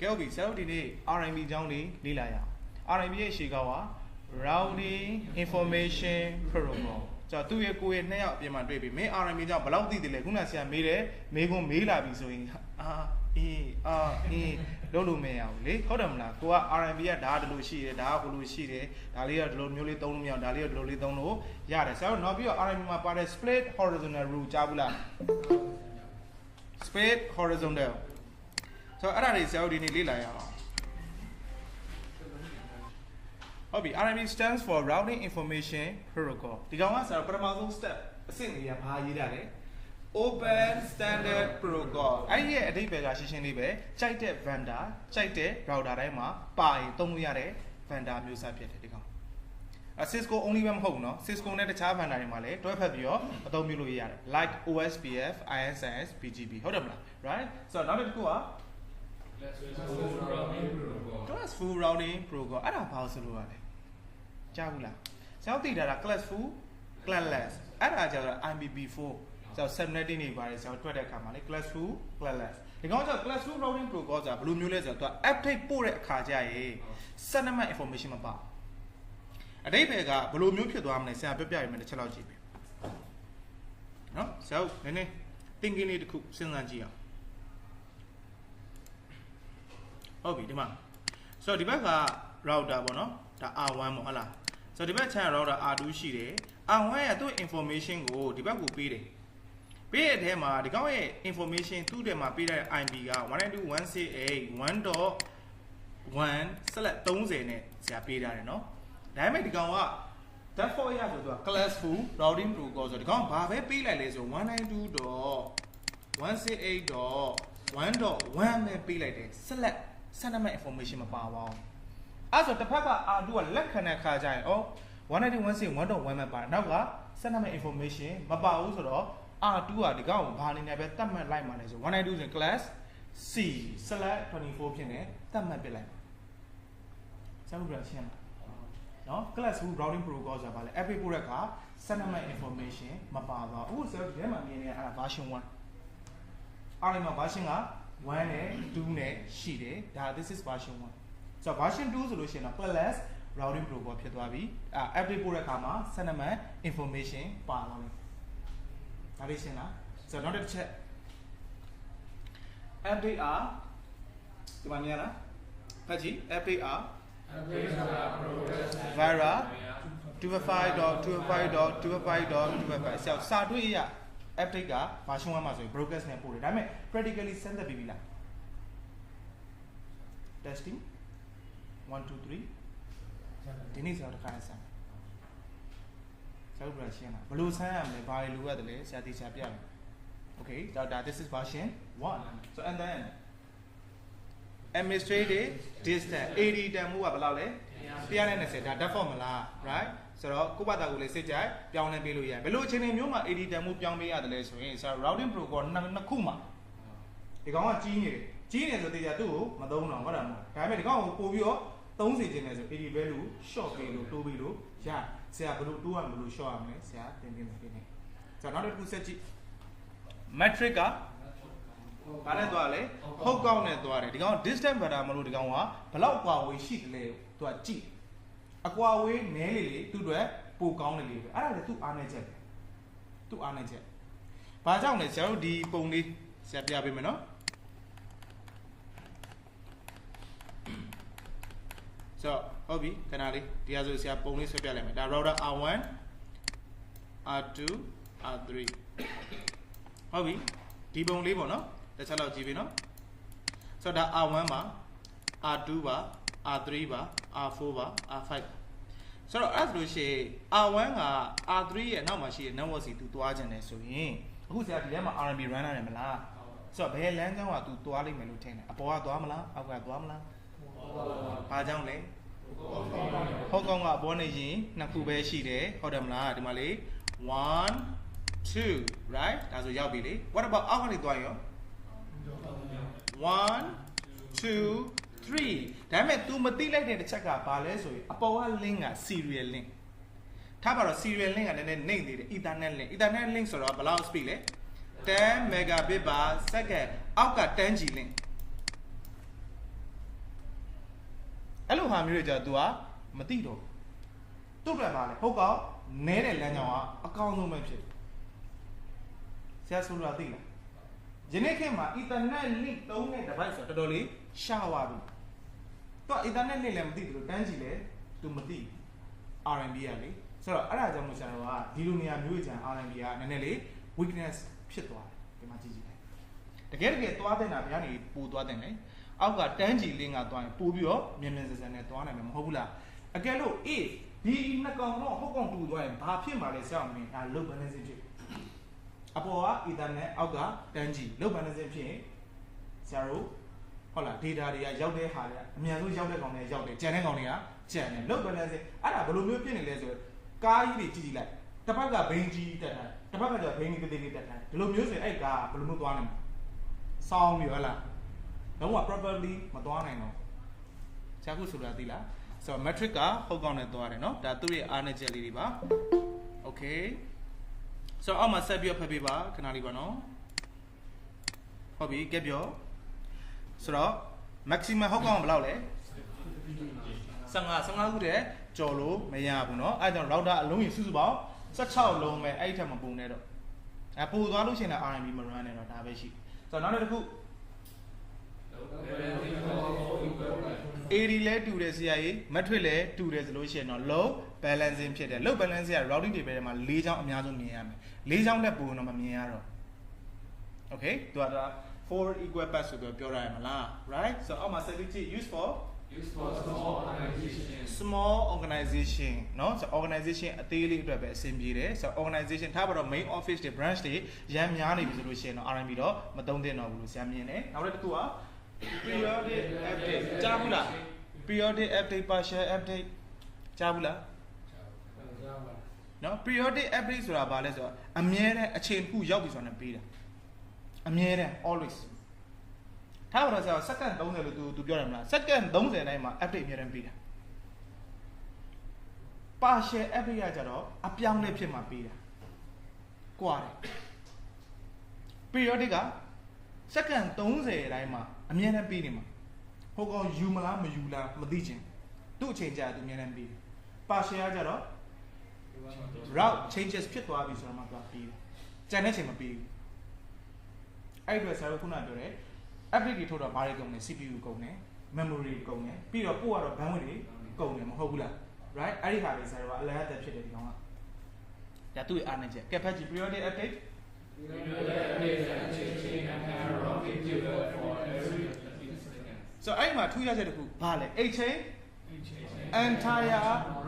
ကဲဟုတ်ပြီဆရာတို့ဒီနေ့ RMB အကြောင်းလေးလေ့လာရအောင် RMB ရဲ့ရှေ့ကောက်က Routing Information Protocol ကျွန်တော်သူ့ရဲ့ကိုယ်ရဲ့နှစ်ယောက်အပြင်မှာတွေ့ပြီမင်း RMB ကြောင့်ဘယ်လောက်သိတယ်လဲခုနကဆရာမေးတယ်မေးခွန်းမေးလာပြီဆိုရင်လုံးလို့မရဘူးလေဟုတ်တယ်မလားကိုက RMB ကဒါကဒီလိုရှိတယ်ဒါကဘလိုရှိတယ်ဒါလေးကဒီလိုမျိုးလေးသုံးလို့မရအောင်ဒါလေးကဒီလိုလေးသုံးလို့ရတယ်ဆရာတို့နောက်ပြီးတော့ RMB မှာပါတဲ့ Split Horizontal Rule ကြားဘူးလား Split Horizontalဆိုတော့အဲ့ဒါတွေဆရာတို့ဒီနေ့လေ့လာရအောင်ဟုတ်ပြီ RMB stands for Routing Information Protocol ဒီကောင်ကဆရာတို့ပထမဆုံး step အဆင့်လေးကဘာရေးတာလဲ Open Standard Protocol အဲ့ဒီရဲ့အဓိပ္ပာယ်ကရှင်းရှင်းလေးပဲကြိုက်တဲ့ vendor ကြိုက်တဲ့ router တိုင်းမှာပါရင်သုံးလို့ရတဲ့ vendor မျိုးစားဖြစ်တယ်ဒီကောင်Cisco only ပဲမဟုတ်ဘူးเนาะ Cisco နဲ့တခြား vendor တွေမှာလည်းတွဲဖက်ပြီးတော့အသုံးပြုလို့ရတယ် like OSPF ISS BGP ဟုတ်တယ်မလား right ဆိုတော့နောက်တစ်ခုကClassful Routing Protocol အဲ့ဒါဘာလို့ဆိုလို့ရလဲကြားဘူးလားဆရာတို့သိတာက Classful Classless အဲ့ဒါကျတော့ IPv4 ဆိုတော့ subnetting တွေပါတယ်ဆရာတို့တွက်တဲ့အခါမှာလေ Classful Classless ဒီကောင်ကျတော့ Classful Routing Protocol ဆိုတာဘယ်လိုမျိုးလဲဆိုတော့သူက update ပို့တဲ့အခါကျရင် sentiment information မပါအဓိပ္ပာယ်ကဘယ်လိုမျိုးဖြစ်သွားမလဲဆရာပြပြရမယ်တစ်ချက်လောက်ကြည့်ပြီနော်ဆရာတို့နည်းနည်း thinking လေးတစ်ခုစဉ်းစားကြည့်အောင်ဟုတ်ပြီဒီမှာဆိုတော့ဒီဘက်က router ပေါ့နော်ဒါ R1 ပေါ့ဟုတ်လားဆိုတော့ဒီဘက်ခြမ်း router R2 ရှိတယ် R1 ရဲ့သူ့ information ကိုဒီဘက်ကိုပေးတယ်ပေးတဲ့အထဲမှာဒီကောင်ရဲ့ information သူ့ထဲမှာပေးတဲ့ IP က 192.168.1/30 နဲ့ဆရာပေးထားတယ်နော်ဒါပေမဲ့ဒီကောင်က default ရဆိုတော့ classful routing protocol ဆိုတော့ဒီကောင်ဘာပဲပေးလိုက်လဲဆို 192.168.1.1 ပဲပေးလိုက်တယ် select sentiment information မပါပါဘူးအဲ့ဆိုတစ်ဖက်က R2 ကလက်ခံတဲ့ခါကျရင်192.168.1.1 ပဲပါတယ်နောက်က sentiment information မပါဘူးဆိုတော့ R2 ကဒီကောင်ကိုဘာအနေနဲ့ပဲတတ်မှတ်လိုက်မှလဲဆို192ဆိုရင် class C select 24ဖြစ်နေတတ်မှတ်ပြလိုက်စမ်းလို့ပြန်ရှင်းနော် classful routing protocol ဆိုတာဘာလဲ every ပို့တဲ့အခါ sentiment information မပါတော့အခုဆိုတော့ဒီထဲမှာမြင်နေတာအဲ့ဒါ version 1အားလုံးမှာ version က1နဲ့2နဲ့ရှိတယ်ဒါ this is version 1ဆိုတော့ version 2ဆိုလို့ရှိရင်တော့ class routing protocol ဖြစ်သွားပြီupdate ပို့တဲ့အခါမှာ sentiment information ပါသွားတယ်ဒါလေးရှင်းလားဆိုတော့နောက်တစ်ချက် update ဒီမှာမြင်လားဖတ်ကြည့် update vira 255.255.255.255 ဆိုတော့စာတွေ့ရ update က version 1မှာဆိုရင် broadcast နဲ့ပို့တယ်ဒါပေမဲ့ practically စမ်းသပ်ပြီးပြီလား testing 1 2 3ဒီနေ့ဆရာတို့တစ်ခါဆန်းဆရာတို့ပြန်ရှင်းတာဘယ်လိုဆန်းရမလဲဘာတွေလိုရတယ်လဲဆရာသိချာပြမယ် okay so that this is version 1 so and then administrative distance AD တန်မှုကဘယ်လောက်လဲ120ဒါ default မလား right ဆိုတော့ကိုယ့်ဘာသာကိုလည်းစိတ်ကြိုက်ပြောင်းလဲပေးလို့ရတယ်ဘယ်လိုအခြေအနေမျိုးမှာ AD တန်မှုပြောင်းပေးရတယ်လဲဆိုရင်ဆရာ routing protocol နှစ်ခုမှာဒီကောင်ကကြီးနေတယ်ဆိုတေချာသူ့ကိုမသုံးတော့ဟုတ်တယ်မဟုတ်ဒါပေမဲ့ဒီကောင်ကိုပို့ပြီးတော့သုံးစီခြင်းလဲဆို AD value short ပေးလို့တိုးပြီးလို့ရဆရာဘယ်လိုတိုးရမလို့ short ရမလဲဆရာသင်ပြမယ်ဒီနေ့ဆိုတော့နောက်တစ်ခုဆက်ကြည့် metric ကဘာနဲ့သွားလဲဟုတ်ကောက်နဲ့သွားတယ်ဒီကောင် distance vector မလို့ဒီကောင်ကဘလောက်ကွာဝေးရှိတယ်လဲသူကကြည့်အကွာဝေးနည်းလေသူ့အတွက်ပိုကောင်းတယ်လေပဲအဲ့ဒါလေသူ့အားနေချက်သူ့အားနေချက်ဘာကြောင့်လဲဆရာတို့ဒီပုံလေးဆရာပြပေးမယ်နော်ဆိုတော့ဟုတ်ပြီခဏလေးဒီဟာဆိုဆရာပုံလေးဆွဲပြလိုက်မယ်ဒါ router R1 R2 R3 ဟုတ်ပြီဒီပုံလေးပေါ့နော်တစ်ချက်လောက်ကြည့်ပြီနော်ဆိုတော့ဒါ R1 ပါ R2 ပါ R3 ပါ R4 ပါ R5 ဆိုတော့အဲ့လိုရှိ R1 က R3 ရဲ့နောက်မှာရှိတဲ့ network စီသူသွားခြင်းတယ်ဆိုရင်အခုဆရာဒီထဲမှာ RMB run ရတယ်မလားဆိုတော့ဘယ်လမ်းကြောင်းကသူသွားလိမ့်မယ်လို့ထင်တယ်အပေါ်ကသွားမလားအောက်ကသွားမလားဘာကြောင့်လဲဟုတ်ကောင်းကအပေါ်နေရင်နှစ်ခုပဲရှိတယ်ဟုတ်တယ်မလားဒီမှာလေ1 2 right ဒါဆိုရောက်ပြီလေ what about အောက်ကနေသွားရော1 2 3ဒါပေမဲ့ तू မသိလိုက်တဲ့တစ်ချက်ကဘာလဲဆိုရင်အပေါ်က link က serial link ထားပါတော့ serial link ကလည်းနည်းနည်းနှိမ့်သေးတယ် ethernet link ဆိုတော့ဘယ်လောက် speed လဲ10 megabit per second အောက်က 10G link ဟာမျိုးတွေကြတော့ तू ကမသိတော့သူ့အတွက်ပါလေဟုတ်ကောနဲတဲ့လမ်းကြောင်းကအကောင်းဆုံးပဲဖြစ်ဆရာဆိုလို့သိလားယနေ့ခေတ်မှာ Ethernet link သုံးတဲ့ device ဆိုတော့တော်တော်လေးရှားသွားပြီသူက Ethernet link လည်းမသိဘူးလို့တန်းကြည့်လဲ तू မသိ R&B ကလေဆိုတော့အဲ့ဒါကြောင့်မို့ဆရာတော်ကဒီလိုနေရာမျိုးကြံ R&B ကနည်းနည်းလေး weakness ဖြစ်သွားတယ်ဒီမှာကြည့်ကြည့်လိုက်တကယ်သွားတဲ့နာဘယ်ကနေပို့သွားတဲ့လဲအောက်ကတန်းကြည်လင်းကသွားရင်ပို့ပြီးတော့မြန်မြန်ဆန်ဆန်နဲ့သွားနိုင်မှာမဟုတ်ဘူးလားအကယ်လို့ if ဒီနှစ်ကောင်တော့ဟုတ်ကောင်တူသွားရင်ဘာဖြစ်မှာလဲဆရာမင်းဒါ load balancing ဖြစ်အပေါ်က Ethernet အောက်ကတန်းကြည် load balancing ဖြစ်ရင်ဆရာတို့ဟုတ်လား data တွေကရောက်တဲ့ဟာတွေအများဆုံးရောက်တဲ့ကောင်တွေရောက်တယ်ကြံတဲ့ကောင်တွေကကြံတယ် load balancing အဲ့ဒါဘယ်လိုမျိုးဖြစ်နေလဲဆိုတော့ကားကြီးတွေကြည့်ကြည့်လိုက်တစ်ဖက်ကဘိန်းကြီးတက်တာတစ်ဖက်ကကျဘိန်းကြီးသေးသေးတက်တာဒီလိုမျိုးဆိုရင်အဲ့ကားဘယ်လိုမျိုးသွားနိုင်လဲစောင်းပြီးဟုတ်လားတော့ properly မသွားနိုင်တော့ဆရာခုဆိုတာသိလားဆိုတော့ metric ကဟုတ်ကောင်းနဲ့သွားတယ်เนาะဒါသူ့ရဲ့အားနည်းချက်လေးတွေပါ okay ဆိုတော့အောက်မှာဆက်ပြီးဖတ်ပေးပါခဏလေးပါเนาะဟုတ်ပြီကဲပြောဆိုတော့ maximum ဟုတ်ကောင်းဘယ်လောက်လဲ15ခုတည်းကြော်လို့မရဘူးเนาะအဲဒါကြောင့် router အလုံးကြီးစုစုပေါင်း16လုံးပဲအဲ့ဒီထက်မပုံနဲ့တော့ပို့သွားလို့ရှိရင်လည်း RMB မ run နဲ့တော့ဒါပဲရှိဆိုတော့နောက်တစ်ခု AD လဲတူတယ်ဆရာကြီး metric လဲတူတယ်ဆိုလို့ရှိရင်တော့ load balancing ဖြစ်တယ် load balancing က routing table ထဲမှာ၄ချောင်းအများဆုံးမြင်ရမယ်၄ချောင်းနဲ့ပို့တော့မမြင်ရတော့ okay သူက forward equal path ဆိုပြီးပြောရမှာလား right so အောက်မှာဆက်ပြီးကြည့် use for small organization เนาะဆို organization အသေးလေးအတွက်ပဲအဆင်ပြေတယ်ဆို organization ထားပါတော့ main office တွေ branch တွေရမ်းများနေပြီဆိုလို့ရှိရင်တော့ RMB တော့မသုံးသင့်တော့ဘူးလို့ဆရာမြင်တယ်နောက်တစ်ခုက periodic update ကြားဘူးလား periodic update partial update ကြားဘူးလားเนาะ periodic update ဆိုတာဘာလဲဆိုတော့အမြဲတမ်းအချိန်တစ်ခုရောက်ပြီဆိုတာနဲ့ပေးတာအမြဲတမ်း always ထားပါတော့ဆရာစက္ကန့်30လို့ तू ပြောတယ်မလားစက္ကန့်30တိုင်းမှာ update အများတန်းပေးတာ partial update ကကြတော့အပြောင်းလဲဖြစ်မှပေးတာကွာတယ် periodic ကစက္ကန့်30တိုင်းမှာအများတန်းပေးနေမှာဟိုကောင်ယူမလားမယူလားမသိချင်သူ့အချိန်ကြာသူအများတန်းပေးတယ် partial ကကြတော့ route changes ဖြစ်သွားပြီဆိုတော့မှသူကပေးတယ်ကြံတဲ့ချိန်မပေးဘူးအဲ့ဒီတော့ဆရာတို့ခုနပြောတယ်update တွေထုတ်တော့ဘာတွေကုန်လဲ CPU ကုန်တယ် memory ကုန်တယ်ပြီးတော့ပို့ရတော့ bandwidth တွေကုန်တယ်မဟုတ်ဘူးလား right အဲ့ဒီဟာတွေဆရာတို့ကအလဟတ်တက်ဖြစ်တယ်ဒီကောင်ကဒါသူ့ရဲ့အားနည်းချက် capacity periodic update so အဲ့မှာထူးခြားချက်တစ်ခုဘာလဲ HA entire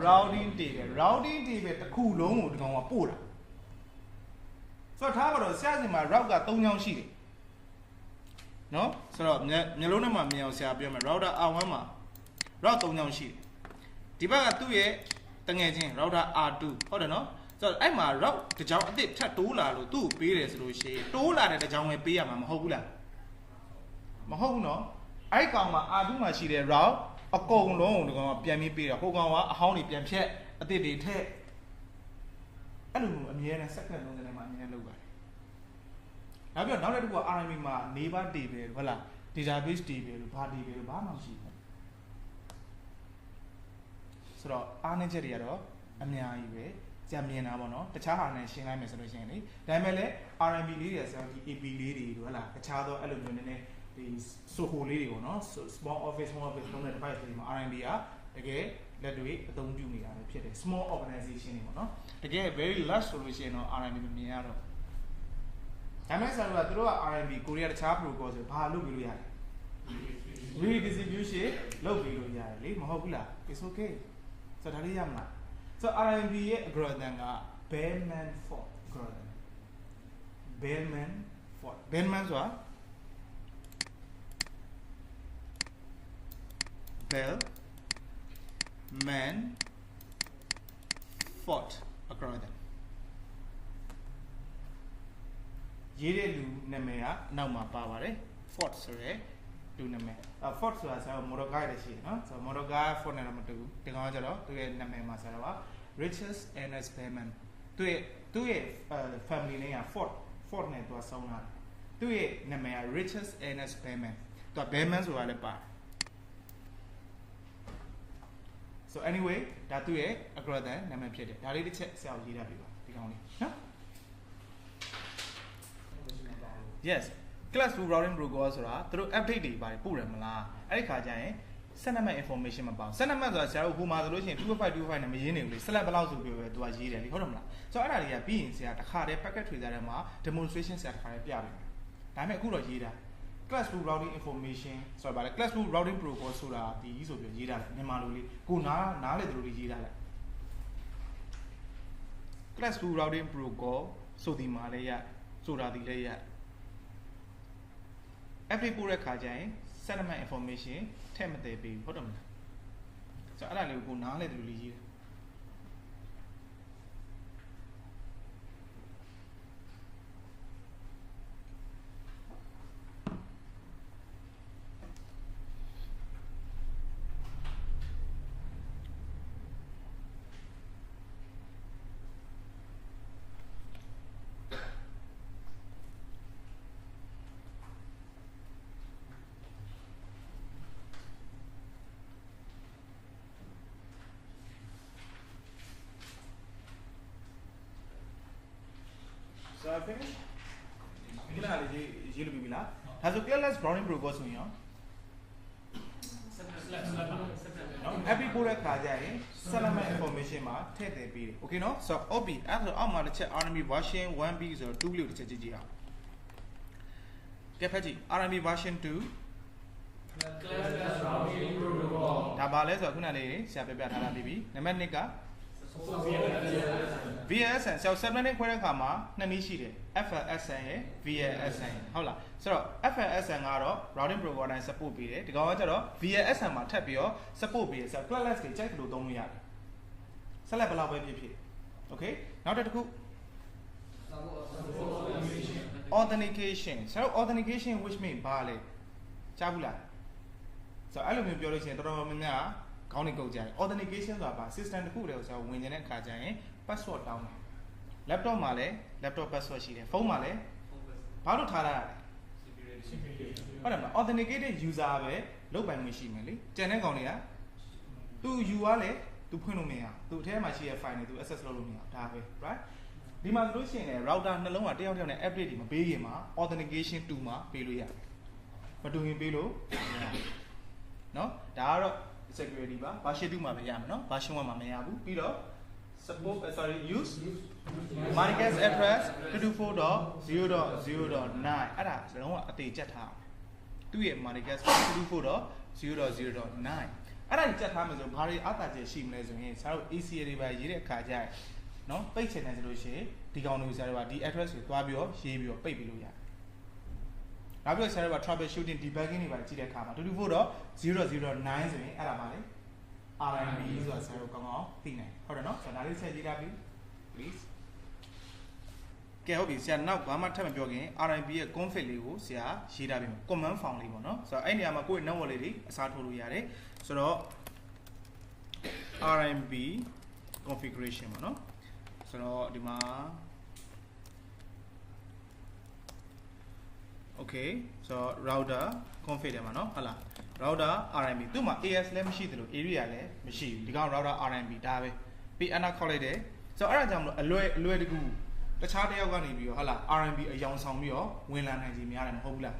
routing table တစ်ခုလုံးကိုဒီကောင်ကပို့တာဆိုတော့ထားပါတော့ဆရာစင်မှာ route က3ချောင်းရှိတယ်နော်ဆိုတော့မျိုးလုံးထဲမှာမြင်အောင်ဆရာပြောမယ် router R1 မှာ route 3ချောင်းရှိတယ်ဒီဘက်ကသူ့ရဲ့တငယ်ချင်း router R2 ဟုတ်တယ်နော်ဆိုတော့အဲ့မှာ route တစ်ချောင်းအစ်စ်ထပ်တိုးလာလို့သူ့ကိုပေးတယ်ဆိုလို့ရှိရင်တိုးလာတဲ့တစ်ချောင်းပဲပေးရမှာမဟုတ်ဘူးလားမဟုတ်ဘူးနော်အဲ့ကောင်မှာ R2 မှာရှိတဲ့ route အကုန်လုံးကိုဒီကောင်ကပြန်ပြီးပေးတာဟိုကောင်ကအဟောင်းတွေပြန်ဖြတ်အစ်စ်တွေထည့်အဲ့လိုမျိုးအမြဲတမ်းစက္ကန့်30နဲ့မှအမြဲလုပ်ပါတယ်နောက်ပြီးတော့နောက်တစ်ခုက RMB မှာ neighbor table ဟုတ်လား database table လို့ဘာ table လို့ဘာမှမရှိဘူးဆိုတော့အားနည်းချက်တွေကတော့အများကြီးပဲကြံမြင်တာပေါ့နော်တခြားဟာနဲ့ရှင်းလိုက်မယ်ဆိုလို့ရှိရင်လေဒါပေမဲ့လည်း RMB လေးတွေဆိုတော့ဒီ AP လေးတွေဟုတ်လားတခြားသောအဲ့လိုမျိုးနည်းနည်းဒီ Soho လေးတွေပေါ့နော် small office home office သုံးတဲ့ device တွေမှာ RMB ကတကယ်လက်တွေအသုံးပြုနေတာပဲဖြစ်တယ် small organization တွေပေါ့နော်တကယ် very large ဆိုလို့ရှိရင်တော့ RMB မမြင်ရတော့ဒါမဲ့ဆရာတို့ကသူတို့က RMB ကိုရီးယားတခြား protocol ဆိုဘာလုပ်ပြီးလို့ရတယ် redistribution လုပ်ပြီးလို့ရတယ်လေမဟုတ်ဘူးလား it's okay ဆိုတော့ဒါလေးရမလားဆိုတော့ RMB ရဲ့ algorithm က Bellman Ford algorithm Bellman Ford Bellman ဆိုတာ Bellman Ford algorithmရေးတဲ့လူနာမည်ကအနောက်မှာပါပါတယ် Ford ဆိုရဲလူနာမည်Ford ဆိုတာဆရာမော်တော်ကားရရှိတယ်နော်ဆိုတော့မော်တော်ကား Ford နဲ့တော့မတူဘူးဒီကောင်ကကျတော့သူ့ရဲ့နာမည်မှာဆရာက Richard Ernest Bellman သူ့ရဲ့ family name က Ford နဲ့သူကဆောင်းလာတယ်သူ့ရဲ့နာမည်က Richard Ernest Bellman သူက Bellman ဆိုတာလည်းပါတယ် so anyway ဒါသူ့ရဲ့ algorithm နာမည်ဖြစ်တယ်ဒါလေးတစ်ချက်ဆရာကိုရေးထားပြပါဒီကောင်လေးနော် yes class 2 routing protocol ဆိုတာသူတို့ update တွေပါတယ်ပို့တယ်မလားအဲ့ဒီခါကျရင်ဆက်နံပါတ် information မပါဘူးဆက်နံပါတ်ဆိုတာဆရာတို့ဟိုမှာဆိုလို့ရှိရင်255နဲ့မရေးနေဘူးလေဆက်လက်ဘယ်လောက်ဆိုပြီးပဲသူကရေးတယ်လေဟုတ်တယ်မလားဆိုတော့အဲ့ဒါတွေကပြီးရင်ဆရာတစ်ခါတည်း packet tracer ထဲမှာ demonstration ဆရာတစ်ခါတည်းပြပေးမယ်ဒါပေမဲ့အခုတော့ရေးတာ class 2 routing information ဆိုတာဗါလဲ class 2 routing protocol ဆိုတာဒီဆိုပြီးရေးတာလေမြန်မာလိုလေးကိုနားလေသူတို့လေးရေးတာလေ class 2 routing protocol ဆိုဒီမှာလည်းရဆိုတာဒီလည်းရ update ပို့တဲ့ခါကျရင် settlement information ထည့်မတည်ပေးဘူးဟုတ်တယ်မလားဆိုတော့အဲ့ဒါလေးကိုနားလေသူတို့လေးရေးတယ် So I finished. ဒီလားလေးရေးလို့ပြီလားဒါဆို careless routing protocol ဆိုရင်ရောနော် happy ပို့တဲ့ခါကျရင် settlement information မှာထည့်သင်ပေးတယ် okay နော်ဆိုတော့ OB အဲ့ဆိုအောက်မှာတစ်ချက် RMB version 1B ဆိုတော့2လေးကိုတစ်ချက်ကြည့်ကြည့်အောင်ကဲဖတ်ကြည့် RMB version 2 class routing protocol ဒါပါလဲဆိုတော့ခုနလေးဆရာပြပြထားတာပြီးပြီနံပါတ်1ကVLSN ဆရာ7နဲ့ခွဲတဲ့အခါမှာနှစ်နည်းရှိတယ် FLSN ရယ် VLSN ဟုတ်လားဆိုတော့ FLSN ကတော့ routing protocol တိုင်း support ပေးတယ်ဒီကောင်ကကျတော့ VLSN မှာထပ်ပြီးတော့ support ပေးတယ်ဆိုတော့ classless တွေကြိုက်လို့သုံးလို့ရတယ်ဆက်လက်ဘယ်လောက်ပဲဖြစ်ဖြစ် okay နောက်တစ်ခု authentication ဆိုတော့ authentication which mean ဘာလဲကြားဘူးလားဆိုတော့အဲ့လိုမျိုးပြောလို့ရှိရင်တော်တော်များများခေါင်းနေကုတ်ကြတယ် authentication ဆိုတာဘာ system တစ်ခုတည်းကိုဆိုတော့ဝင်နေတဲ့အခါကျရင် password တောင်းတယ် laptop မှာလည်း laptop password ရှိတယ်ဖုန်းမှာလည်းဘာလို့ထားရတာလဲဟုတ်တယ်မလား authenticated user ပဲလုပ်ပိုင်ခွင့်ရှိမယ်လေကျန်တဲ့ကောင်တွေကသူ you ကလည်းသူဖွင့်လို့မရသူအထဲမှာရှိတဲ့ file တွေသူ access လုပ်လို့မရဒါပဲ right ဒီမှာဆိုလို့ရှိရင်လည်း router နှလုံးကတယောက်တယောက်နဲ့ update တွေမပေးခင်မှာ authentication 2မှာပေးလို့ရတယ်မတူရင်ပေးလို့เนาะဒါကတော့ security ပါ version 2မှာပဲရမယ်เนาะ version 1မှာမရဘူးပြီးတော့support use Marcus address 224.0.0.9အဲ့ဒါလုံးဝအသေးချက်ထားသူ့ရဲ့ Marcus 224.0.0.9အဲ့ဒါကြက်ထားမယ်ဆိုဘာတွေအသာချက်ရှိမလဲဆိုရင်ဆရာတို့ ACA တွေပါရေးတဲ့အခါကျရင်เนาะပိတ်ချင်တယ်ဆိုလို့ရှိရင်ဒီကောင်တွေကိုဆရာတို့ကဒီ address ကိုသွားပြီးတော့ရေးပြီးတော့ပိတ်ပြီးလို့ရတယ်နောက်ပြီးတော့ဆရာတို့က troubleshooting debugging တွေပါကြည့်တဲ့အခါမှာ224.0.0.9ဆိုရင်အဲ့ဒါပါလေRMB ဆိုတာဆရာတို့ကောင်းကောင်းသိနိုင်ဟုတ်တယ်နော်ဆိုတော့ဒါလေးဆက်ရေးထားပြီ please ကဲဟုတ်ပြီဆရာနောက်ဘာမှထပ်မပြောခင် RMB ရဲ့ config လေးကိုဆရာရေးထားပြီ command form လေးပေါ့နော်ဆိုတော့အဲ့နေရာမှာကိုယ့်ရဲ့ network လေးတွေအစားထိုးလို့ရတယ်ဆိုတော့ RMB configuration ပေါ့နော်ဆိုတော့ဒီမှာ okay ဆိုတော့ router config တယ်မှာနော်ဟုတ်လား router RMB သူ့မှာ AS လည်းမရှိသလို area လည်းမရှိဘူးဒီကောင် router RMB ဒါပဲပြီး enter ခေါက်လိုက်တယ်ဆိုတော့အဲ့ဒါကြောင့်မလို့အလွယ်တကူတခြားတစ်ယောက်ကနေပြီးတော့ဟုတ်လား RMB အယောင်ဆောင်ပြီးတော့ဝင်လာနိုင်စီများတယ်မဟုတ်ဘူးလား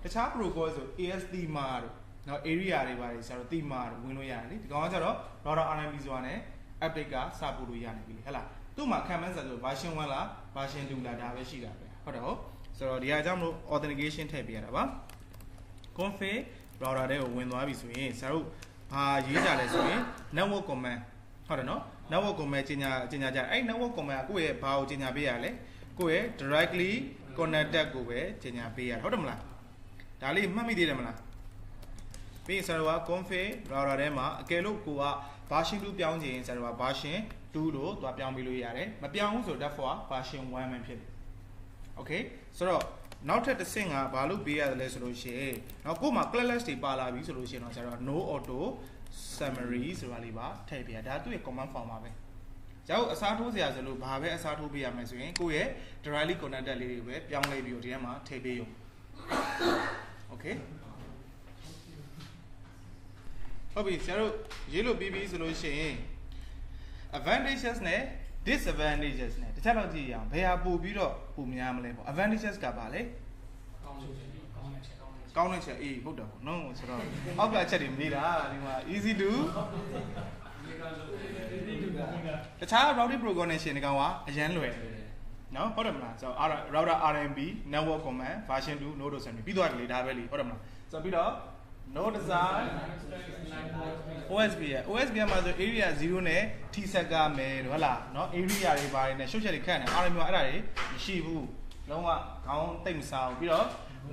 တခြား protocol ဆို AS theme တို့နော် area တွေပါတယ်ဆိုတော့ theme တို့ဝင်လို့ရတယ်လေဒီကောင်ကကျတော့ router RMB ဆိုတာနဲ့ update ကစပို့လို့ရနေပြီလေဟုတ်လားသူ့မှာခံမှန်းဆက်ဆို version 1လား version 2လားဒါပဲရှိတာပဲဟုတ်တယ်ဟုတ်ဆိုတော့ဒီအကြောင်းမလို့ authentication ထည့်ပေးရတာပါ config router တွေကိုဝင်သွားပြီဆိုရင်ဆရာတို့ဘာရေးကြလဲဆိုရင် network command ဟုတ်တယ်နော် network command ကြီးညာကြအဲ့ network command ကကိုယ့်ရဲ့ဘာကိုကြီးညာပေးရလဲကိုယ့်ရဲ့ directly connected ကိုပဲကြီးညာပေးရဟုတ်တယ်မလားဒါလေးမှတ်မိသေးတယ်မလားပြီးဆရာတို့က config router ထဲမှာအကယ်လို့ကိုက version 2ပြောင်းချင်ဆရာတို့က version 2လို့သွားပြောင်းပေးလို့ရတယ်မပြောင်းဘူးဆိုတော့ therefore version 1မှဖြစ်တယ် okay ဆိုတော့နောက်ထပ်တစ်ဆင့်ကဘာလို့ပေးရတယ်လဲဆိုလို့ရှိရင်နောက်ကို့မှာ classless တွေပါလာပြီဆိုလို့ရှိရင်တော့ဆရာတို့ no auto summary ဆိုတာလေးပါထည့်ပေးရဒါသူ့ရဲ့ command form ပါပဲကျတော့အစားထိုးစရာဆိုလို့ဘာပဲအစားထိုးပေးရမယ်ဆိုရင်ကိုယ့်ရဲ့ directly connected လေးတွေပဲပြောင်းလဲပြီးတော့ဒီထဲမှာထည့်ပေးရုံ okay ဟုတ်ပြီဆရာတို့ရေးလို့ပြီးပြီဆိုလို့ရှိရင် advantages နဲ့ disadvantages နဲ့တစ်ချက်တော့ကြည့်ရအောင်ဘယ်ဟာပို့ပြီးတော့ပို့များမလဲပေါ့ advantages ကပါလေကောင်းတဲ့ချက်အေးဟုတ်တယ်ပေါ့နော်ဆိုတော့အောက်ကအချက်တွေမေးတာဒီမှာ easy to တခြား routing programmation တွေကအရန်လွယ်နော်ဟုတ်တယ်မလားဆိုတော့ router RMB network command version 2 node 70ပြီးသွားတယ်လေဒါပဲလေဟုတ်တယ်မလားဆိုတော့ပြီးတော့ node design OSB ရ OSB မှာဆို area 0နဲ့ T set ကမယ်ဟုတ်လားနော် area တွေပါတယ်နဲ့ရှုပ်ချက်တွေခန့်တယ် RMB မှာအဲ့ဒါတွေမရှိဘူးလုံးဝခေါင်းတိတ်မစားဘူးပြီးတော့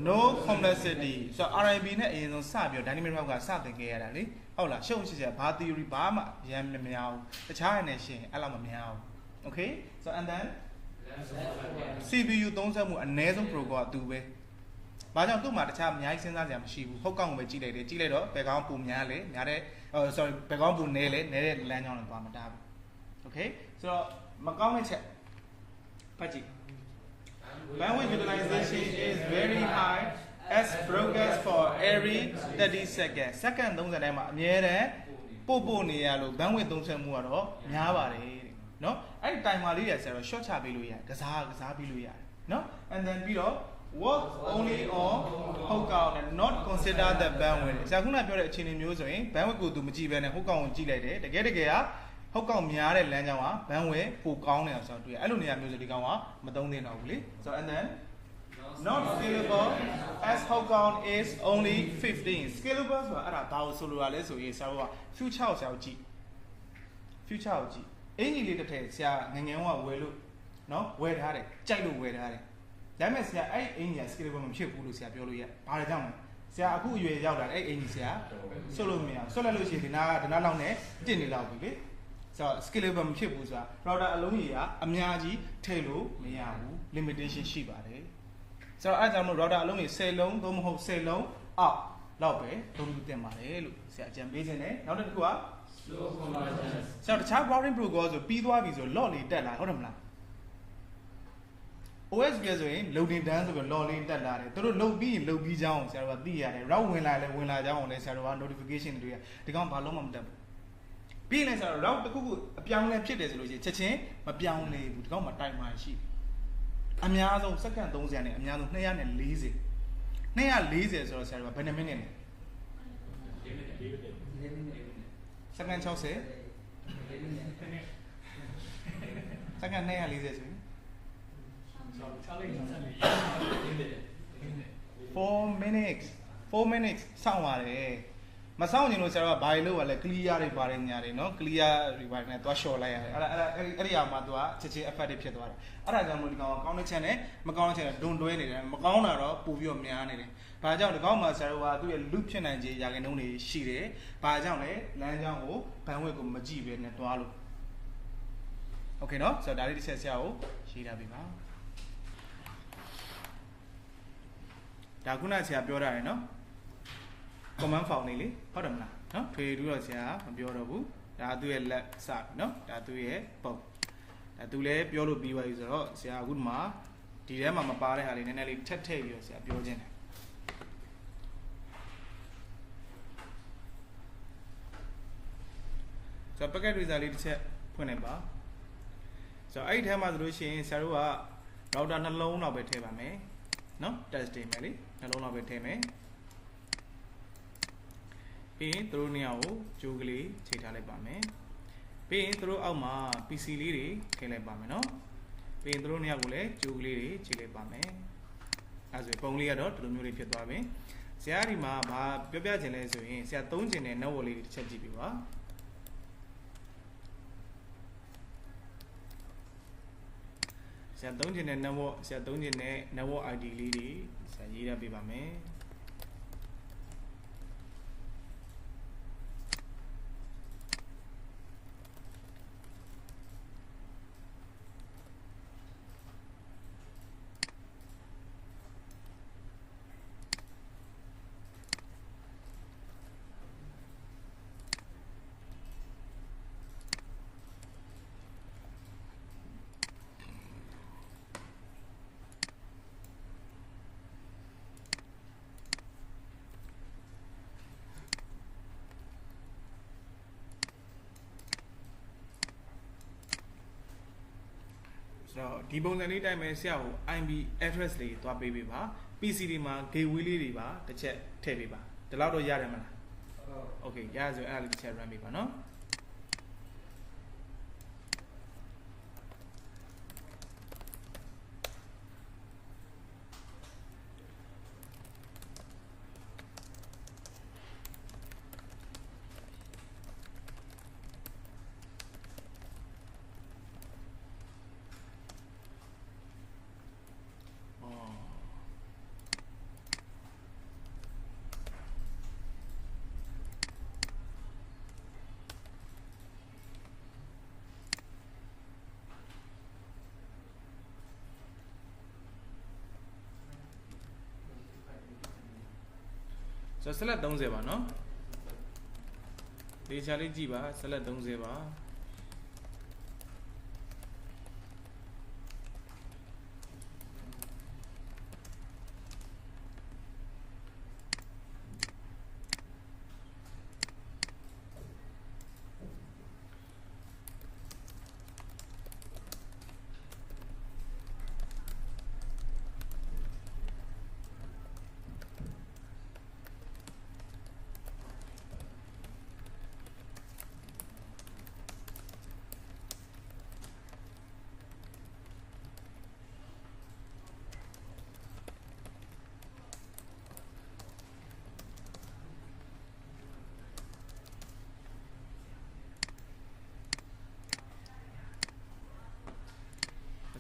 no complexity ဆိုတော့ RMB နဲ့အရင်ဆုံးစပြီးတော့ dynamic network ကစတင်ခဲ့ရတာလေဟုတ်လားရှုပ်ချက်ဘာ theory ဘာမှရမ်းမများဘူးတခြားရနေရှင်အဲ့လောက်မများဘူး okay so and then CPU သုံးစွဲမှုအနည်းဆုံး protocol ကသူပဲဘာကြောင့်သူ့မှာတခြားအများကြီးစဉ်းစားစရာမရှိဘူးဟုတ်ကောင်းကိုပဲကြည့်လိုက်တယ်ကြည့်လိုက်တော့ဘယ်ကောင်းပုံများလဲများတဲ့ sorry ဘယ်ကောင်းပုံနည်းလဲနည်းတဲ့လမ်းကြောင်းတော့သွားမတားဘူး okay ဆိုတော့မကောင်းတဲ့ချက်ဖတ်ကြည့် bandwidth utilization is very high as broadcast for every 30 seconds second 30တိုင်းမှာအများတဲ့ပို့နေရလို့ bandwidth သုံးစွဲမှုကတော့များပါတယ်နော်အဲ့ဒီ timer လေးတွေဆိုတော့ short ချပေးလို့ရတယ်ကစားပေးလို့ရတယ်နော် and then ပြီးတော့ work only on ဟုတ်ကောင်းနဲ့ not consider the bandwidth ဆရာခုနပြောတဲ့အခြေအနေမျိုးဆိုရင် bandwidth ကိုသူမကြည့်ဘဲနဲ့ဟုတ်ကောင်းကိုကြည့်လိုက်တယ်တကယ်ကဟုတ်ကောင်းများတဲ့လမ်းကြောင်းက bandwidth ပိုကောင်းတယ်ဆိုတော့တွေ့ရအဲ့လိုနေရာမျိုးဆိုဒီကောင်ကမသုံးသင့်တော့ဘူးလေ so and then not scalable as ဟုတ်ကောင်း is only 15 scalable ဆိုတာအဲ့ဒါဘာလို့ဆိုလိုရလဲဆိုရင်ဆရာတို့က future ကိုဆရာတို့ကြည့် future ကိုကြည့်အင်ကြီးလေးတစ်ထည့်ဆရာငငယ်ကဝယ်လို့နော်ဝယ်ထားတယ်ကြိုက်လို့ဝယ်ထားတယ်ဒါပေမဲ့ဆရာအဲ့အင်ကြီးက scalable မဖြစ်ဘူးလို့ဆရာပြောလို့ရဘာလဲကြောင့်လဲဆရာအခုအရွယ်ရောက်လာအဲ့အင်ကြီးဆရာဆွတ်လို့မရဆွတ်လိုက်လို့ရှိရင်ဒီနာလောက်နဲ့တစ်နေလောက်ပြီလေဆိုတော့ scalable မဖြစ်ဘူးဆိုတာ router အလုံးကြီးကအများကြီးထည့်လို့မရဘူး limitation ရှိပါတယ်ဆိုတော့အဲ့ကြောင့်မို့ router အလုံးကြီး10လုံးသို့မဟုတ်10လုံးအောက်လောက်ပဲသုံးလို့တင်ပါတယ်လို့ဆရာအကြံပေးခြင်းနဲ့နောက်တစ်ခုကslow convergence ဆရာတခြား routing protocol ဆိုပြီးသွားပြီဆို log လေးတက်လာဟုတ်တယ်မလား OSB ဆိုရင် loading done ဆိုပြီး log လေးတက်လာတယ်သူတို့လုပ်ပြီးရင်လုပ်ပြီးကြောင်းဆရာတို့ကသိရတယ် route ဝင်လာလဲဝင်လာကြောင်းလည်းဆရာတို့က notification တွေရဒီကောင်ဘာလုံးမှမတက်ဘူးပြီးရင်လည်းဆရာတို့ route တစ်ခုခုအပြောင်းလဲဖြစ်တယ်ဆိုလို့ရှိရင်ချက်ချင်းမပြောင်းလဲဘူးဒီကောင်မှာ timer ရှိအများဆုံးစက္ကန့်30နဲ့အများဆုံး240ဆိုတော့ဆရာတို့ကဘယ်နှမိနစ်လဲစက္ကန့်60စက္ကန့်240ဆိုရင်4 minutes စောင့်ရတယ်မစောင့်ရင်လို့ဆရာတို့ကဘာလို့လဲ clear တွေပါတယ်ညာတွေနော် clear တွေပါတယ်နဲ့သွားလျှော်လိုက်ရတယ်အဲ့ဒီအရာမှာသူကချက်ချင်း effective ဖြစ်သွားတယ်အဲ့ဒါကြောင့်မို့ဒီကောင်ကကောင်းတဲ့ချက်နဲ့မကောင်းတဲ့ချက်နဲ့ဒွန်တွဲနေတယ်မကောင်းတာတော့ပို့ပြီးတော့များနေတယ်ဘာကြောင့်ဒီကောင်မှာဆရာတို့ကသူ့ရဲ့ loop ဖြစ်နိုင်ခြေရာခိုင်နှုန်းတွေရှိတယ်ဘာကြောင့်လဲလမ်းကြောင်းကို bandwidth ကိုမကြည့်ဘဲနဲ့တွားလို့ okay နော်ဆိုတော့ဒါလေးတစ်ချက်ဆရာကိုရေးထားပေးပါဒါခုနဆရာပြောတာရယ်နော် command file လေးလေဟုတ်တယ်မလားနော်ထွေတူတော့ဆရာမပြောတော့ဘူးဒါသူ့ရဲ့လက်စနော်ဒါသူ့ရဲ့ပုံဒါသူလည်းပြောလို့ပြီးသွားပြီဆိုတော့ဆရာအခုဒီမှာဒီထဲမှာမပါတဲ့ဟာလေးနည်းနည်းလေးထပ်ထည့်ပြီးတော့ဆရာပြောခြင်းတယ်ဆိုတော့ packet tracer လေးတစ်ချက်ဖွင့်လိုက်ပါဆိုတော့အဲ့ဒီထဲမှာဆိုလို့ရှိရင်ဆရာတို့က router နှလုံးလောက်ပဲထည့်ပါမယ်နော် test တင်မယ်လေနှလုံးလောက်ပဲထည့်မယ်ပြီးရင်သူတို့နေရာကိုကြိုးကလေးချိန်ထားလိုက်ပါမယ်ပြီးရင်သူတို့အောက်မှာ PC လေးတွေထည့်လိုက်ပါမယ်နော်ပြီးရင်သူတို့နေရာကိုလည်းကြိုးကလေးတွေချိန်လိုက်ပါမယ်အဲဆိုပုံလေးကတော့ဒီလိုမျိုးလေးဖြစ်သွားပြီဆရာဒီမှာဘာပြောပြချင်လဲဆိုရင်ဆရာသုံးချင်တဲ့ network လေးတစ်ချက်ကြည့်ပြပါဆရာသုံးချင်တဲ့ network ID လေးတွေဆရာရေးရပေးပါမယ် တော့ဒီပုံစံလေးတိုင်းပဲဆရာကို IB address လေးသွားပေးပေးပါ PC တွေမှာ gateway လေးတွေပါတစ်ချက်ထည့်ပေးပါဒီလောက်တော့ရတယ်မလား Okay ရဆိုအဲ့ဒါလေးတစ်ချက် run ပေးပါနော်ဆို select 30ပါနော်ဒီချာလေးကြည့်ပါ select 30ပါ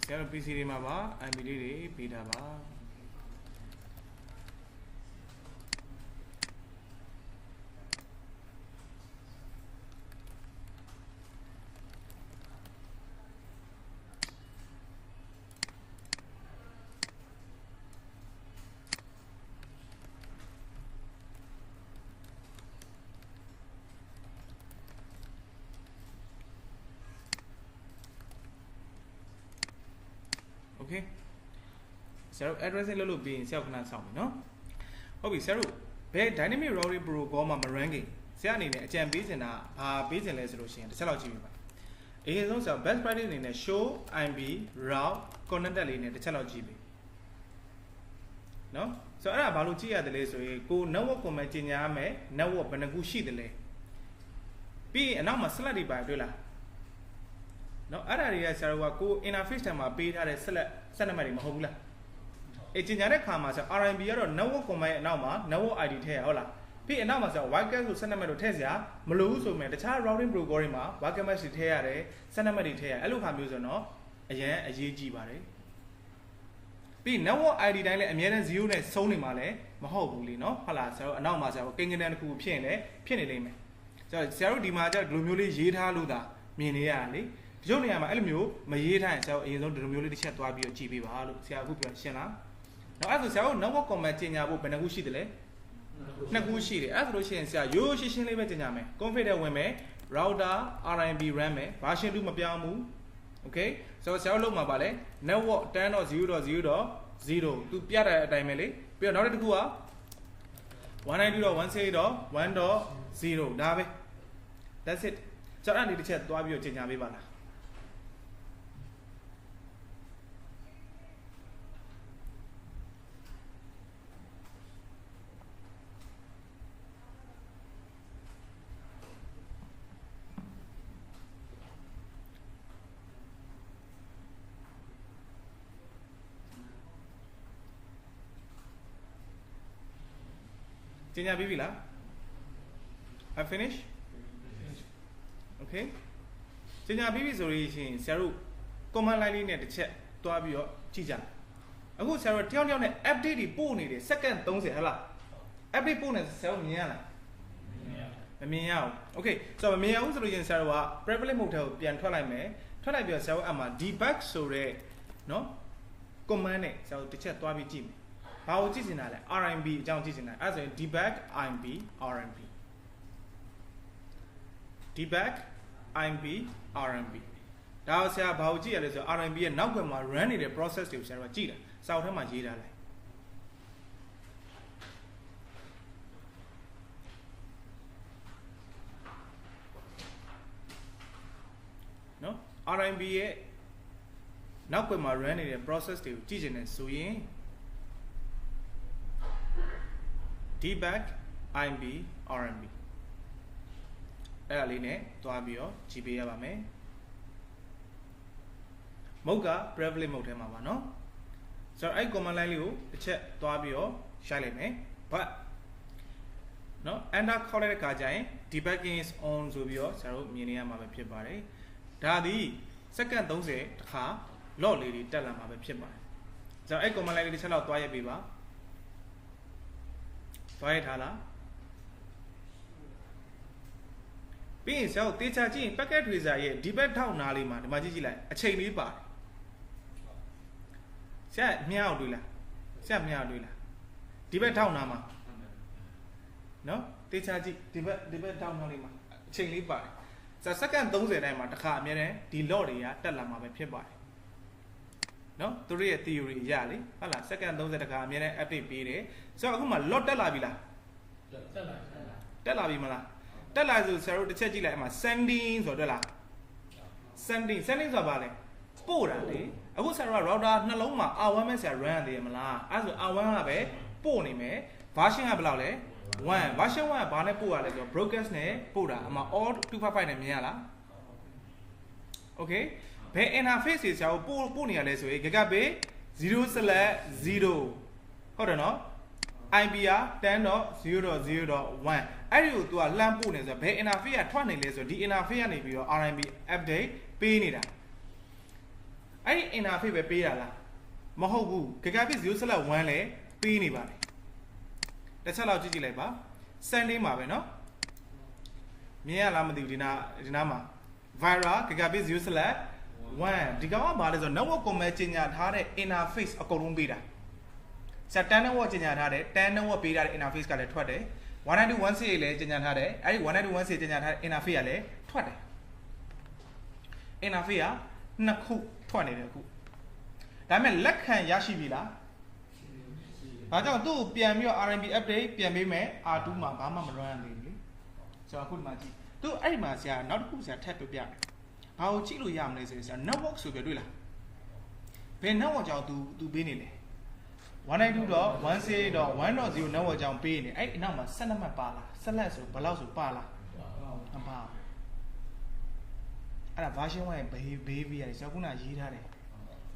ဆရာတို့ PC တွေမှာပါ IB လေးတွေပေးထားပါโอเคဆရာတို့ addressing လုပ်လို့ပြီးရင်ဆရာခဏစောင့်ပြီเนาะဟုတ်ပြီဆရာတို့ဘယ် dynamic routing protocol မှာမ run ခင်ဆရာအနေနဲ့အကြံပေးချင်တာဘာပေးချင်လဲဆိုလို့ရှိရင်တစ်ချက်လောက်ကြည့်ပြပါအရင်ဆုံးဆရာ best practice အနေနဲ့ show IB route connected လေးနဲ့တစ်ချက်လောက်ကြည့်ပြီเนาะဆိုတော့အဲ့ဒါဘာလို့ကြည့်ရတယ်လဲဆိုရင်ကို network ကိုမှကျင်ညာရမယ် network ဘယ်နှခုရှိတယ်လဲပြီးရင်အနောက်မှာ select တွေပါတွေ့လားနော်အဲ့ဒါတွေကဆရာတို့ကကို interface ထဲမှာပေးထားတဲ့ set number တွေမဟုတ်ဘူးလားကျင်ညာတဲ့ခါမှာဆရာ RMB ကတော့ network command ရဲ့အနောက်မှာ network ID ထည့်ရဟုတ်လားပြီးအနောက်မှာဆရာ wirecast ဆို set number တို့ထည့်စရာမလိုဘူးဆိုပေမဲ့တခြား routing protocol တွေမှာ wirecast တွေထည့်ရတယ် set number တွေထည့်ရအဲ့လိုခါမျိုးဆိုတော့အရင်အရေးကြီးပါတယ်ပြီး network ID တိုင်းလည်းအများတန်း 0 နဲ့ဆုံးနေမှာလည်းမဟုတ်ဘူးလीနော်ဟုတ်လားဆရာတို့အနောက်မှာဆရာတို့ကိန်းကနန်းတစ်ခုဖြစ်ရင်လည်းဖြစ်နေလိမ့်မယ်ဆရာတို့ဒီမှာကျဒီလိုမျိုးလေးရေးထားလို့သာမြင်နေရတာလေဒီလိုနေရာမှာအဲ့လိုမျိုးမရေးထားရင်ဆရာတို့အရင်ဆုံးဒီလိုမျိုးလေးတစ်ချက်သွားပြီးတော့ကြည့်ပေးပါလို့ဆရာအခုပြောရှင်းလားနောက်အဲ့ဆိုဆရာတို့ network command ကျင်ညာဖို့ဘယ်နှခုရှိတယ်လဲနှစ်ခုရှိတယ်အဲ့ဆိုလို့ရှိရင်ဆရာရိုးရှင်းရှင်းလေးပဲကျင်ညာမယ် config ထဲဝင်မယ် router RMB run မယ် version 2မပြောင်းဘူး okay ဆိုတော့ဆရာတို့လုပ်မှာပါလေ network 10.0.0.0 သူပြတဲ့အတိုင်းပဲလေပြီးတော့နောက်တစ်ခုက 192.168.1.0 ဒါပဲ that's it ဆိုတော့အဲ့ဒီတစ်ချက်သွားပြီးတော့ကျင်ညာပေးပါလားကျင်ညာပြီးပြီလား I finish okay ကျင်ညာပြီးပြီဆိုရင်ဆရာတို့ command line လေးနဲ့တစ်ချက်တွားပြီးတော့ကြည့်ကြအခုဆရာတို့တယောက်တယောက်နဲ့ update တွေပို့နေတယ် second 30ဟဲ့လား update ပို့နေဆရာတို့မြင်ရလားမမြင်ရဘူး okay ဆိုတော့မမြင်ရဘူးဆိုလို့ရင်ဆရာတို့က privilege mode ထဲကိုပြန်ထွက်လိုက်မယ်ထွက်လိုက်ပြီးတော့ဆရာတို့အမှ debug ဆိုတဲ့เนาะ command နဲ့ဆရာတို့တစ်ချက်တွားပြီးကြည့်မယ်ဘာကိုကြည့်နေတာလဲ RMB အကြောင်းကြည့်နေတာအဲ့ဆိုရင် debug IMB RMB debug IMB RMB ဒါကိုဆရာဘာကိုကြည့်ရလဲဆိုတော့ RMB ရဲ့နောက်ကွယ်မှာ run နေတဲ့ process တွေကိုဆရာတို့ကြည့်တာစာအုပ်ထဲမှာရေးထားလိုက်နော် RMB ရဲ့ နောက်ကွယ်မှာ run နေတဲ့ process တွေကိုကြည့်ချင်တယ်ဆိုရင် debug imb rmb အဲ့ဒါလေးနဲ့တွားပြီးတော့ကြည့်ပေးရပါမယ်မုတ်က privilege mode ထဲမှာပါเนาะဆိုတော့အဲ့ command line လေးကိုတစ်ချက်တွားပြီးတော့ရှိုက်လိုက်မယ် but เนาะ enter ခေါက်လိုက်တဲ့အခါကျရင် debugging is on ဆိုပြီးတော့ဆရာတို့မြင်နေရမှာပဲဖြစ်ပါတယ်ဒါသည်စက္ကန့်30တခါ log လေးတွေတက်လာမှာပဲဖြစ်ပါတယ်ဆိုတော့အဲ့ command line လေးတစ်ချက်လောက်တွားရပေးပါတွားရထားလားပြီးရင်ဆရာတို့တေချာကြည့်ရင် packet tracer ရဲ့ debug ထောက်နာလေးမှာဒီမှာကြည့်ကြည့်လိုက်အချိန်လေးပါတယ်ဆရာမြင်အောင်တွေ့လားဆရာမြင်အောင်တွေ့လားdebug ထောက်နာမှာနော်တေချာကြည့် debug ထောက်နာလေးမှာအချိန်လေးပါတယ်ဆရာစက္ကန့်30တိုင်းမှာတစ်ခါအများနဲ့ဒီ log တွေကတက်လာမှာပဲဖြစ်ပါတယ်နော်သူတို့ရဲ့ theory ရလေဟုတ်လားစက္ကန့်30တခါအများနဲ့ update ပေးတယ်ဆိုတော့အခုမှ log တက်လာပြီလားတက်လာပြီမလားတက်လာဆိုဆရာတို့တစ်ချက်ကြည့်လိုက်အမှ sending ဆိုတော့တွေ့လား sending ဆိုတာဘာလဲပို့တာလေအခုဆရာတို့က router နှလုံးမှာ R1 ပဲဆရာ run ရတယ်မလားအဲ့ဆို R1 ကပဲပို့နေမယ် version ကဘယ်လောက်လဲ1 version 1ကဘာနဲ့ပို့ရလဲဆိုတော့ broadcast နဲ့ပို့တာအမှ all 255နဲ့မြင်ရလား okay ဘယ် interface တွေဆရာတို့ပို့နေရလဲဆိုရင် gigabit 0/0 ဟုတ်တယ်နော် IP က 10.0.0.1 အဲ့ဒီကို तू ကလှမ်းပို့နေဆိုတော့ဘယ် interface ကထွက်နေလဲဆိုတော့ဒီ interface ကနေပြီးတော့ RMB update ပေးနေတာအဲ့ဒီ interface ပဲပေးတာလားမဟုတ်ဘူး gigabit 0/1 လဲပေးနေပါတယ်တစ်ချက်လောက်ကြည့်ကြည့်လိုက်ပါ sending မှာပဲเนาะမြင်ရလားမသိဘူးဒီနားမှာ Vira gigabit 0/1 ဒီကောင်ကဘာလဲဆိုတော့ network ကိုမဲ့ကြီးညာထားတဲ့ interface အကုန်လုံးပေးတာဆရာ10 network ကြီးညာထားတယ်10 network ပေးထားတဲ့ interface ကလည်းထွက်တယ်192.168လည်းကြီးညာထားတယ်အဲ့ဒီ192.168ကြီးညာထားတဲ့ interface ကလည်းထွက်တယ် interface ကနှစ်ခုထွက်နေတယ်အခုဒါပေမဲ့လက်ခံရရှိပြီလားဘာကြောင့်သူ့ကိုပြန်ပြီးတော့ RMB update ပြန်ပေးမယ် R2 မှာဘာမှမ run ရသေးဘူးလေဆိုတော့အခုဒီမှာကြည့်သူအဲ့ဒီမှာဆရာနောက်တစ်ခုဆရာထပ်ပြပြမယ်ဘာကိုကြည့်လို့ရမလဲဆိုရင်ဆရာ network ဆိုပြတွေ့လားဘယ် network ကြောင့်သူပေးနေလဲ 192.168.1.0 network ကြောင့်ပေးနေအဲ့ဒီနောက်မှာ12မှတ်ပါလားဆက်လက်ဆိုဘယ်လောက်ဆိုပါလားမပါအဲ့ဒါ version 1ရဲ့ behavior တွေဆရာခုနရေးထားတယ်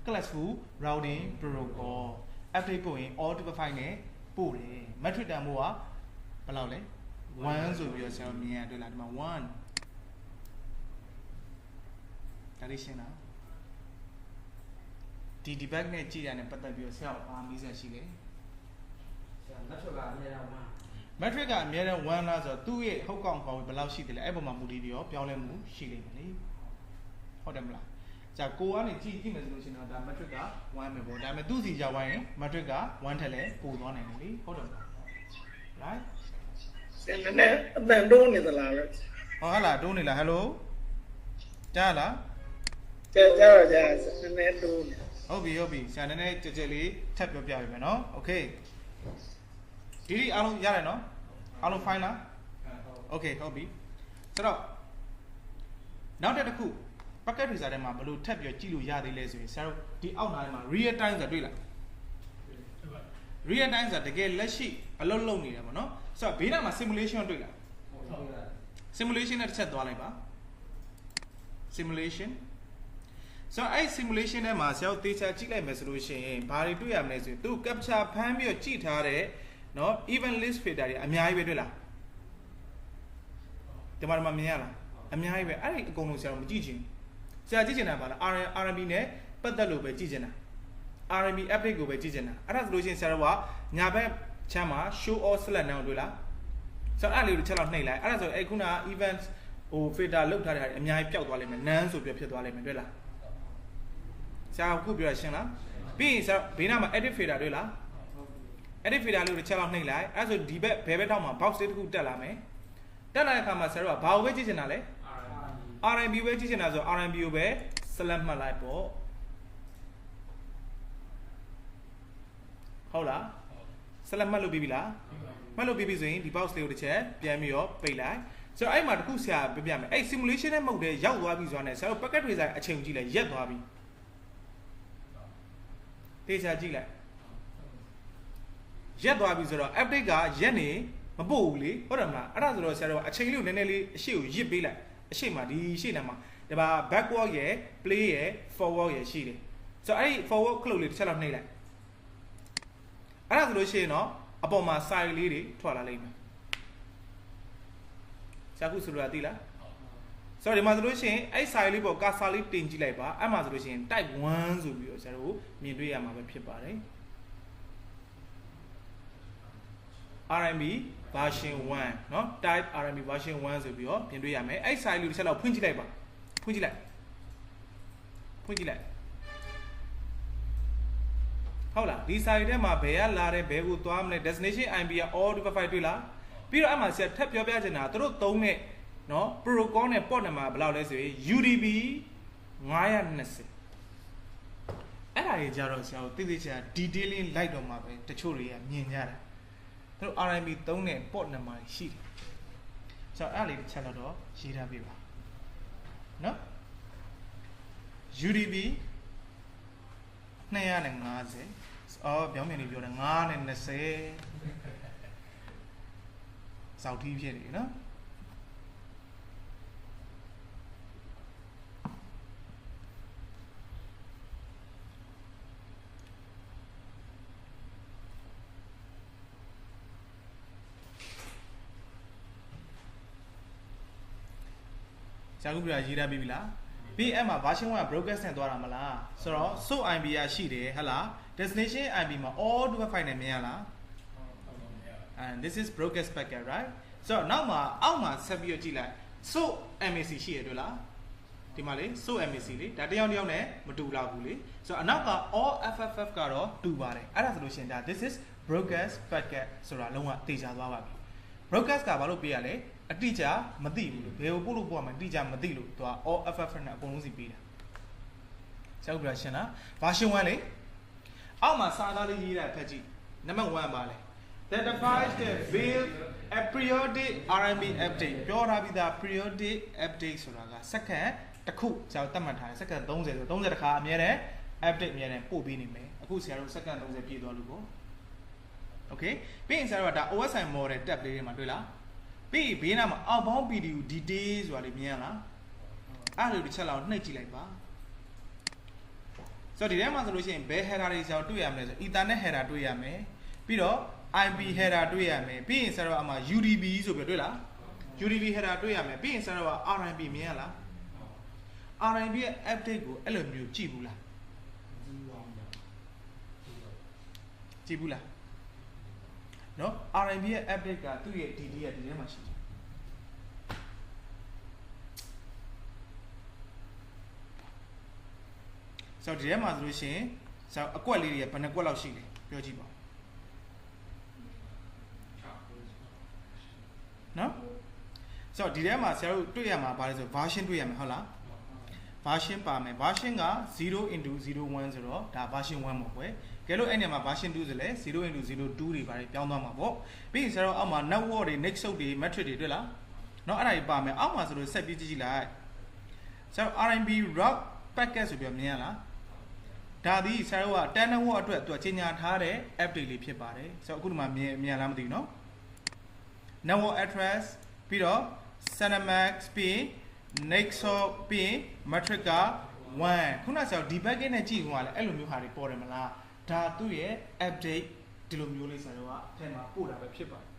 classful routing protocol update ပို့ရင် all 255နဲ့ပို့တယ် metric တန်ဖိုးကဘယ်လောက်လဲ1ဆိုပြီးတော့ဆရာမြင်ရတွေ့လားဒီမှာ1ဒါလေးရှင်းလားဒီ debug နဲ့ကြည့်ရတဲ့ပတ်သက်ပြီးတော့ဆရာဘာမေးဆက်ရှိလဲဆရာ metric ကအများအား1 metric ကအများအား1လားဆိုတော့သူ့ရဲ့ဟုတ်ကောင်ကောင်ဘယ်လောက်ရှိတယ်လဲအဲ့ပုံမှာမူတည်ပြီးတော့ပြောင်းလဲမှုရှိလိမ့်မယ်လေဟုတ်တယ်မလားじゃあကိုကနေကြည့်မယ်ဆိုလို့ရှိရင်တော့ဒါ metric က1ပဲပေါ့ဒါပေမဲ့သူ့စီကြောက်ဝိုင်းရင် metric က1ထက်လဲပိုသွားနိုင်တယ်လေဟုတ်တယ်မလား right စင်နဲ့အတန်တိုးနေသလားလဲဟုတ်လားတိုးနေလား hello ကြားလားကြားစင်နဲ့တိုးနေဟုတ်ပြီဆရာနည်းနည်းကြက်ကြက်လေးထပ်ပြောပြပေးမယ်နော် okay ဒီအားလုံးရတယ်နော်အားလုံး fine လား okay ဟုတ်ပြီဆိုတော့နောက်တစ်ခုpacket tracer ထဲမှာဘယ်လိုထပ်ပြီးကြည့်လို့ရသေးလဲဆိုရင်ဆရာတို့ဒီအောက်နားထဲမှာ real time ဆိုတာတွေ့လား real time ဆိုတာတကယ်လက်ရှိအလုပ်လုပ်နေတယ်ပေါ့နော်ဆိုတော့ဘေးနားမှာ simulation တွေ့လား simulation နဲ့တစ်ချက်သွားလိုက်ပါ simulation ဆိုတော့အဲ့ simulation ထဲမှာဆရာတို့သေချာကြည့်လိုက်မယ်ဆိုလို့ရှိရင်ဘာတွေတွေ့ရမလဲဆိုရင်သူ capture ဖမ်းပြီးတော့ကြည့်ထားတဲ့နော် event list filter တွေအများကြီးပဲတွေ့လားဒီမှာမြင်ရလားအများကြီးပဲအဲ့ဒီအကုန်လုံးဆရာတို့မကြည့်ချင်ဆရာကြည့်ချင်တာပါလား RMB နဲ့ပတ်သက်လို့ပဲကြည့်ချင်တာ RMB update ကိုပဲကြည့်ချင်တာအဲ့ဒါဆိုလို့ရှိရင်ဆရာတို့ကညာဘက်ချမ်းမှာ show all select now တွေ့လားဆိုတော့အဲ့လေးကိုတစ်ချက်လောက်နှိပ်လိုက်အဲ့ဒါဆိုအဲ့ခုန event ဟို filter လောက်ထားတဲ့အများကြီးပျောက်သွားလိမ့်မယ် none ဆိုပြဖြစ်သွားလိမ့်မယ်တွေ့လားဆရာအခုပြောရရှင်းလားပြီးရင်ဆရာဘေးနားမှာ edit filter တွေ့လား edit filter လေးကိုတစ်ချက်လောက်နှိပ်လိုက်အဲ့ဒါဆိုဒီဘက်ဘယ်ဘက်ထောက်မှာ box တစ်ခုတက်လာမယ်တက်လာတဲ့အခါမှာဆရာတို့ကဘာကိုပဲကြည့်ချင်တာလဲRMB ပဲကြည့်ချင်တာဆို RMB ကိုပဲ select မှတ်လိုက်ပေါ့ဟုတ်လား select မှတ်လို့ပြီးပြီလားမှတ်လို့ပြီးပြီဆိုရင်ဒီ box လေးကိုတစ်ချက်ပြန်ပြီးတော့ပိတ်လိုက်ဆိုတော့အဲ့မှာတခုဆရာပြပြမယ်အဲ့ simulation နဲ့မဟုတ်တဲ့ရောက်သွားပြီဆိုတာနဲ့ဆရာတို့ packet tracer အချိန်ကြည့်လိုက်ရက်သွားပြီ တေချာကြည့်လိုက်ရက်သွားပြီဆိုတော့ update ကရက်နေမပို့ဘူးလေဟုတ်တယ်မလားအဲ့ဒါဆိုတော့ဆရာတော်အချိန်လေးကိုနည်းနည်းလေးအရှိကိုရစ်ပေးလိုက်အရှိမှာဒီရှေ့နာမှာဒါပါ backward ရယ် play ရယ် forward ရယ်ရှိတယ်ဆိုတော့အဲ့ဒီ forward ခလုတ်လေးတစ်ချက်လောက်နှိပ်လိုက်အဲ့ဒါဆိုလို့ရှိရင်တော့အပေါ်မှာ side လေးတွေထွက်လာလိမ့်မယ်ဆရာခုဆိုလို့သိလားဆိုတော့ဒီမှာဆိုလို့ရှိရင်အဲ့ side လေးပေါ် cursor လေးတင်ကြည့်လိုက်ပါအဲ့မှာဆိုလို့ရှိရင် type 1ဆိုပြီးတော့ဆရာတို့မြင်တွေ့ရမှာပဲဖြစ်ပါတယ် RMB version 1เนาะ type RMB version 1ဆိုပြီးတော့ပြင်တွေ့ရမယ်အဲ့ site လေးတစ်ချက်လောက်ဖွင့်ကြည့်လိုက်ပါဖွင့်ကြည့်လိုက်ဟုတ်လားဒီ site ထဲမှာဘယ်ကလာတယ်ဘယ်ကိုသွားမလဲ destination IP က all 255တွေ့လားပြီးတော့အဲ့မှာဆက်ထပ်ပြောပြချင်တာသူတို့သုံးတဲ့เนาะ protocol နဲ့ port number ဘယ်လောက်လဲဆိုရင် UDP 920အဲ့ဒါကြီးကြတော့ဆရာတို့သိသိချာ detailing လိုက်တော့မှာပဲတချို့တွေကမြင်ကြတာသူတို့ RMB သုံးတဲ့ port number ရှိတယ်ဆိုတော့အဲ့လေးတစ်ချက်တော့ရေးထားပေးပါနော် UDP 250အော်ပြောင်းမြန်နေပြောတယ်920စောက်တီးဖြစ်နေနော်ဇာကုပြရေးထားပြီလားပြီးအဲ့မှာ version 1 broadcast နဲ့သွားတာမလားဆိုတော့ source IP ရရှိတယ်ဟဟလား destination IP မှာ all 255နဲ့မြင်ရလား and this is broadcast packet right ဆိုတော့နောက်မှာအောက်မှာဆက်ပြီးတော့ကြည့်လိုက် source MAC ရှိရတွေ့လားဒီမှာလေ source MAC လေဒါတယောက်နဲ့မတူလောက်ဘူးလေဆိုတော့အနောက်က all FFF ကတော့တူပါတယ်အဲ့ဒါဆိုလို့ရှိရင်ဒါ this is broadcast packet ဆိုတာလုံးဝတေချာသွားပါပြီ broadcast ကဘာလို့ပေးရလဲအတိအကျမသိဘူးလို့ဘယ်ကိုပို့လို့ပို့ရမှာအတိအကျမသိလို့သူက all FFF နဲ့အကုန်လုံးစီပေးတာကျောက်ပြရှင်းလား version 1လေအောက်မှာစာသားလေးရေးတာဖတ်ကြည့်နံပါတ်1ပါလေ that device that build a periodic RMB update ပြောထားပြီးသား periodic update ဆိုတာကစက္ကန့်တစ်ခုဆရာတို့သတ်မှတ်ထားတယ်စက္ကန့်30ဆို30တခါအမြဲတမ်း update အမြဲတမ်းပို့ပေးနေမယ်အခုဆရာတို့စက္ကန့်30ပြည့်သွားလို့ပေါ့ okay ပြီးရင်ဆရာတို့ကဒါ OSI model tab လေးတွေမှာတွေ့လားပြီးဘေးနားမှာ outbound PDU detail ဆိုတာလေးမြင်ရလားအဲ့လိုတစ်ချက်လောက်နှိပ်ကြည့်လိုက်ပါဆိုတော့ဒီထဲမှာဆိုလို့ရှိရင်ဘယ် header တွေဆရာတို့တွေ့ရမလဲဆို Ethernet header တွေ့ရမယ်ပြီးတော့ IP header တွေ့ရမယ်ပြီးရင်ဆရာတို့အမှာ UDP ဆိုပြီးတွေ့လား UDP header တွေ့ရမယ်ပြီးရင်ဆရာတို့က RMB မြင်ရလား RMB ရဲ့ update ကိုအဲ့လိုမျိုးကြည့်ဘူးလားကြည့်ဘူးလားနော် RMB ရဲ့ update ကသူ့ရဲ့ DD ရဲ့ဒီထဲမှာရှိတယ်ဆိုတော့ဒီထဲမှာဆိုလို့ရှိရင်ဆိုတော့အကွက်လေးတွေဘယ်နှကွက်လောက်ရှိလဲပြောကြည့်ပါနော်ဆိုတော့ဒီထဲမှာဆရာတို့တွေ့ရမှာဗါလဲဆို version တွေ့ရမှာဟုတ်လား version ပါမယ် version က 0x01 ဆိုတော့ဒါ version 1ပေါ့ကွယ်ကဲလို့အဲ့နေရာမှာ version 2ဆိုလဲ 0x02 တွေပါပြောင်းသွားမှာပေါ့ပြီးရင်ဆရာတို့အောက်မှာ network တွေ network တွေ metric တွေတွေ့လားเนาะအဲ့ဒါတွေပါမယ်အောက်မှာဆိုလို့ဆက်ပြီးကြည့်လိုက်ဆရာတို့ RMB route packet ဆိုပြီးမြင်ရလားဒါဒီဆရာတို့က 10 network အတွက်သူကကြီးညာထားတဲ့ update လေးဖြစ်ပါတယ်ဆိုတော့အခုဒီမှာမြင်လားမသိဘူးเนาะ network address ပြီးတော့ Cinemax ပြီး Nexo ပြီး metric က1ခုနဆရာဒီ packet နဲ့ကြည့်ခွင့်ကလည်းအဲ့လိုမျိုးဟာတွေပေါ်တယ်မလားဒါသူ့ရဲ့ update ဒီလိုမျိုးလေးဆရာတို့ကအထက်မှာပို့တာပဲဖြစ်ပါတယ်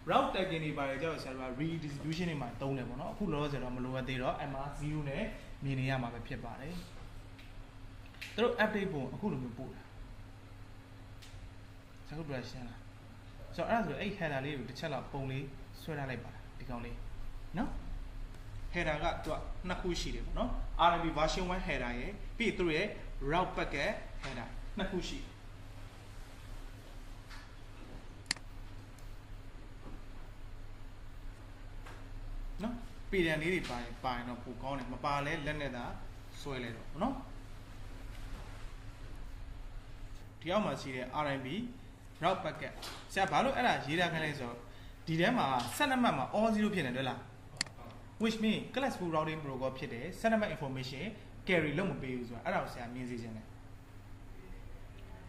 route tagging တွေပါတယ်ကြောက်ဆရာတို့က redistribution တွေမှာသုံးတယ်ပေါ့နော်အခုလောလောဆယ်တော့မလိုအပ်သေးတော့ MR0 နဲ့မြင်နေရမှာပဲဖြစ်ပါတယ်သူတို့ update ပုံအခုလိုမျိုးပို့တာဆရာတို့ပြရှင်းလားဆိုတော့အဲ့ဒါဆိုအဲ့ header လေးကိုတစ်ချက်လောက်ပုံလေးဆွဲထားလိုက်ပါလားဒီကောင်လေးနော် header ကသူကနှစ်ခုရှိတယ်ပေါ့နော် RMB version 1 header ရယ်ပြီးသူတို့ရဲ့ route packet header နှစ်ခုရှိနော်ပြည်တယ်လေးတွေပါရင်တော့ပိုကောင်းတယ်မပါလဲလက်နဲ့သာဆွဲလဲတော့နော်ဒီအောက်မှာရှိတဲ့ RMB route packet ဆရာဘာလို့အဲ့ဒါရေးထားခိုင်းလဲဆိုတော့ဒီထဲမှာ12မှတ်မှာ all 0ဖြစ်နေတယ်လား which mean classful routing protocol ဖြစ်တယ်12မှတ် information carry လုပ်မပေးဘူးဆိုတာအဲ့ဒါကိုဆရာမြင်စေချင်တယ်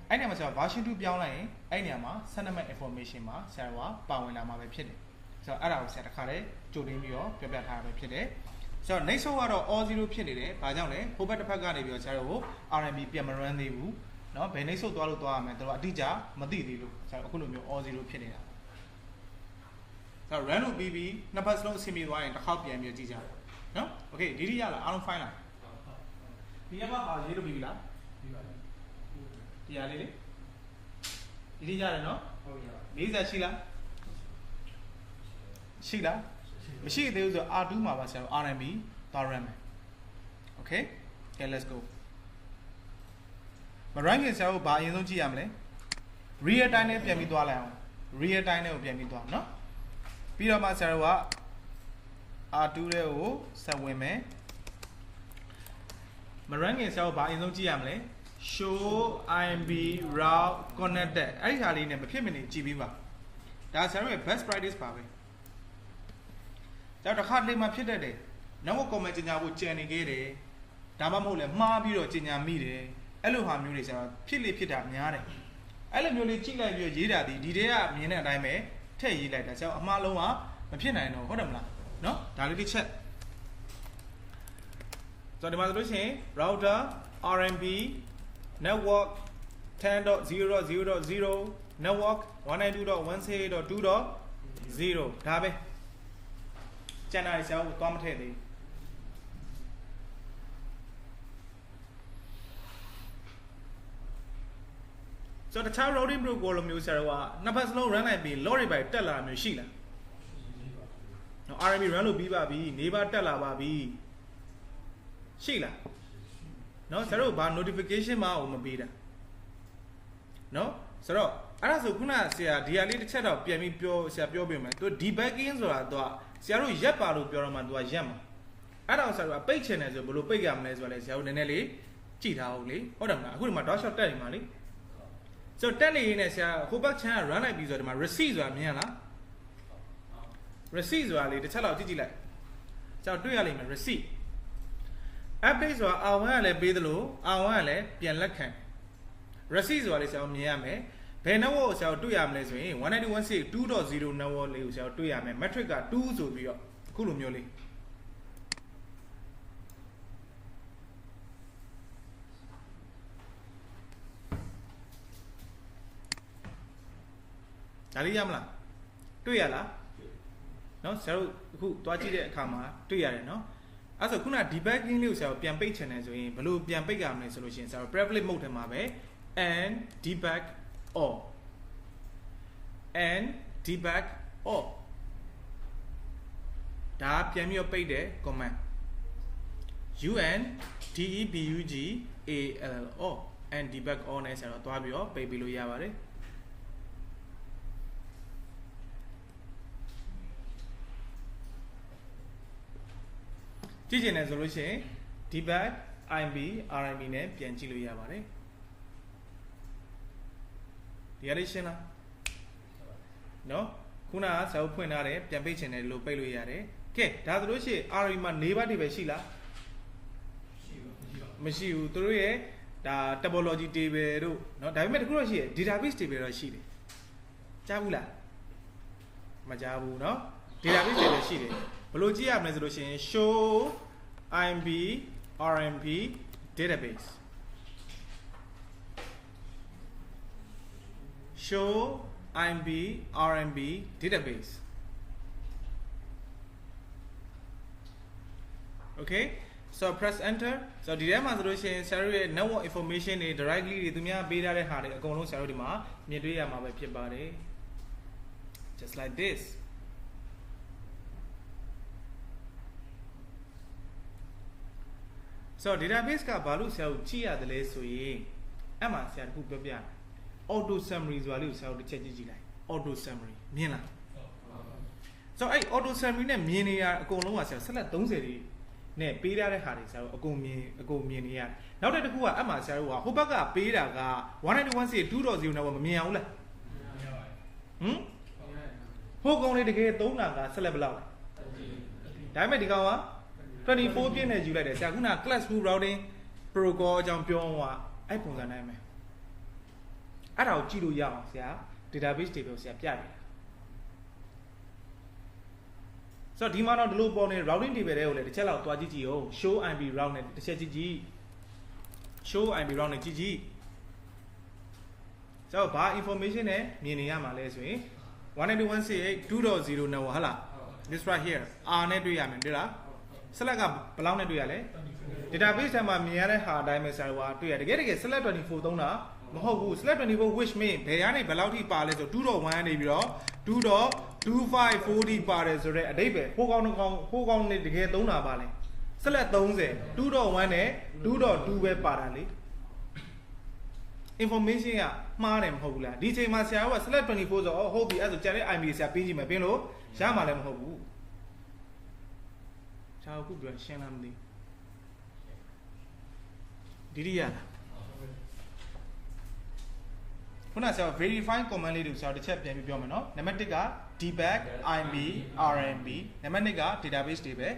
အဲ့နေရာမှာဆရာ version 2ပြောင်းလိုက်ရင်အဲ့နေရာမှာ send name information မှာဆရာကပါဝင်လာမှာပဲဖြစ်တယ်ဆိုတော့အဲ့ဒါကိုဆရာတစ်ခါလေးကြိုတင်ပြီးတော့ပြောပြထားတာပဲဖြစ်တယ်ဆိုတော့ next ကတော့ all 0ဖြစ်နေတယ်ဘာကြောင့်လဲဟိုဘက်တစ်ဖက်ကနေပြီးတော့ဆရာတို့ကို RMB ပြန်မ run သေးဘူးเนาะဘယ်နှိမ့်ဆုပ်သွားလို့သွားရမယ်တို့အတိအကျမသိသေးလို့ဆရာတို့အခုလိုမျိုး all 0ဖြစ်နေတာဆိုတော့ run လို့ပြီးပြီးနှစ်ဖက်စလုံးအဆင်ပြေသွားရင်တစ်ခေါက်ပြန်ပြီးကြည့်ကြတယ်เนาะ okay ဒီရလားအားလုံး fine လားဒီကပါရေးလို့ပြီးပြီလားပြီးပါပြီဒီရလေးလေဒီရတယ်เนาะဟုတ်ပြီ40ရှိလားရှိလားမရှိသေးဘူးဆို R2 မှာပါဆရာတို့ RMB သွားရမယ် okay okay let's go မ run ခင်ဆရာတို့ဘာအရင်ဆုံးကြည့်ရမလဲ real time နဲ့ပြန်ပြီးသွားလိုက်အောင် real time နဲ့ကိုပြန်ပြီးသွားเนาะပြီးတော့မှဆရာတို့က R2 တဲ့ကိုဆက်ဝင်မယ်မ run ခင်ဆရာတို့ဘာအရင်ဆုံးကြည့်ရမလဲ show IMB route connected အဲ့ဒီဟာလေးနဲ့မဖြစ်မနေကြည့်ပြီးပါဒါဆရာတို့ရဲ့ best practice ပါပဲဒါတစ်ခါလေးမှဖြစ်တတ်တယ်နောက် comment ကြေညာဖို့ကြံနေခဲ့တယ်ဒါမှမဟုတ်လဲမှားပြီးတော့ကြေညာမိတယ်အဲ့လိုဟာမျိုးတွေဆရာဖြစ်လေဖြစ်တာများတယ်အဲ့လိုမျိုးလေးကြည့်လိုက်ပြီးရေးတာဒီထဲကမြင်တဲ့အတိုင်းပဲထည့်ရေးလိုက်တာဆရာအမှားလုံးကမဖြစ်နိုင်တော့ဟုတ်တယ်မလားเนาะဒါလေးတစ်ချက်ဆိုတော့ဒီမှာဆိုလို့ရှိရင် router RMB network 10.0.0.0 network 192.168.2.0 ဒါပဲကျန်တာဆရာကိုသွားမထည့်သေးဆိုတော့တခြား routing protocol လိုမျိုးဆရာကနှစ်ဖက်စလုံး run လိုက်ပြီး load တွေပဲတက်လာမျိုးရှိလားနော် RMB run လို့ပြီးပါပြီနေပါတက်လာပါပြီရှိလားနော်ဆရာတို့ဘာ notification မှမပေးတာနော်ဆိုတော့အဲ့ဒါဆိုခုနဆရာဒီဟာလေးတစ်ချက်တော့ပြန်ပြီးပြောဆရာပြောပြမယ်သူ debugging ဆိုတာတော့ဆရာတို့ရက်ပါလို့ပြောတော့မှသူကရက်မှာအဲ့ဒါကိုဆရာတို့ပိတ်ချင်တယ်ဆိုဘယ်လိုပိတ်ရမလဲဆိုတော့လေဆရာတို့နည်းနည်းလေးကြည့်ထားအောင်လေဟုတ်တယ်မလားအခုဒီမှာ dot shot တက်နေမှာလေဆိုတော့တက်နေရင်းနဲ့ဆရာဟိုဘက်ချမ်းက run လိုက်ပြီးဆိုတော့ဒီမှာ receipt ဆိုတာမြင်လား receipt ဆိုတာလေတစ်ချက်လောက်ကြည့်လိုက်ဆရာတွေ့ရလိမ့်မယ် receipt update ဆိုတာ R1 ကလည်းပေးသလို R1 ကလည်းပြန်လက်ခံ receipt ဆိုတာလေဆရာတို့မြင်ရမယ်ဘယ် network ကိုဆရာတို့တွေ့ရမလဲဆိုရင် 192.168.2.0 network လေးကိုဆရာတို့တွေ့ရမယ် metric က2ဆိုပြီးတော့အခုလိုမျိုးလေးဒါလေးရမလားတွေ့ရလားနော်ဆရာတို့အခုသွားကြည့်တဲ့အခါမှာတွေ့ရတယ်နော်အဲ့ဆိုခုန debugging လေးကိုဆရာတို့ပြန်ပိတ်ချင်တယ်ဆိုရင်ဘယ်လိုပြန်ပိတ်ရမလဲဆိုလို့ရှိရင်ဆရာတို့ privilege mode ထဲမှာပဲ and debug all and debug all ဒါပြန်ပြီးပိတ်တဲ့ command un debug all and debug all နဲ့ဆရာတို့သွားပြီးတော့ပိတ်ပြီးလို့ရပါတယ်ကြည့်ချင်တယ်ဆိုလို့ရှိရင် debug IMB RMB နဲ့ပြန်ကြည့်လို့ရပါတယ်ဒီရရှင်းလားနော်ခုနကဆရာတို့ဖွင့်ထားတယ်ပြန်ပိတ်ချင်တယ်လို့ပိတ်လို့ရတယ်ကဲဒါဆိုလို့ရှိရင် RMB မှာနေပါဒီပဲရှိလားမရှိဘူးသူတို့ရဲ့ဒါ topology table တို့နော်ဒါပေမဲ့တခုတော့ရှိတယ် database table တော့ရှိတယ်ကြားဘူးလားမကြားဘူးနော် database table ရှိတယ်ဘယ်လိုကြည့်ရမလဲဆိုလို့ရှိရင် show IMB RMB database show IMB RMB database okay so press enter so ဒီထဲမှာဆိုလို့ရှိရင်ဆရာတို့ရဲ့ network information တွေ directly တွေသူများပေးထားတဲ့ဟာတွေအကုန်လုံးဆရာတို့ဒီမှာမြင်တွေ့ရမှာပဲဖြစ်ပါတယ် just like this so database ကဘာလို့ဆရာတို့ကြည့်ရတယ်လဲဆိုရင်အဲ့မှာဆရာတခုပြောပြတယ် auto summary ဆိုတာလေးကိုဆရာတို့တစ်ချက်ကြည့်ကြည့်လိုက် auto summary မြင်လား so အဲ့ auto summary နဲ့မြင်နေရအကုန်လုံးကဆရာဆက်လက်30တွေနဲ့ပေးထားတဲ့ဟာတွေဆရာတို့အကုန်မြင်နေရတယ်နောက်တစ်ခုကအဲ့မှာဆရာတို့ကဟိုဘက်ကပေးတာက 191.2.0 နဲ့မမြင်အောင်လားဟမ်ဟိုကောင်လေးတကယ်သုံးတာကဆက်လက်ဘယ်လောက်လဲဒါပေမဲ့ဒီကောင်က24ပြည့်နဲ့ယူလိုက်တယ်ဆရာခုန class 2 routing protocol အကြောင်းပြောအောင်ကအဲ့ပုံစံတိုင်းပဲ အဲ့ဒါကိုကြည့်လို့ရအောင်ဆရာ database table ဆရာပြတယ်ဆိုတော့ဒီမှာတော့ဒီလိုပေါ်နေ routing table တွေကိုလည်းတစ်ချက်လောက်တွားကြည့်ကြည့်အောင် show ip route နဲ့တစ်ချက်ကြည့်ကြည့် show ip route နဲ့ကြည့်ကြည့်ဆိုတော့ဘာ information နဲ့မြင်နေရမှာလဲဆိုရင် 192.168.2.0 နဲ့ဟုတ်လား this right here r နဲ့တွေ့ရမယ်တွေ့လား select ကဘယ်လောက်နဲ့တွေ့ရလဲ database ထဲမှာမြင်ရတဲ့ဟာအတိုင်းပဲဆရာတို့ကတွေ့ရတကယ် select 24သုံးတာမဟုတ်ဘူး select 24 which mean ဘယ်ကနေဘယ်လောက်ထိပါလဲဆို 2.1 နေပြီးတော့ 2.2540 ပါတယ်ဆိုတော့အတိတ်ပဲဟိုကောင်နေတကယ်သုံးတာပါလဲ select 30 2.1 နဲ့ 2.2 ပဲပါတာလေ information ကမှားတယ်မဟုတ်ဘူးလားဒီချိန်မှာဆရာက select 24ဆိုတော့ဟုတ်ပြီအဲ့ဆိုကျန်တဲ့ IP ဆရာပေးကြည့်မယ်ပြင်လို့ရမှာလည်းမဟုတ်ဘူးဆရာအခုပြောရှင်းလားမသိဒီရလားခုနဆရာ verify command လေးတွေဆရာတစ်ချက်ပြန်ပြီးပြောမယ်နော်နံပါတ်1က debug imb rmb နံပါတ်2က database table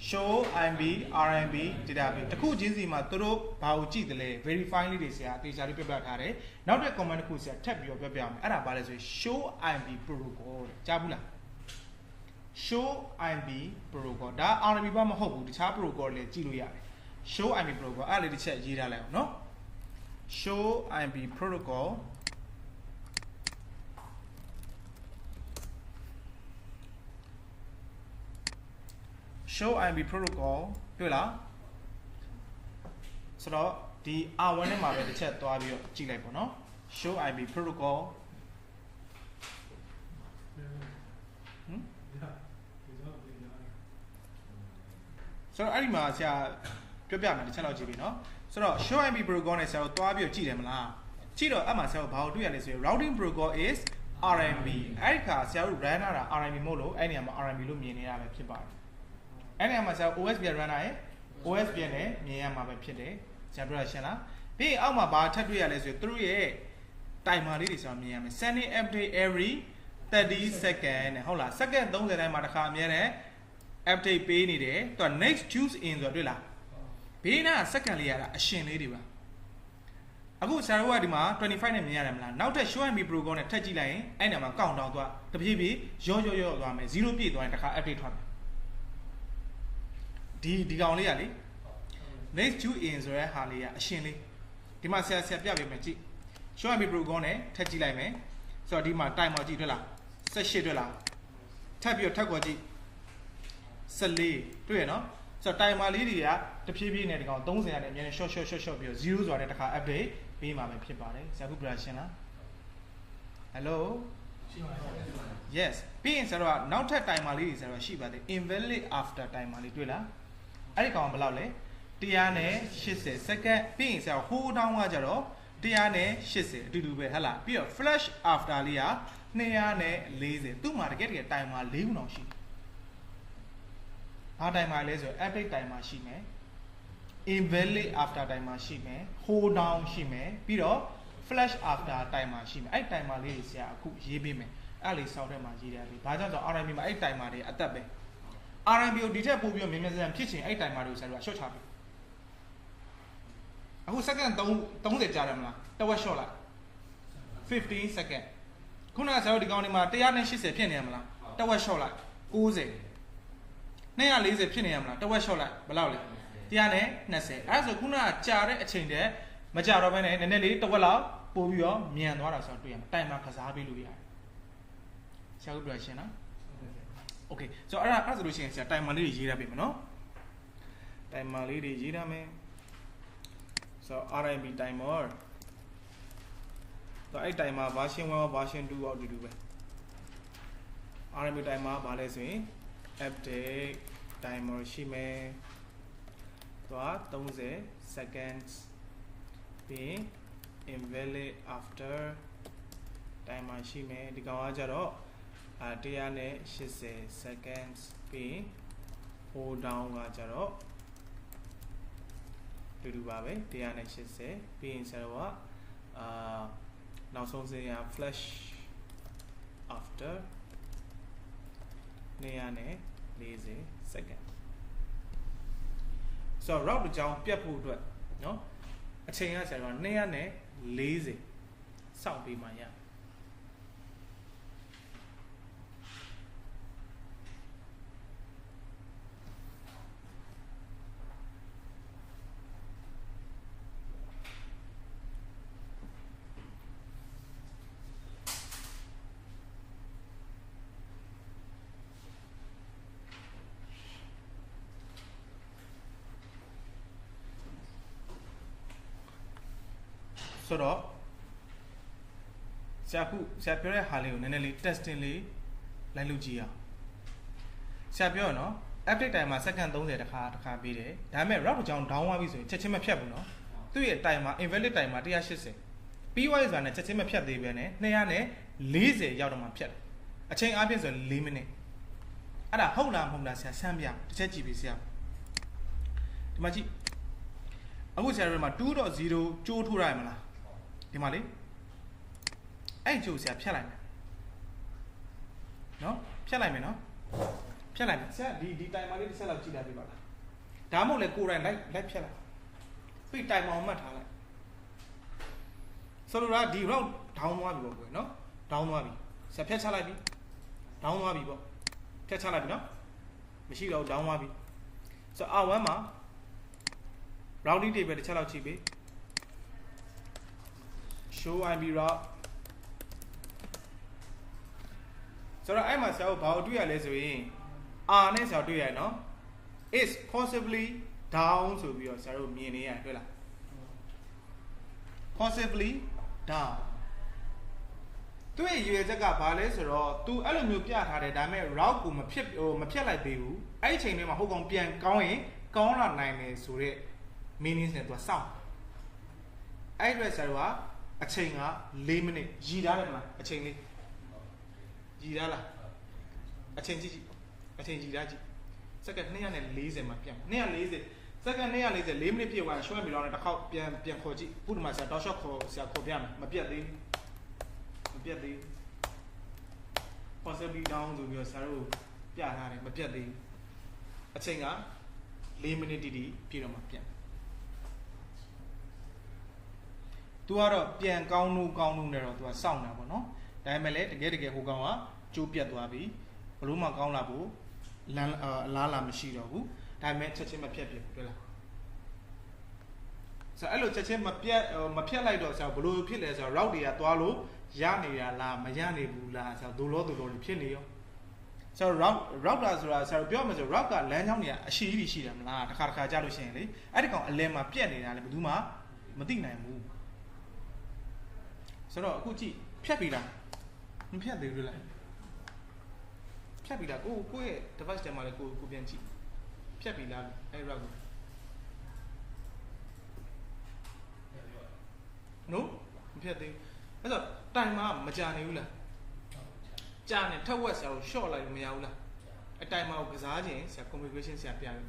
show imb rmb database တခုချင်းစီမှာသူတို့ဘာကိုကြည့်တယ်လဲ verify လေးတွေဆရာအသေးချာလေးပြပြထားတယ်နောက်တဲ့ command တစ်ခုဆရာထပ်ပြီးတော့ပြောပြအောင်အဲ့ဒါဘာလဲဆိုရင် show imb protocol ကြားဘူးလား show imb protocol ဒါ rmb ဘာမဟုတ်ဘူးတခြား protocol လည်းကြည့်လို့ရတယ် show imb protocol အဲ့လေးတစ်ချက်ရေးထားလိုက်အောင်နော် show imb protocol show imb protocol တွေ့လားဆိုတော့ဒီ R1 နဲ့မှာပဲတစ်ချက်သွားပြီးတော့ကြည့်လိုက်ပေါ့နော် show imb protocol ဆိုတော့အဲ့ဒီမှာဆရာပြောပြမယ်တစ်ချက်လောက်ကြည့်ပြီနော်ဆိုတော့ show imb protocol နဲ့ဆရာတို့သွားပြီးတော့ကြည့်တယ်မလားကြည့်တော့အဲ့မှာဆရာတို့ဘာကိုတွေ့ရလဲဆိုရင် routing protocol is rmb အဲ့ဒီခါဆရာတို့ run ရတာ rmb မို့လို့အဲ့နေရာမှာ rmb လို့မြင်နေရပဲဖြစ်ပါတယ်အဲ့ဒီမှာဆရာ OSPF run ရရင် OSPF နဲ့မြင်ရမှာပဲဖြစ်တယ်ဆရာပြောရရှင်းလားပြီးရင်အောက်မှာဘာထပ်တွေ့ရလဲဆိုရင်သူတို့ရဲ့ timer လေးတွေဆရာမြင်ရမယ် sending update every 30 second နဲ့ဟုတ်လား second 30တိုင်းမှာတစ်ခါအမြဲတမ်း update ပေးနေတယ်သူက next choose in ဆိုတော့တွေ့လားဘေးနား second လေးရတာအရှင်လေးတွေပါအခုဆရာတို့ကဒီမှာ25နဲ့မြင်ရတယ်မလားနောက်ထပ် show imb protocol နဲ့ထပ်ကြည့်လိုက်ရင်အဲ့နေရာမှာ count down သွားတဖြည်းဖြည်းရောသွားမယ်0ပြည့်သွားရင်တစ်ခါ update ထွက်မယ်ဒီကောင်လေးရလေ next to in ဆိုတဲ့ဟာလေးကအရှင်လေးဒီမှာဆရာပြပေးမယ်ကြည့် show imb protocol နဲ့ထပ်ကြည့်လိုက်မယ်ဆိုတော့ဒီမှာ timer ကြည့်တွေ့လား18တွေ့လားထပ်ပြီးတော့ထပ်ခေါ်ကြည့်14တွေ့ရနော်ဆိုတော့ timer လေးတွေကတဖြည်းဖြည်းနဲ့ဒီကောင်30နဲ့အများနဲ့ short ပြီးတော့0ဆိုတာနဲ့တစ်ခါ update ပေးမှာပဲဖြစ်ပါတယ်ဆရာခုပြရရှင်းလား hello ရှင်းပါပြီ yes ပြီးရင်ဆရာတို့ကနောက်ထပ် timer လေးတွေဆရာတို့ရှိပါတယ် invalid after timer လေးတွေ့လားအဲ့ဒီကောင်ဘယ်လောက်လဲ180 second ပြီးရင်ဆရာ hold down ကကြတော့180အတူတူပဲဟဟလားပြီးတော့ flash after လေးက240သူ့မှာတကယ် timer 4ခုလောက်ရှိဘာ timer လဲဆိုတော့ update timer ရှိမယ် invalid after timer ရှိမယ် hold down ရှိမယ်ပြီးတော့ flash after timer ရှိမယ်အဲ့ timer လေးတွေဆရာအခုရေးပေးမယ်အဲ့လေးစောက်ထဲမှာရေးတယ်ဘာကြောင့်ဆိုတော့ RMB မှာအဲ့ timer တွေအသက်ပဲ RMB ကိုဒီထက်ပိုပြီးတော့မြန်မြန်ဆန်ဆန်ဖြစ်ချင်အဲ့ timer တွေကိုဆရာတို့က short ချပေးအခု second 30ကြာတယ်မလားတဝက် short လိုက်15 second ခုနကဆရာတို့ဒီကောင်ဒီမှာ180ဖြစ်နေရမလားတဝက် short လိုက်90 240ဖြစ်နေရမလားတဝက် short လိုက်ဘယ်လောက်လဲ120အဲ့ဆိုခုနကကြာတဲ့အချိန်တည်းမကြာတော့ဘဲနဲ့နည်းနည်းလေးတဝက်လောက်ပို့ပြီးတော့မြန်သွားတာဆိုတော့တွေ့ရမှာတိုင်မာကစားပေးလို့ရတယ်ဆရာတို့ပြောရှင်းနော်โอเคဆိုတော့အဲ့ဆိုလို့ရှိရင်ဆရာတိုင်မာလေးတွေရေးရပေးမယ်နော်တိုင်မာလေးတွေရေးရမယ်ဆိုတော့ RMB timer ဆိုတော့အဲ့ timer version 1 version 2အောက်တူပဲ RMB timer ဘာလဲဆိုရင် update timer ရှိမယ်သွား30 seconds ပြီး invalid after timer ရှိမယ်ဒီကောင်ကကြတော့180 seconds ပြီး hold down ကကြတော့တူပါပဲ180ပြီးရင်ဆရာကနောက်ဆုံးစရ flash after 240 second ဆိုတော့ route အကြောင်းပြတ်ဖို့အတွက်เนาะအချိန်ကဆရာက240 စောင့်ပေးမှရဆိုတော့ဆရာပြောတဲ့ဟာလေးကိုနည်းနည်းလေး testing လေးလိုက်လုပ်ကြည့်အောင်ဆရာပြောရနော် update time မှာ second 30တခါပေးတယ်ဒါပေမဲ့ route ကြောင်း down သွားပြီဆိုရင်ချက်ချင်းမဖြတ်ဘူးနော်သူ့ရဲ့ time မှာ invalid time မှာ180ပြီးသွားပြီဆိုတာနဲ့ချက်ချင်းမဖြတ်သေးပဲနဲ့240ရောက်တော့မှဖြတ်တယ်အချိန်အားဖြင့်ဆို4မိနစ်အဲ့ဒါဟုတ်လားမဟုတ်လားဆရာဆန်းပြတစ်ချက်ကြည့်ပြီဆရာဒီမှာကြည့်အခုဆရာတို့မှာ 2.0 ကြိုးထိုးရမလားဒီမှာလေအဲ့ကျိုးဆရာဖြတ်လိုက်မယ်နော်ဖြတ်လိုက်မယ်နော်ဖြတ်လိုက်မယ်ဆရာဒီတိုင်မာလေးတစ်ချက်လောက်ကြည့်လိုက်ပြပါလားဒါမှမဟုတ်လေကိုယ်တိုင်လိုက်ဖြတ်လိုက်ပြီးတိုင်မာအောင်မှတ်ထားလိုက်ဆိုတော့ဒီ route down သွားပြီပေါ့ကွယ်နော် down သွားပြီဆရာဖြတ်ချလိုက်ပြီ down သွားပြီပေါ့ဖြတ်ချလိုက်ပြီနော်မရှိတော့ down သွားပြီဆိုတော့ R1 မှာ routing table တစ်ချက်လောက်ကြည့်ပြီshow IB route ဆိုတော့အဲ့မှာဆရာတို့ဘာကိုတွေ့ရလဲဆိုရင် R နဲ့ဆရာတွေ့ရနော် is possibly down ဆိုပြီးတော့ဆရာတို့မြင်နေရတယ်တွေ့လား possibly down သူ့ရဲ့ရွေချက်ကဘာလဲဆိုတော့ तू အဲ့လိုမျိုးပြထားတယ်ဒါပေမဲ့ route ကိုမဖြတ်လိုက်သေးဘူးအဲ့ဒီချိန်ထဲမှာဟုတ်ကောင်ပြန်ကောင်းရင်ကောင်းလာနိုင်တယ်ဆိုတော့ meaning နဲ့ तू စောင့်အဲ့အတွက်ဆရာတို့ကအချိန်က4မိနစ်ရည်ထားတယ်မလားအချိန်လေးရည်ထားလားအချိန်ကြည့်အချိန်ရည်ထားကြည့်စက္ကန့်240မှာပြန်240စက္ကန့်240 4မိနစ်ပြည့်သွားရှုံးပြီးတော့တစ်ခေါက်ပြန်ခေါ်ကြည့်ခုဒီမှာဆရာတောက်လျှောက်ခေါ်ပြမယ်မပြတ်သေး possibly down ဆိုပြီးတော့ဆရာတို့ပြထားတယ်မပြတ်သေးအချိန်က4မိနစ်တိတိပြည့်တော့မှပြန်သူကတော့ပြန်ကောင်းလို့နဲ့တော့သူကစောင့်နေတာပေါ့နော်ဒါပေမဲ့လည်းတကယ်ဟိုကောင်ကကျိုးပြတ်သွားပြီဘလို့မှကောင်းလာဖို့အလားလာမရှိတော့ဘူးဒါပေမဲ့ချက်ချင်းမဖြတ်ဖြစ်ဘူးတွေ့လားဆိုတော့အဲ့လိုချက်ချင်းမဖြတ်လိုက်တော့ဆရာဘလို့ဖြစ်လဲဆိုတော့ route တွေကသွားလို့ရနေတာလားမရနေဘူးလားဆိုတော့ဒိုလောဖြစ်နေရောဆိုတော့ router ဆိုတာဆရာပြောမှဆို route ကလမ်းကြောင်းတွေကအရှိကြီးရှိတယ်မလားတစ်ခါကြာလို့ရှိရင်လေအဲ့ဒီကောင်အလဲမှာပြက်နေတာလေဘယ်သူမှမသိနိုင်ဘူးဆိုတော့အခုကြည့်ဖြတ်ပြီလားမဖြတ်သေးဘူးလားဖြတ်ပြီလားကိုယ့်ရဲ့ device ထဲမှာလည်းကိုပြန်ကြည့်ဖြတ်ပြီလားအဲ့ route ကို no မဖြတ်သေးဘူးအဲ့တော့တိုင်မှာမကြာနေဘူးလားကြာနေထက်ဝက်ဆရာကို short လိုက်လို့မရဘူးလားအတိုင်မှာကိုကစားခြင်းဆရာ configuration ဆရာပြရတယ်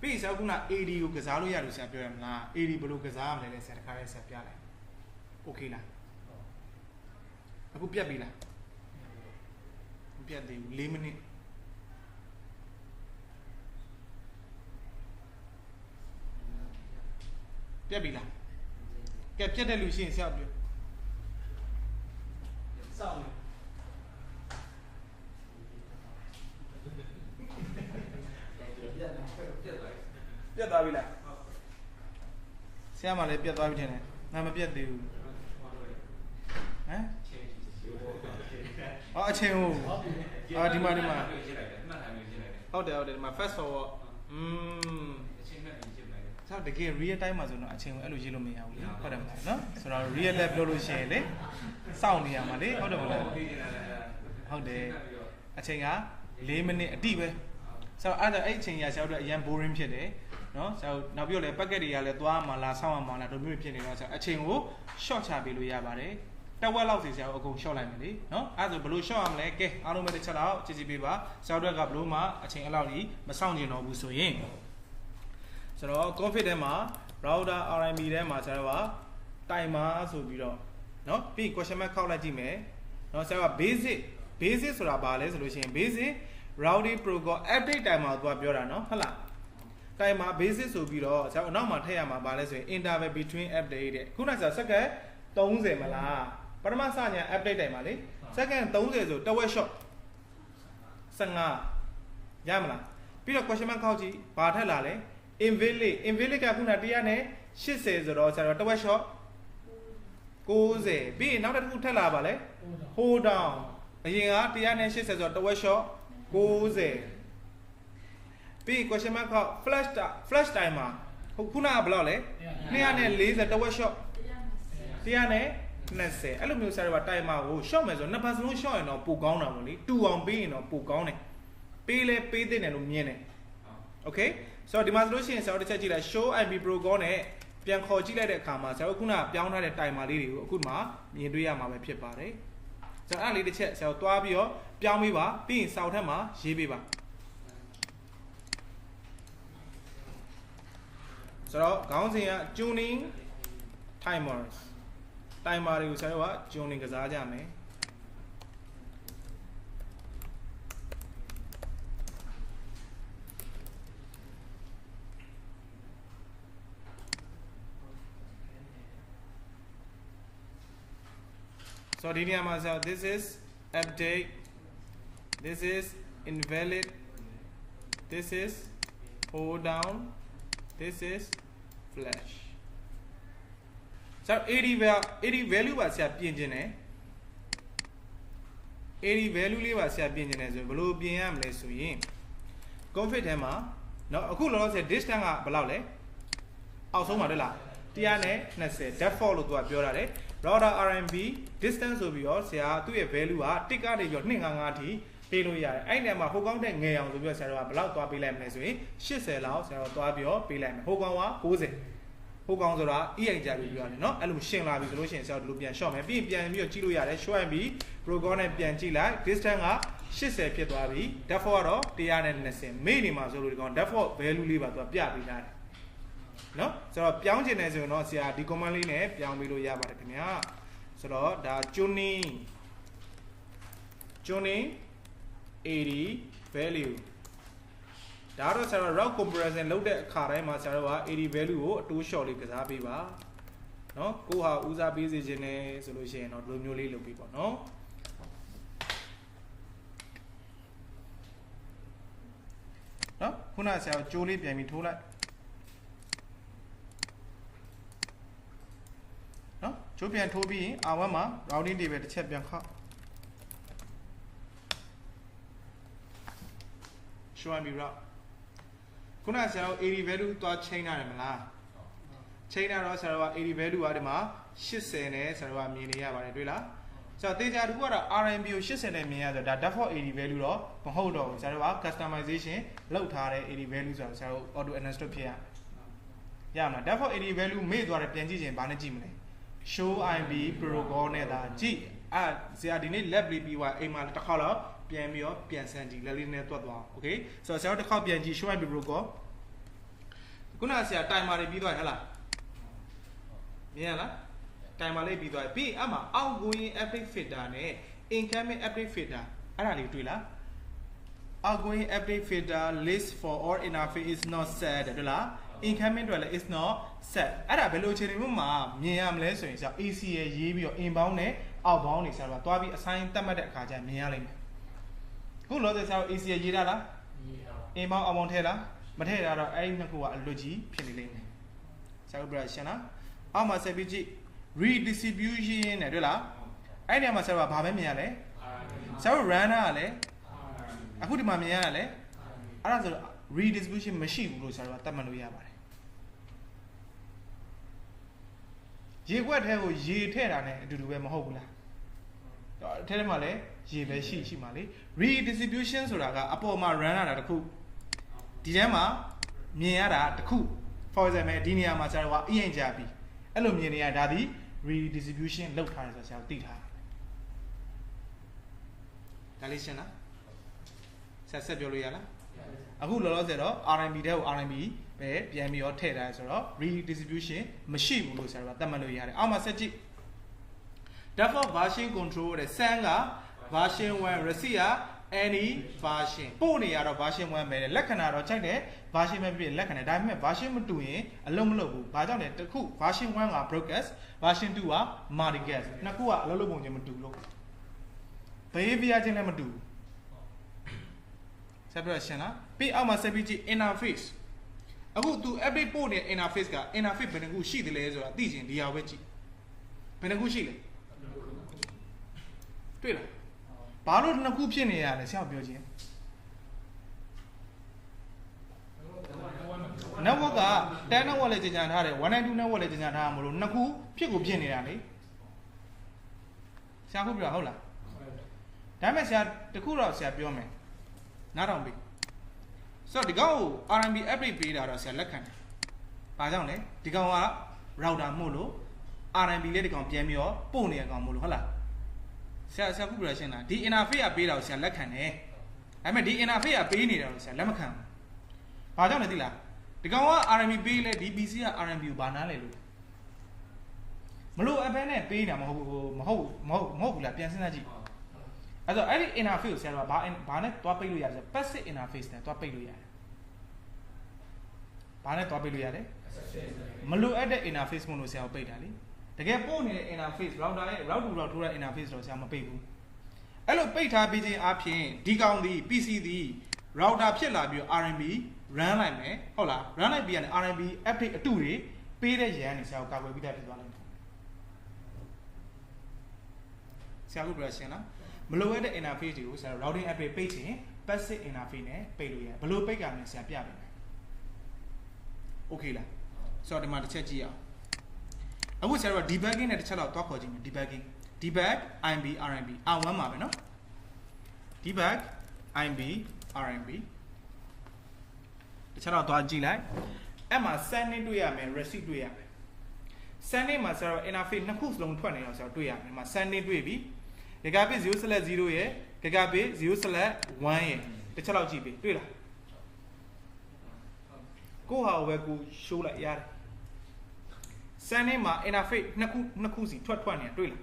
ပြီးဆရာကခုန AD ကိုကစားလို့ရလို့ဆရာပြောရမလား AD ဘယ်လိုကစားရမလဲလဲဆရာတခါလေးဆရာပြလိုက် okay လားအခုပြတ်ပြီလားမပြတ်သေးဘူး4မိနစ်ပြတ်ပြီလားကဲပြတ်တဲ့လူရှိရင်ဆရာပြောစောင့်ပြတ်သွားပြီလားဆရာမလည်းပြတ်သွားပြီထင်တယ်ငါမပြတ်သေးဘူးဟမ်အချိန်ဟိုဒီမှာဟုတ်တယ်ဒီမှာ fast forward အချိန်နဲ့ပြင်လိုက်တယ်ဆောက်တကယ် real time မှာဆိုတော့အချိန်ကိုအဲ့လိုရေးလို့မရဘူးလေဟုတ်တယ်မလားနော်ဆိုတော့ real life ပြောလို့ရှိရင်လေစောင့်နေရမှာလေဟုတ်တယ်မလားဟုတ်တယ်အချိန်က4မိနစ်အတိပဲဆိုတော့အဲ့အချိန်ရဆောက်တော့အရင် boring ဖြစ်တယ်နော်ဆိုတော့နောက်ပြီးတော့လေ packet တွေကလည်းသွားမှလားစောင့်မှလားတို့မျိုးဖြစ်နေတော့ဆိုတော့အချိန်ကို short ချပေးလို့ရပါတယ်တဝက်လောက်စီဆရာတို့အကုန် short လိုက်မယ်လေနော်အဲ့ဒါဆိုဘယ်လို short ရမလဲကဲအားလုံးပဲတစ်ချက်လောက်ကြည့်ပေးပါဆရာတို့ကဘလို့မှအချိန်အဲ့လောက်ကြီးမစောင့်ကျင်တော့ဘူးဆိုရင်ဆိုတော့ config ထဲမှာ router RMB ထဲမှာဆရာတို့က timer ဆိုပြီးတော့နော်ပြီး question mark ခောက်လိုက်ကြည့်မယ်နော်ဆရာက basic ဆိုတာဘာလဲဆိုလို့ရှိရင် basic routing protocol update timer ကိုပြောတာနော်ဟုတ်လား timer basic ဆိုပြီးတော့ဆရာတို့နောက်မှာထည့်ရမှာဘာလဲဆိုရင် interval between update တဲ့ခုနကဆရာစက္ကန့် 30မလားပထမစညာ update တိုင်ပါလေ second 30ဆိုတဝက် short 15ရမလားပြီးတော့ question mark ခောက်ကြည့်ဘာထက်လာလဲ invalid ကခုန180ဆိုတော့ဆရာတော်တဝက် short 90ပြီးရင်နောက်တစ်ခုထက်လာပါလဲ hold down အရင်က180ဆိုတော့တဝက် short 90ပြီး question mark ခောက် flash timer ခုနကဘယ်လောက်လဲ240တဝက် short 120အဲ့လိုမျိုးဆရာတော်က timer ကို short မယ်ဆိုနှစ်ပတ်စလုံး short ရင်တော့ပိုကောင်းတာပေါ့လေတူအောင်ပေးရင်တော့ပိုကောင်းတယ်ပေးလဲပေးတဲ့တယ်လို့မြင်တယ် okay ဆိုတော့ဒီမှာဆိုလို့ရှိရင်ဆရာတို့တစ်ချက်ကြည့်လိုက် show IP protocol နဲ့ပြန်ခေါ်ကြည့်လိုက်တဲ့အခါမှာဆရာတို့ခုနပြောင်းထားတဲ့ timer လေးတွေကိုအခုမှမြင်တွေ့ရမှာပဲဖြစ်ပါတယ်ဆိုတော့အဲ့လေးတစ်ချက်ဆရာတို့တွားပြီးတော့ပြောင်းပေးပါပြီးရင်စာအုပ်ထက်မှာရေးပေးပါဆိုတော့ခေါင်းစဉ်က tuning timers timer တွေကိုဆရာတို့က tuning ကစားကြမယ်So this is update, this is invalid, this is hold down, this is flash. So 80 value ပါဆရာပြင်ခြင်းတယ်80 value လေးပါဆရာပြင်ခြင်းတယ်ဆိုဘယ်လိုပြင်ရမလဲဆိုရင် config ထဲမှာเนาะအခုလောလောဆယ် distance ကဘယ်လောက်လဲအောက်ဆုံးပါတွေ့လား120 default လို့သူကပြောတာလေ router RMB distance ဆိုပြီးတော့ဆရာသူ့ရဲ့ value ကတစ်ကနေပြီးတော့255အထိပေးလို့ရတယ်အဲ့ဒီနေရာမှာဟိုကောင်းတဲ့ငယ်အောင်ဆိုပြီးတော့ဆရာတို့ကဘယ်လောက်သွားပေးလိုက်မလဲဆိုရင်80လောက်ဆရာတို့သွားပြီးတော့ပေးလိုက်မယ်ဟိုကောင်းက90ဟိုကောင်းဆိုတာ EI ကြပြီးပြောရတယ်เนาะအဲ့လိုရှင်းလာပြီဆိုလို့ရှိရင်ဆရာတို့ဒီလိုပြန် short မယ်ပြီးရင်ပြန်ပြီးတော့ကြည့်လို့ရတယ် show MB protocol နဲ့ပြန်ကြည့်လိုက် distance က80ဖြစ်သွားပြီ default ကတော့120 main နေမှာဆိုလို့ဒီကောင် default value လေးပါသူကပြပေးထားတယ်နော်ဆိုတော့ပြောင်းချင်တယ်ဆိုရင်တော့ဆရာဒီ command လေးနဲ့ပြောင်းပေးလို့ရပါတယ်ခင်ဗျာဆိုတော့ဒါ tuning 80 value ဒါတော့ဆရာတို့ route comparison လုပ်တဲ့အခါတိုင်းမှာဆရာတို့က80 value ကိုအတိုး short လေးကစားပေးပါနော်ကိုဟာဦးစားပေးစေခြင်းနဲ့ဆိုလို့ရှိရင်တော့ဒီလိုမျိုးလေးလုပ်ပေးပါနော်နော်ခုနဆရာတို့ကြိုးလေးပြန်ပြီးထိုးလိုက်နော်ကျိုးပြန်ထိုးပြီးရင် R1 မှာ routing table တစ်ချက်ပြန်ခောက် show me route ခုနဆရာတို့ 80 value သွားချိန်ရတယ်မလားချိန်ရတော့ဆရာတို့က80 value ကဒီမှာ80နဲ့ဆရာတို့ကမြင်နေရပါတယ်တွေ့လားဆိုတော့တေချာတခုကတော့ RMB ကို80နဲ့မြင်ရဆိုတော့ဒါ default 80 value တော့မဟုတ်တော့ဘူးဆရာတို့က customization လုပ်ထားတဲ့80 value ဆိုတော့ဆရာတို့ auto install ဖြစ်ရမှာ default 80 value မေ့သွားတယ်ပြန်ကြည့်ရင်ဘာနဲ့ကြည့်မလဲshow IB protocol နဲ့ဒါကြည့်ဆရာဒီနေ့ lab လေးပြီးသွားအိမ်မှာတစ်ခါတော့ပြန်ပြီးတော့ပြန်ဆန်းကြည့်လက်လေးနဲ့တွတ်သွား okay ဆိုတော့ဆရာတို့တစ်ခါပြန်ကြည့် show IB protocol ခုနကဆရာ timer တွေပြီးသွားဟဲ့လားမြင်ရလား timer လေးပြီးသွားပြီးအမှ outgoing update filter နဲ့ incoming update filter အဲ့ဒါလေးတွေ့လား outgoing update filter list for all interface is not set တွေ့လားincoming တွေလည်း is not set အဲ့ဒါဘယ်လိုအခြေအနေမျိုးမှာမြင်ရမလဲဆိုရင်ဆရာ AC ရဲ့ရေးပြီးတော့ inbound နဲ့ outbound တွေဆရာတို့ကသွားပြီး assign သတ်မှတ်တဲ့အခါကျမြင်ရလိမ့်မယ်ခုလောဆယ်ဆရာတို့ AC ရဲ့ရေးတာလား inbound outbound ထည့်လားမထည့်တာတော့အဲ့ဒီနှစ်ခုကအလွတ်ကြီးဖြစ်နေလိမ့်မယ်ဆရာတို့ပြရရှင်းလားအောက်မှာဆက်ပြီးကြည့် redistribution နဲ့တွေ့လားအဲ့ဒီနေရာမှာဆရာတို့ကဘာပဲမြင်ရလဲဆရာတို့ runner ကလည်းအခုဒီမှာမြင်ရတာလဲအဲ့ဒါဆိုတော့ redistribution မရှိဘူးလို့ဆရာတို့ကသတ်မှတ်လို့ရပါတယ်ရေခွက်ထဲကိုရေထည့်တာနဲ့အတူတူပဲမဟုတ်ဘူးလားအထဲထဲမှာလည်းရေပဲရှိမှာလေ redistribution ဆိုတာကအပေါ်မှာ run ရတာတခုဒီထဲမှာမြင်ရတာတခု for example ဒီနေရာမှာဆရာတို့က EN ကြပြီအဲ့လိုမြင်နေရဒါဒီ redistribution လောက်ထားတယ်ဆိုတော့ဆရာတို့သိထားဒါလေးရှင်းလားဆက်ပြောလို့ရလားအခုလောလောဆယ်တော့ RMB တဲ့ကို RMB ပဲပြန်ပြီးတော့ထည့်ထားဆိုတော့ redistribution မရှိဘူးလို့ဆရာတို့ကသတ်မှတ်လို့ရတယ်အောက်မှာဆက်ကြည့် default version control တဲ့ send က version 1 receive က any version ပို့နေရတော့ version 1ပဲလက္ခဏာတော့ချိန်တယ် version ပဲပြည့်လက္ခဏာဒါပေမဲ့ version မတူရင်အလုံးမလုပ်ဘူးဘာကြောင့်လဲတစ်ခု version 1က broadcast version 2က multicast နှစ်ခုကအလုံးလုံးပုံချင်းမတူလို့ behavior ချင်းလည်းမတူဆက်ပြရရှင်းလားပြီးအောက်မှာဆက်ပြီးကြည့် interface အခု तू update ပို့နေတဲ့ interface က interface ဘယ်နှခုရှိတယ်လဲဆိုတာသိချင်ဒီဟာပဲကြည့်ဘယ်နှခုရှိလဲတွေ့လားဘာလို့နှစ်ခုဖြစ်နေရလဲဆရာပြောချင်း network က10 network လည်းကြီးညာထားတယ်192 network လည်းကြီးညာထားမှာမလို့နှစ်ခုဖြစ်ကိုဖြစ်နေတာလေဆရာခုပြောဟုတ်လားဒါပေမဲ့ဆရာတခုတော့ဆရာပြောမယ်နားထောင်ပြီဆိုတော့ဒီကောင်ကို RMB update ပေးတာတော့ဆရာလက်ခံတယ်ဘာကြောင့်လဲဒီကောင်က router မို့လို့ RMB လေးဒီကောင်ပြန်ပြီးတော့ပို့နေရကောင်မို့လို့ဟုတ်လားဆရာခုပြောရှင်းတာဒီ interface ကပေးတာကိုဆရာလက်ခံတယ်ဒါပေမဲ့ဒီ interface ကပေးနေတာကိုဆရာလက်မခံဘူးဘာကြောင့်လဲသိလားဒီကောင်က RMB ပေးလဲဒီ PC က RMB ကိုဘာနားလဲလို့မလို့အဖဲနဲ့ပေးနေတာမဟုတ်ဘူးလားပြန်စဉ်းစားကြည့်အဲ့တော့အဲ့ဒီ interface ကိုဆရာကဘာနဲ့တွားပိတ်လို့ရလဲ passive interface နဲ့တွားပိတ်လို့ရတယ်ဘာနဲ့တွားပိတ်လို့ရလဲမလို့အဲ့တဲ့ interface မို့လို့ဆရာကိုပိတ်တာလေတကယ်ပို့နေတဲ့ interface router ရဲ့ route to route ထိုးတဲ့ interface တော့ဆရာမပိတ်ဘူးအဲ့လိုပိတ်ထားပြီးခြင်းအပြင်ဒီကောင်ဒီ PC ဒီ router ဖြစ်လာပြီး RMB run လိုက်မယ်ဟုတ်လား run လိုက်ပြီးရင် RMB update အတူတွေပေးတဲ့ရန်နေဆရာကိုကာကွယ်ပြီးသားဖြစ်သွားလိမ့်မယ်ဆရာကပြောရှင်းလားမလိုအပ်တဲ့ interface တွေကိုဆရာ routing update ပိတ်ခြင်း passive interface နဲ့ပိတ်လို့ရတယ်ဘယ်လိုပိတ်ကြမလဲဆရာပြပေးမယ် okay လားဆိုတော့ဒီမှာတစ်ချက်ကြည့်အောင်အခုဆရာတို့ debugging နဲ့တစ်ချက်တော့တွားခေါ်ကြည့်မယ် debug IMB RMB R1 မှာပဲเนาะ debug IMB RMB တစ်ချက်တော့တွားကြည့်လိုက်အဲ့မှာ sending တွေ့ရမယ် receive တွေ့ရမယ် sending မှာဆရာတို့ interface နှစ်ခုစလုံးထွက်နေတော့ဆရာတို့တွေ့ရမယ်မှာ sending တွေ့ပြီ gigabit 0/0 ရယ် gigabit 0/1 ရယ်တစ်ချက်တော့ကြည့်ပြီတွေ့လားကိုဟာကိုပဲကို show လိုက်ရတယ် sending မှာ interface နှစ်ခုစီထွက်နေတွေ့လား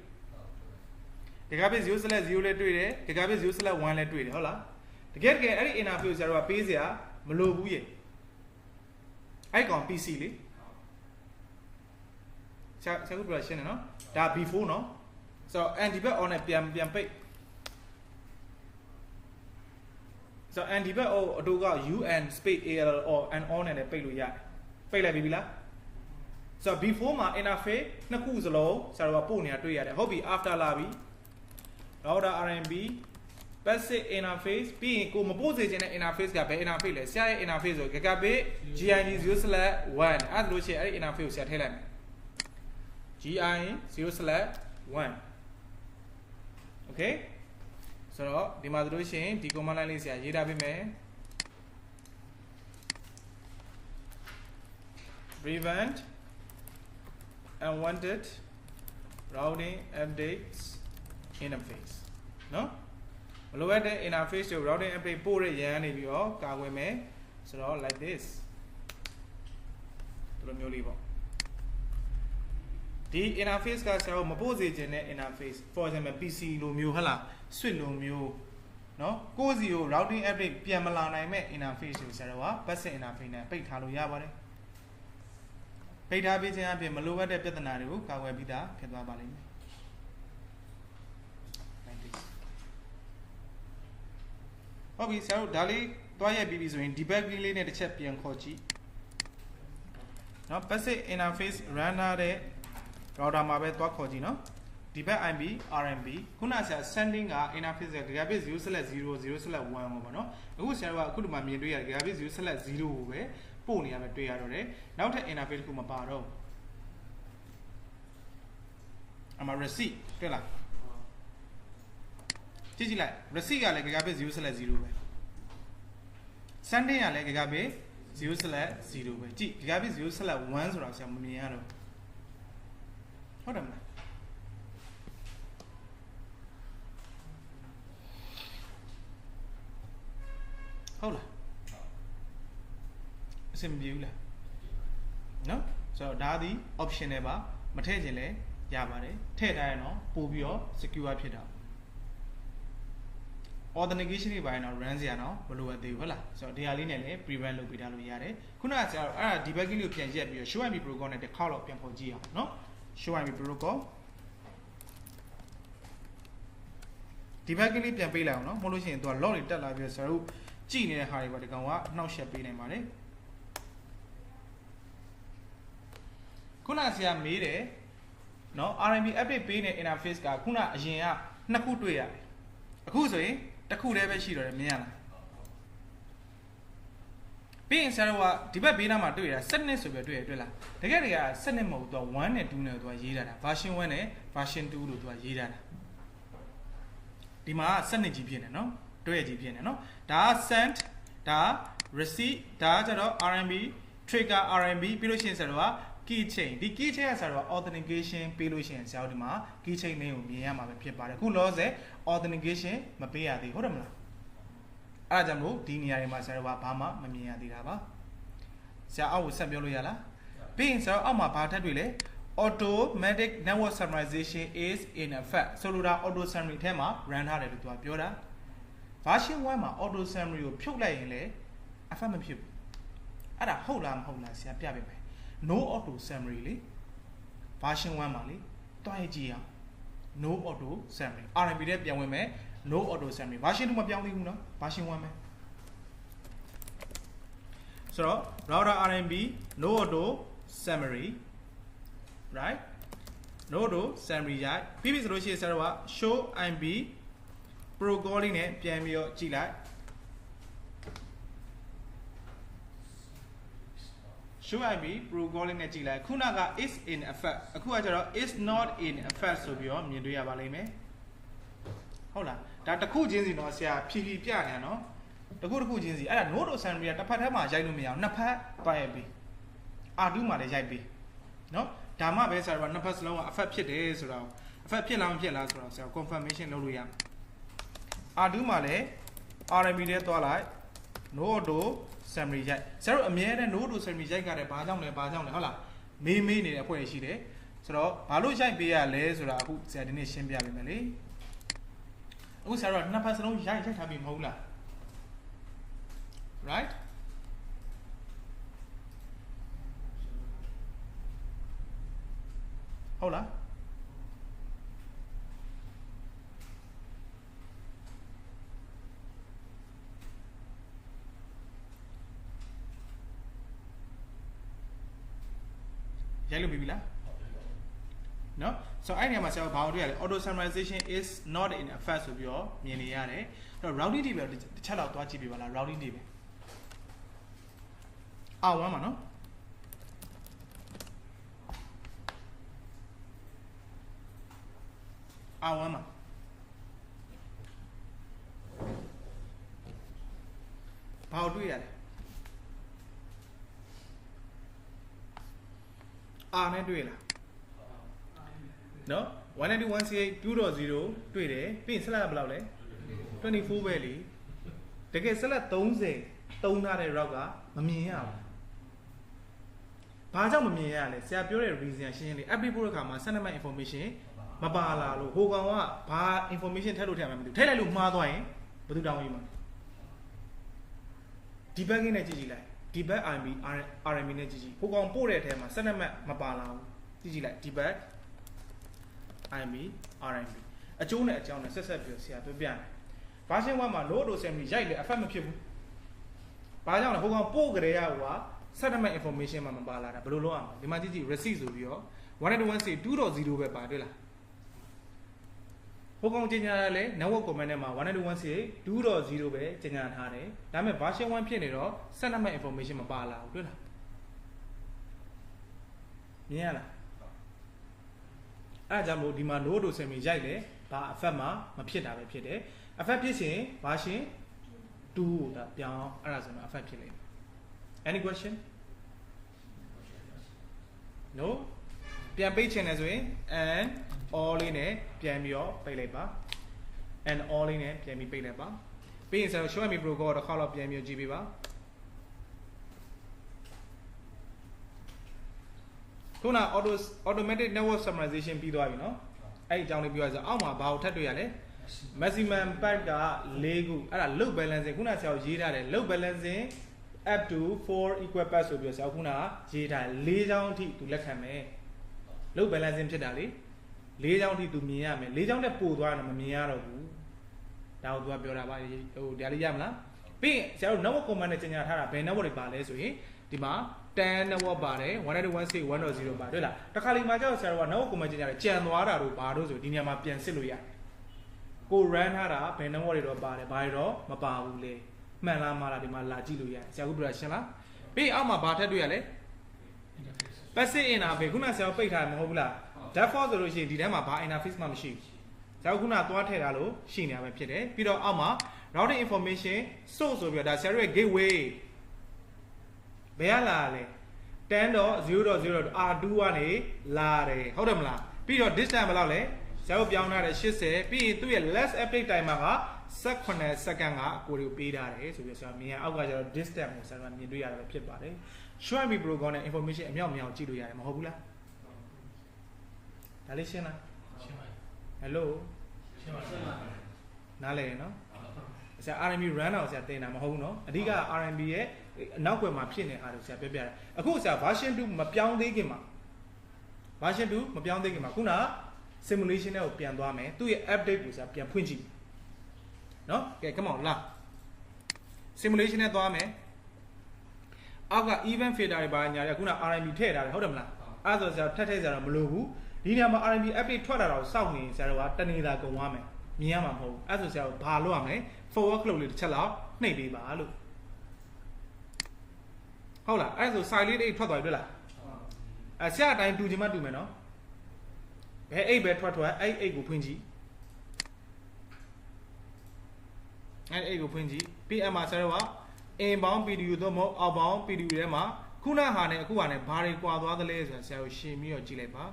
gigabit 0/0 လည်းတွေ့တယ် gigabit 0/1 လည်းတွေ့တယ်ဟုတ်လားတကယ်အဲ့ဒီ interface ဆရာတို့ကပေးစရာမလိုဘူးရေအဲ့ကောင် PC လေဆရာကပြောရှင်းတယ်နော်ဒါ before နော်ဆိုတော့ anti back on နဲ့ပြန်ပိတ်ဆိုတော့ anti back အတူက UN space AL or and on နဲ့ပိတ်လို့ရတယ်ပိတ်လိုက်ပြီလားဆိုတော့ before မှာ interface နှစ်ခုစလုံးဆရာတို့ကပို့နေတာတွေ့ရတယ်ဟုတ်ပြီ after လာပြီ router RMB passive interface ပြီးရင်ကိုမပို့စေချင်တဲ့ interface ကဘယ် interface လဲဆရာရဲ့ interface ဆို gigabit GIN 0/1 အဲ့လိုရှိရင်အဲ့ဒီ interface ကိုဆရာထည့်လိုက်မယ် GIN 0/1 okay ဆိုတော့ဒီမှာဆိုလို့ရှိရင်ဒီ command line လေးဆရာရေးထားပေးမယ် prevent unwanted routing updates interface နော်မလိုအပ်တဲ့ interface ကို routing update ပို့ရရန်နေပြီးတော့ကာကွယ်မယ်ဆိုတော့ like this ဒီလိုမျိုးလေးပေါ့ဒီ interface ကဆရာတို့မပို့စေချင်တဲ့ interface for example PC လိုမျိုးဟုတ်လား switch လိုမျိုးเนาะကိုယ့်စီကို routing update ပြန်မလာနိုင်မဲ့ interface ကိုဆရာတို့က passive interface နဲ့ပိတ်ထားလို့ရပါတယ်ပိတ်ထားပြီးခြင်းအပြင်မလိုအပ်တဲ့ပြဿနာတွေကိုကာကွယ်ပြီးသားဖြစ်သွားပါလိမ့်မယ်ဟုတ်ပြီဆရာတို့ဒါလေးတွားရက်ပြီးပြီဆိုရင် debugging လေးနဲ့တစ်ချက်ပြန်ခေါ်ကြည့်เนาะ passive interface run ထားတဲ့ router မှာပဲတွားခေါ်ကြည့်เนาะ debug IMB RMB ခုနဆရာ sending က interface က gigabit 0/0 0/1 ပေါ့เนาะအခုဆရာတို့ကအခုဒီမှာမြင်တွေ့ရ gigabit 0/0 ကိုပဲပို့နေရမယ်တွေ့ရတော့တယ်နောက်ထပ် interface တစ်ခုမပါတော့အမ receive တွေ့လားကြည့်လိုက် receive ကလည်း gigabit 0/0 ပဲ sending ကလည်း gigabit 0/0 ပဲကြည့် gigabit 0/1 ဆိုတာဆရာမမြင်ရတော့ဟုတ်တယ်မလားဟုတ်လားအဆင်ပြေဘူးလားနော်ဆိုတော့ဒါသည် optional ပါမထည့်ခြင်းလည်းရပါတယ်ထည့်ထားရင်တော့ပို့ပြီးတော့ secure ဖြစ်တာ authentication တွေပါရင်တော့ run စရာတော့မလိုအပ်သေးဘူးဟုတ်လားဆိုတော့ဒီဟာလေးနဲ့လည်း prevent လုပ်ပေးထားလို့ရတယ်ခုနကဆရာအဲ့ဒါ debugging လို့ပြန်ရက်ပြီးတော့ show IP protocol နဲ့တစ်ခေါက်တော့ပြန်ပေါ်ကြည့်အောင်နော် show IP protocol debugging လေးပြန်ပေးလိုက်အောင်နော်မဟုတ်လို့ရှိရင်သူက log တွေတက်လာပြီးတော့ဆရာတို့ကြည့်နေတဲ့ဟာတွေပေါ့ဒီကောင်ကနှောက်ယှက်ပေးနိုင်ပါတယ်ခုနကဆရာမေးတယ်နော် RMB update ပေးတဲ့ interface ကခုနအရင်ကနှစ်ခုတွေ့ရတယ်အခုဆိုရင်တစ်ခုတည်းပဲရှိတော့တယ်မြင်ရလားပြီးရင်ဆရာတို့ကဒီဘက်ဘေးနားမှာတွေ့ရတာ7ဆိုပြီးတွေ့ရတွေ့လားတကယ်တကယ်7မဟုတ်တော့1နဲ့2နဲ့သူကရေးထားတာ version 1နဲ့ version 2လို့သူကရေးထားတာဒီမှာ7ကြီးဖြစ်နေနော်တွေ့ရကြီးဖြစ်နေနော်ဒါ send ဒါ receipt ဒါကျတော့ RMB trigger RMB ပြီးလို့ရှိရင်ဆရာတို့က key chain ဒီ key chain ကဆရာတို့က authentication ပေးလို့ရှိရင်ဆရာတို့ဒီမှာ key chain လေးကိုမြင်ရမှာပဲဖြစ်ပါတယ်အခုလောဆယ် authentication မပေးရသေးဟုတ်တယ်မလားအဲ့ဒါကြောင့်မို့ဒီနေရာတွေမှာဆရာတို့ကဘာမှမမြင်ရသေးတာပါဆရာအောက်ကိုဆက်ပြောလို့ရလားပြီးရင်ဆရာအောက်မှာဘာထပ်တွေ့လဲ automatic network summarization is in effect ဆိုလိုတာ auto summary ထဲမှာ run ထားတယ်လို့သူကပြောတာ version 1မှာ auto summary ကိုဖြုတ်လိုက်ရင်လည်း effect မဖြစ်ဘူးအဲ့ဒါဟုတ်လားမဟုတ်လားဆရာပြပေးမယ်no auto summary လေ version 1မှာလေတွားရကြည့်အောင် no auto summary RMB ထဲပြန်ဝင်မယ် no auto summary version 2မှာပြောင်းသေးဘူးနော် version 1ပဲဆိုတော့ router RMB no auto summary right no auto summary ရိုက်ပြီးပြီဆိုလို့ရှိရင်ဆရာတို့က show IMB protocol လေးနဲ့ပြန်ပြီးတော့ကြည့်လိုက်show IP protocol လေးနဲ့ကြည့်လိုက်ခုနက is in effect အခုကကျတော့ is not in effect ဆိုပြီးတော့မြင်တွေ့ရပါလိမ့်မယ်ဟုတ်လားဒါတစ်ခုချင်းစီတော့ဆရာဖြည်းဖြည်းပြနေနော်တစ်ခုချင်းစီအဲ့ဒါ node summary ကတစ်ဖက်ထဲမှာရိုက်လို့မရအောင်နှစ်ဖက်တွားရိုက်ပြီး R2 မှာလည်းရိုက်ပြီးနော်ဒါမှပဲဆရာကနှစ်ဖက်စလုံးက effect ဖြစ်တယ်ဆိုတော့ effect ဖြစ်လားမဖြစ်လားဆိုတော့ဆရာ confirmation လုပ်လို့ရ R2 မှာလည်း RMB ထဲသွားလိုက် node summary ရိုက်ဆရာတို့အမြဲတမ်း node summary ရိုက်ကြတယ်ဘာကြောင့်လဲဟုတ်လားမေးနေတဲ့အဖွဲ့ရှိတယ်ဆိုတော့ဘာလို့ရိုက်ပေးရလဲဆိုတာအခုဆရာဒီနေ့ရှင်းပြပေးမယ်လေအခုဆရာတို့နှစ်ဖက်စလုံးရိုက်ထားပြီမဟုတ်လား right ဟုတ်လားရိုက်လို့ပြီလားနော်ဆိုတော့အဲ့ဒီနေရာမှာဆရာဘာလို့တွေ့ရလဲ auto summarization is not in effect ဆိုပြီးတော့မြင်နေရတယ်အဲ့တော့ routing table တစ်ချက်လောက်သွားကြည့်ပြပါလား routing table R1 မှာနော်R1 မှာဘာလို့တွေ့ရလဲR နဲ့တွေ့လားနော် 192.168.2.0 တွေ့တယ်ပြီးရင်ဆက်လက်ကဘယ်လောက်လဲ24ပဲလေတကယ်ဆက်လက်30သုံးထားတဲ့ route ကမမြင်ရဘူးဘာကြောင့်မမြင်ရလဲဆရာပြောတဲ့ reason ရှင်းရှင်းလေး update ပို့တဲ့အခါမှာ sentiment information မပါလာလို့ဟိုကောင်ကဘာ information ထည့်လို့ထည့်မှမသိဘူးထည့်လိုက်လို့မှားသွားရင်ဘယ်သူတောင်းယူမှာ debugging နဲ့ကြည့်လိုက် debug RMB နဲ့ကြည့်ဟိုကောင်ပို့တဲ့အထဲမှာ sentiment မပါလာဘူးကြည့်လိုက် debug RMB အကျိုးနဲ့အကြောင်းနဲ့ဆက်ပြီးဆရာပြောပြတယ် version 1မှာ load summary ရိုက်လေ effect မဖြစ်ဘူးဘာကြောင့်လဲဟိုကောင်ပို့ကြတဲ့ဟိုက sentiment information မှာမပါလာတာဘယ်လိုလုပ်အောင်ဒီမှာကြည့် receipt ဆိုပြီးတော့ 192.168.2.0 ပဲပါတွေ့လားဟိုကောင်ကြီးညာလဲ network command ထဲမှာ 192.168.2.0 ပဲကြီးညာထားတယ်ဒါပေမဲ့ version 1ဖြစ်နေတော့ sentiment information မပါလာဘူးတွေ့လားမြင်ရလားအဲ့ဒါကြောင့်မို့ဒီမှာ node summary ရိုက်လေဘာ effect မှာမဖြစ်တာပဲဖြစ်တယ် effect ဖြစ်ရင် version 2ကိုဒါပြောင်းအဲ့ဒါဆိုတော့ effect ဖြစ်လိမ့်မယ် any question no ပြန်ပိတ်ချင်တယ်ဆိုရင် and all လေးနဲ့ပြန်ပြီးတော့ပိတ်လိုက်ပါ and all လေးနဲ့ပြန်ပြီးပိတ်လိုက်ပါပြီးရင်ဆိုတော့ show me protocol တစ်ခါတော့ပြန်ပြီးကြည့်ပေးပါခုန automatic network summarization ပြီးသွားပြီเนาะအဲ့ဒီအကြောင်းလေးပြောရစအောက်မှာဘာကိုထပ်တွေ့ရလဲ maximum pack က4ခုအဲ့ဒါ load balancing ခုနဆရာရေးထားတယ် load balancing up to 4 equal pack ဆိုပြီးတော့ဆရာခုနရေးထားတယ်4ချောင်းအထိသူလက်ခံမယ် load balancing ဖြစ်တာလေ4ချောင်းအထိသူမြင်ရမယ်4ချောင်းနဲ့ပို့သွားရင်မမြင်ရတော့ဘူးဒါကိုသူကပြောတာပါဟိုဒါလေးရမလားပြီးဆရာတို့ network command နဲ့ကျင်ညာထားတာဘယ် network တွေပါလဲဆိုရင်ဒီမှာ10 network ပါတယ် 192.168.1.0 ပါတွေ့လားတခါလီမှာကျတော့ဆရာတို့က network command ကျင်ညာတယ်ကြံသွားတာတို့ဘာတို့ဆိုဒီနေရာမှာပြန်စစ်လို့ရတယ်ကို run ထားတာဘယ် network တွေတော့ပါတယ်ဘာတွေတော့မပါဘူးလေမှန်လားမှားလားဒီမှာလာကြည့်လို့ရတယ်ဆရာတို့ပြောတာရှင်းလားပြီးအောက်မှာဘာထပ်တွေ့ရလဲ passive interface ခုနဆရာတို့ပိတ်ထားမှာမဟုတ်ဘူးလား default ဆိုလို့ရှိရင်ဒီထဲမှာဘာ interface မှမရှိဘူးဆရာတို့ခုနသွားထည့်ထားလို့ရှိနေတာပဲဖြစ်တယ်ပြီးတော့အောက်မှာ routing information source ဆိုပြီးတော့ဒါဆရာတို့ရဲ့ gateway ဘယ်ကလာလဲ10.0.0.r2 ကနေလာတယ်ဟုတ်တယ်မလားပြီးတော့ distance ဘယ်လောက်လဲဆရာတို့ပြောင်းထားတယ်80ပြီးရင်သူ့ရဲ့ last update timer က18 second ကကိုတွေကိုပေးထားတယ်ဆိုပြီးဆရာမြင်ရအောက်ကကျတော့ distance ကိုဆရာတို့မြင်တွေ့ရတာပဲဖြစ်ပါတယ် short me protocol နဲ့ information အမြောက်အများကြည့်လို့ရတယ်မဟုတ်ဘူးလားဒါလေးရှင်းလားရှင်းပါ hello ရှင်းပါနားလည်ရနော်ဆရာ RMB run အောင်ဆရာတင်တာမဟုတ်ဘူးเนาะအဓိက RMB ရဲ့အနောက်ကွယ်မှာဖြစ်နေအားလို့ဆရာပြောပြတယ်အခုဆရာ version 2မပြောင်းသေးခင်မှာ version 2မပြောင်းသေးခင်မှာခုန simulation နဲ့ကိုပြန်သွားမယ်သူ့ရဲ့ update ကိုဆရာပြန်ဖွင့်ကြည့်เนาะကဲ come on လာ simulation နဲ့သွားမယ်အောက်က event filter တွေပါညာတယ်ခုန RMB ထည့်ထားတယ်ဟုတ်တယ်မလားအဲ့ဒါဆိုဆရာထပ်ထည့်ဆရာတော့မလိုဘူးဒီနေရာမှာ RMB update ထွက်လာတော့စောင့်နေဆရာတို့ကတနေတာကုန်သွားမယ်မြင်ရမှာမဟုတ်ဘူးအဲ့ဒါဆိုဆရာတို့ဘာလုပ်ရမလဲ forward clock လေးတစ်ချက်လောက်နှိပ်ပေးပါလို့ဟုတ်လားအဲ့ဒါဆို site လေးတွေထွက်သွားပြီတွေ့လားဆရာအတိုင်းတူချင်မှတူမယ်နော်ဘယ်အိတ်ပဲထွက်အဲ့အိတ်ကိုဖွင့်ကြည့်အဲ့အိတ်ကိုဖွင့်ကြည့်ပြီးအမှဆရာတို့က inbound PDU တော့မဟုတ် outbound PDU ထဲမှာခုနဟာနဲ့အခုဟာနဲ့ဘာတွေကွာသွားသလဲဆိုတာဆရာတို့ရှင်းပြီးတော့ကြည့်လိုက်ပါ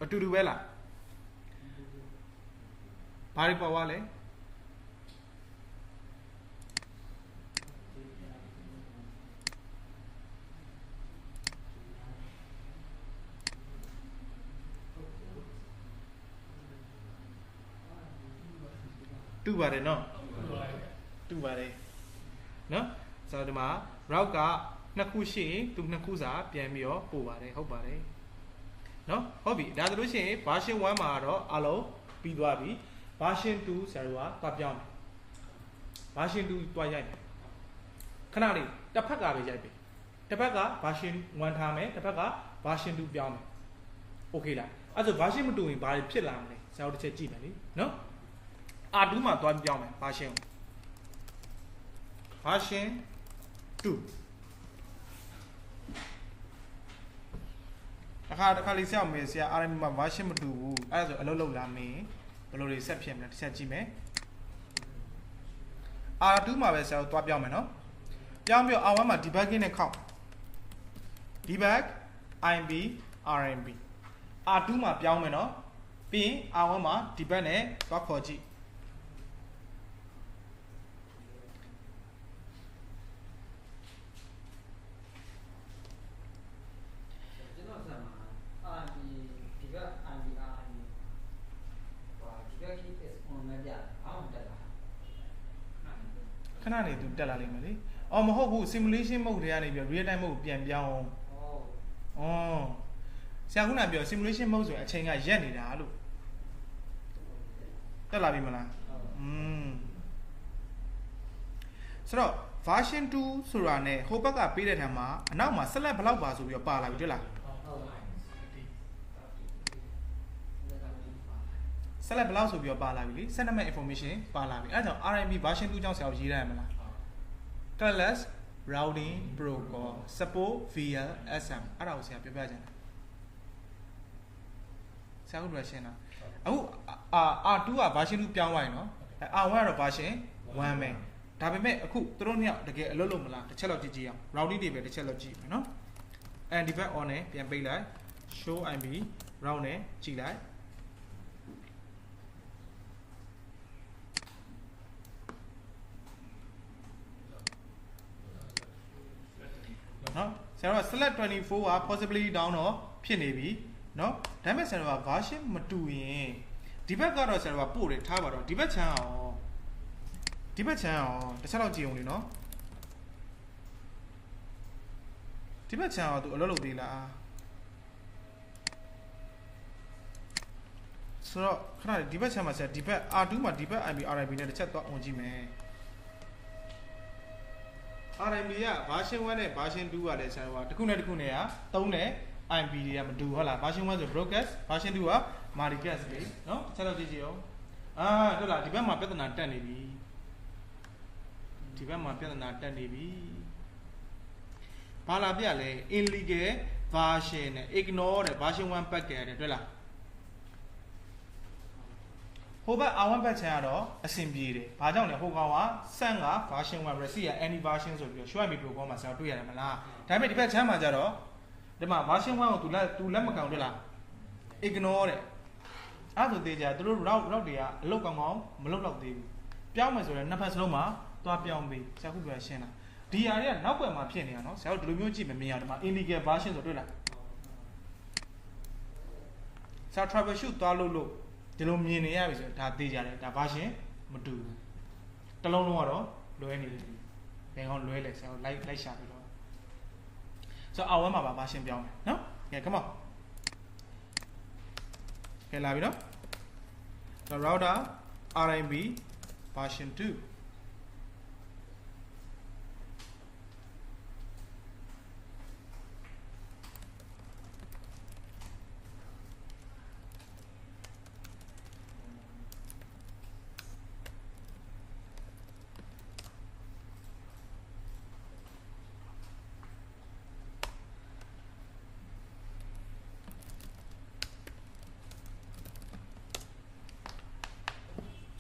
အတူတူပဲလားဘာတွေပေါ်သွားလဲတူပါတယ်နော်တူပါတယ်နော်ဆိုတော့ဒီမှာ route ကနှစ်ခုရှိရင်သူနှစ်ခုစာပြန်ပြီးတော့ပို့ပါတယ်ဟုတ်ပါတယ်နော်ဟုတ်ပြီဒါဆိုလို့ရှိရင် version 1မှာတော့အလုံးပြီးသွားပြီ version 2ဆရာတို့ကသွားပြောင်းတယ် version 2တွားရိုက်တယ်ခဏလေးတစ်ဖက်ကပဲရိုက်ပြီတစ်ဖက်က version 1ထားမယ်တစ်ဖက်က version 2ပြောင်းမယ် okay လားအဲ့ဆို version မတူရင်ဘာဖြစ်လာမလဲဆရာတို့တစ်ချက်ကြည့်မယ်လေနော် R2 မှာသွားပြောင်းမယ် version 2တစ်ခါလေးဆက်အောင်မေးဆရာ RMB မှာ version မတူဘူးအဲ့ဒါဆိုအလုပ်လုပ်လာမင်းဘယ်လိုတွေဆက်ဖြစ်မလဲတစ်ချက်ကြည့်မယ် R2 မှာပဲဆရာတို့သွားပြောင်းမယ်နော်ပြောင်းပြီး R1 မှာ debugging နဲ့ခောက် debug IMB RMB R2 မှာပြောင်းမယ်နော်ပြီးရင် R1 မှာ debug နဲ့သွားခေါ်ကြည့်ခဏနေသူတက်လာလိမ့်မယ်လေ။အော်မဟုတ်ဘူး simulation mode တွေကနေပြီး real time mode ပြန်ပြောင်း။အော်ဆရာခုနပြော simulation mode ဆိုရင်အချိန်ကရက်နေတာလို့တက်လာပြီမလား။ဆိုတော့ version 2ဆိုတာ ਨੇ ဟိုဘက်ကပေးတဲ့ထံမှာအနောက်မှာ select ဘယ်လောက်ပါဆိုပြီးတော့ပါလာပြီတွေ့လားselect ဘယ်လောက်ဆိုပြီးတော့ပါလာပြီလေ sentiment information ပါလာပြီအဲဒါကြောင့် RMB version 2ကြောင့်ဆရာကိုရေးရမှာလား Telus routing protocol support via SM အဲ့ဒါကိုဆရာပြောပြချင်တာဆရာတို့ရရှင်းတာအခု R2 က version 2ပြောင်းသွားရင်နော်R1 ကတော့ version 1ပဲဒါပေမဲ့အခုသူတို့နှစ်ယောက်တကယ်အလုပ်လုပ်မလားတစ်ချက်လောက်ကြည့်ကြည့်အောင် routing တွေပဲတစ်ချက်လောက်ကြည့်မယ်နော်and debug on နဲ့ပြန်ပိတ်လိုက် show IB route နဲ့ကြည့်လိုက်နော်ဆရာတို့ select 24က possibly down တော့ဖြစ်နေပြီ နော်ဒါပေမဲ့ဆရာတို့က version မတူရင်ဒီဘက်ကတော့ဆရာတို့ကပို့တယ်ထားပါတော့ဒီဘက်ချမ်းအောင်တစ်ချက်တော့ကြည့်အောင်လေနော်ဒီဘက်ချမ်းအောင်သူအလုပ်လုပ်သေးလားဆိုတော့ခဏဒီဘက်ချမ်းမှာဆရာဒီဘက် R2 မှာဒီဘက် IB RIB နဲ့တစ်ချက်တော့အောင်ကြည့်မယ် RIB က version 1နဲ့ version 2ကလည်းဆရာတို့ကတစ်ခုနဲ့တစ်ခုနဲ့ကသုံးတယ် IB တွေကမတူဟုတ်လား version 1ဆို broadcast version 2က multicast လေနော်တစ်ချက်တော့ကြည့်ကြည့်အောင်ဟုတ်လားဒီဘက်မှာပြဿနာတက်နေပြီဒီဘက်မှာပြဿနာတက်နေပြီဘာလာပြလဲ illegal version နဲ့ ignore တဲ့ version 1 packet တဲ့တွေ့လားဟိုဘက် R1 pack ချင်ကတော့အဆင်ပြေတယ်ဘာကြောင့်လဲဟိုကောင်ကဆန့်က version 1 receive any version ဆိုပြီးတော့ show me protocol မှာဆက်တွေ့ရတယ်မလားဒါပေမဲ့ဒီဘက်ချမ်းမှာကျတော့ဒီမှာ version 1ကိုသူလက်မကောင်တွေ့လား ignore တဲ့အဲ့ဒါဆိုသေးကြသူတို့ route တွေကအလုတ်ကောင်းကောင်းမလုတ်တော့သေးဘူးပြောင်းမယ်ဆိုရင်နှစ်ဖက်စလုံးမှာသွားပြောင်းပြီးဆရာခုပြောရှင်းတာဒီဟာတွေကနောက်ွယ်မှာဖြစ်နေတာနော်ဆရာတို့ဒီလိုမျိုးကြည့်မမြင်ရဒီမှာ illegal version ဆိုတွေ့လားဆရာ troubleshoot သွားလို့ဒီလိုမြင်နေရပြီဆိုတော့ဒါသိကြတယ်ဒါ version မတူဘူးတစ်လုံးလုံးကတော့လွဲနေတယ်ဘယ်ကောင်လွဲလဲဆရာတို့လိုက်ရှာပြီးတော့ဆိုတော့ R1 မှာပါ version ပြောင်းမယ်နော်ကဲ come on ကဲလာပြီနော် the router RIB version 2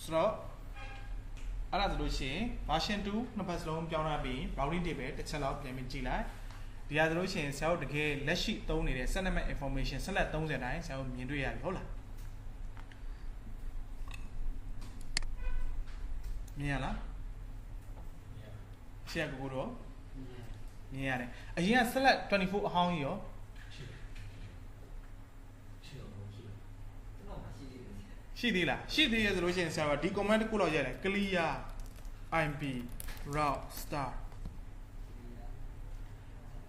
ဆိုတော့အဲ့ဒါဆိုလို့ရှိရင် version 2နှစ်ဖက်စလုံးပြောင်းလာပြီး routing table တစ်ချက်လောက်ပြန်ပြီးကြည့်လိုက်ဒီဟာဆိုလို့ရှိရင်ဆရာတို့တကယ်လက်ရှိသုံးနေတဲ့ sentiment information ဆက်လက်30တိုင်းဆရာတို့မြင်တွေ့ရပြီဟုတ်လားမြင်ရလားဆရာကိုတော့မြင်ရတယ်အရင်ကဆက်လက်24အဟောင်းကြီးရောရှိသေးလားရှိသေးရဆိုလို့ရှိရင်ဆရာကဒီ command တစ်ခုလောက်ရတယ် clear imp route star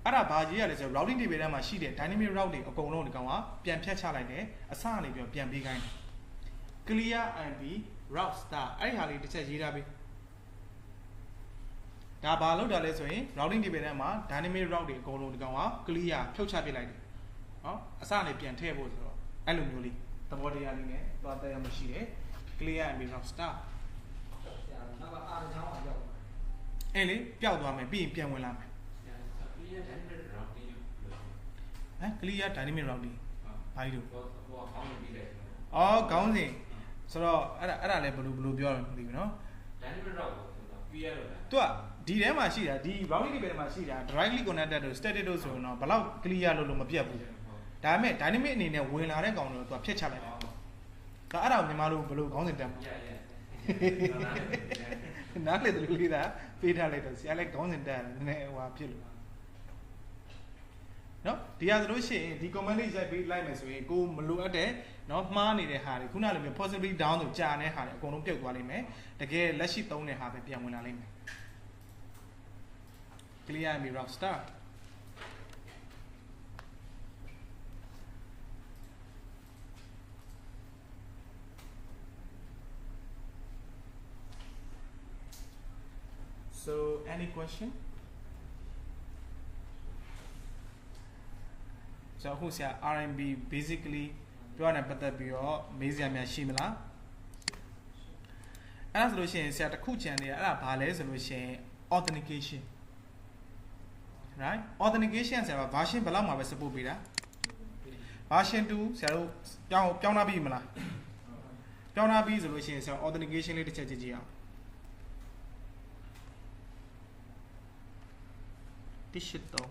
အဲ့ဒါဘာကြီးရလဲဆိုတော့ routing table ထဲမှာရှိတဲ့ dynamic route တွေအကုန်လုံးဒီကောင်ကပြန်ဖြတ်ချလိုက်တယ်အစကနေပြီးပြန်ပေးခိုင်းတယ် clear imp route star အဲ့ဒီဟာလေးတစ်ချက်ရေးထားပေးဒါဘာလို့တာလဲဆိုရင် routing table ထဲမှာ dynamic route တွေအကုန်လုံးဒီကောင်က clear ဖြုတ်ချပစ်လိုက်တယ်နော်အစကနေပြန်ထည့်ဖို့ဆိုတော့အဲ့လိုမျိုးလေးသဘောတရားလေးနဲ့သွားတက်ရမှရှိတယ် clear and route star နောက်ပါအားကြောင်းအောင်ရောက်အဲ့လေပျောက်သွားမယ်ပြီးရင်ပြန်ဝင်လာမယ်clear dynamic routing ဘာကြီးတို့ခေါင်းစဉ်ဆိုတော့အဲ့ဒါလည်းဘယ်လိုပြောရမလဲမသိဘူးเนาะ dynamic route ကိုclear လို့လားသူကဒီထဲမှာရှိတာဒီ routing table ထဲမှာရှိတာ directly connected တို့ static တို့ဆိုရင်တော့ဘယ်လောက် clear လို့မပြတ်ဘူးဒါပေမဲ့ dynamic အနေနဲ့ဝင်လာတဲ့ကောင်တွေကိုသူကဖျက်ချလိုက်တယ်ဒါအဲ့ဒါကိုမြန်မာလိုဘယ်လိုခေါင်းစဉ်တက်မှာနားလေတူလေးသာပေးထားလိုက်တော့ဆရာလည်းခေါင်းစဉ်တက်တယ်နည်းနည်းဟိုဖြစ်လို့နော်ဒီဟာဆိုလို့ရှိရင်ဒီ comment လေးရိုက်ပေးလိုက်မယ်ဆိုရင်ကိုမလိုအပ်တဲ့နော်မှားနေတဲ့ဟာတွေခုနလိုမျိုး possibly down ဆိုကြာနေတဲ့ဟာတွေအကုန်လုံးပြုတ်သွားလိမ့်မယ်တကယ်လက်ရှိသုံးတဲ့ဟာပဲပြန်ဝင်လာလိမ့်မယ် clear and route start So, any question? So, who's your RMB basically? Do you want to put your museum shimla? As solution, set a kuchan, the solution authentication. Right? Authentication is a version Balama was supposed to be version 2, so Piona Bimala. Piona B solution is authentication literature. This shit though.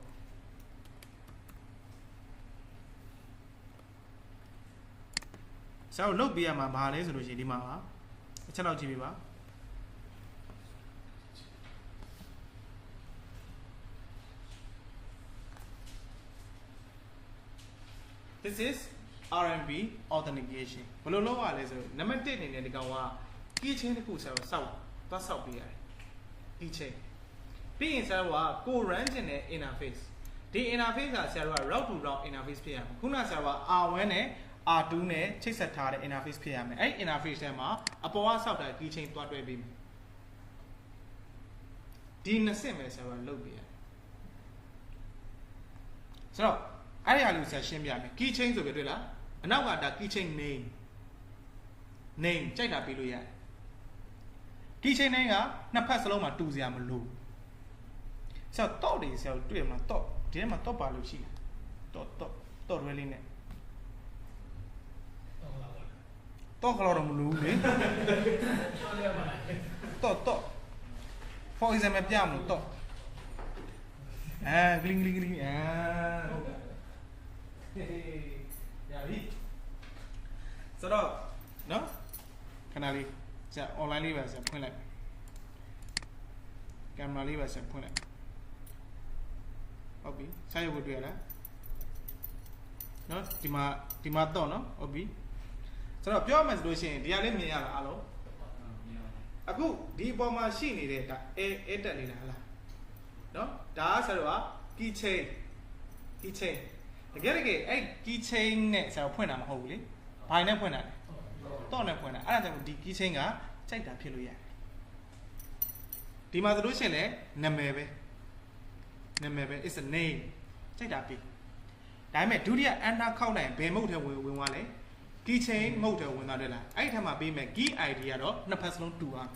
So look be a ma is Roshi Dima. It's allowed Jibiba. This is RMB authentication ဘယ်လိုလုပ်ရလဲဆိုနံပါတ်1အနေနဲ့ဒီကောင်က key chain တစ်ခုဆရာတို့စောက်သွားစောက်ပေးရတယ် key chain ပြီးရင်ဆရာတို့ကကို run ချင်တဲ့ interface ဒီ interface ကဆရာတို့က route to route interface ဖြစ်ရမယ်ခုနဆရာတို့က R1 နဲ့ R2 နဲ့ချိတ်ဆက်ထားတဲ့ interface ဖြစ်ရမယ်အဲ့ interface ထဲမှာအပေါ်ကစောက်တာ key chain တွားတွဲပေးမယ်ဒီနှစ်ဆင့်ပဲဆရာတို့ကလုပ်ပေးရတယ်ဆိုတော့အဲ့ဒီအရာလေးကိုဆရာရှင်းပြမယ် key chain ဆိုပြတွေ့လားအနောက်ကဒါ key chain name ကြိုက်တာပေးလို့ရတယ် key chain name ကနှစ်ဖက်စလုံးမှာတူစရာမလိုဆိုတော့တော့တွေဆရာတို့တွေ့မှာတော့ဒီထဲမှာတော့ပါလို့ရှိတယ်တော့ရွေးလေးနဲ့တော့ကတော့မလို့လေတော့ for example ပြမလို့တော့ဂလင်းရပြီဆိုတော့နော်ခဏလေးဆရာ online လေးပဲဆရာဖွင့်လိုက်ကင်မရာလေးပဲဆရာဖွင့်လိုက်ဟုတ်ပြီစာရုပ်ကိုတွေ့ရလားနော်ဒီမှာတော့နော်ဟုတ်ပြီဆိုတော့ပြောမှဆိုလို့ရှိရင်ဒီဟာလေးမြင်ရလားအားလုံးအခုဒီအပေါ်မှာရှိနေတဲ့ဒါအဲတက်နေတာဟလားနော်ဒါဆိုတော့ key chain တကယ်အဲ့ key chain နဲ့ဆရာဖွင့်တာမဟုတ်ဘူးလေဘာနဲ့ဖွင့်တာလဲတော့နဲ့ဖွင့်တာအဲ့ဒါကြောင့်ဒီ key chain ကကြိုက်တာဖြစ်လို့ရတယ်ဒီမှာဆိုလို့ရှိရင်လည်းနာမည်ပဲ is a name ကြိုက်တာပြီဒါပေမဲ့ဒုတိယ enter ခောက်နိုင်ဘယ်မုတ်ထဲဝင်သွားလဲ key chain မုတ်ထဲဝင်သွားတယ်လားအဲ့ဒီထက်မှာပေးမယ် key id ကတော့နှစ်ဖက်စလုံးတူအောင်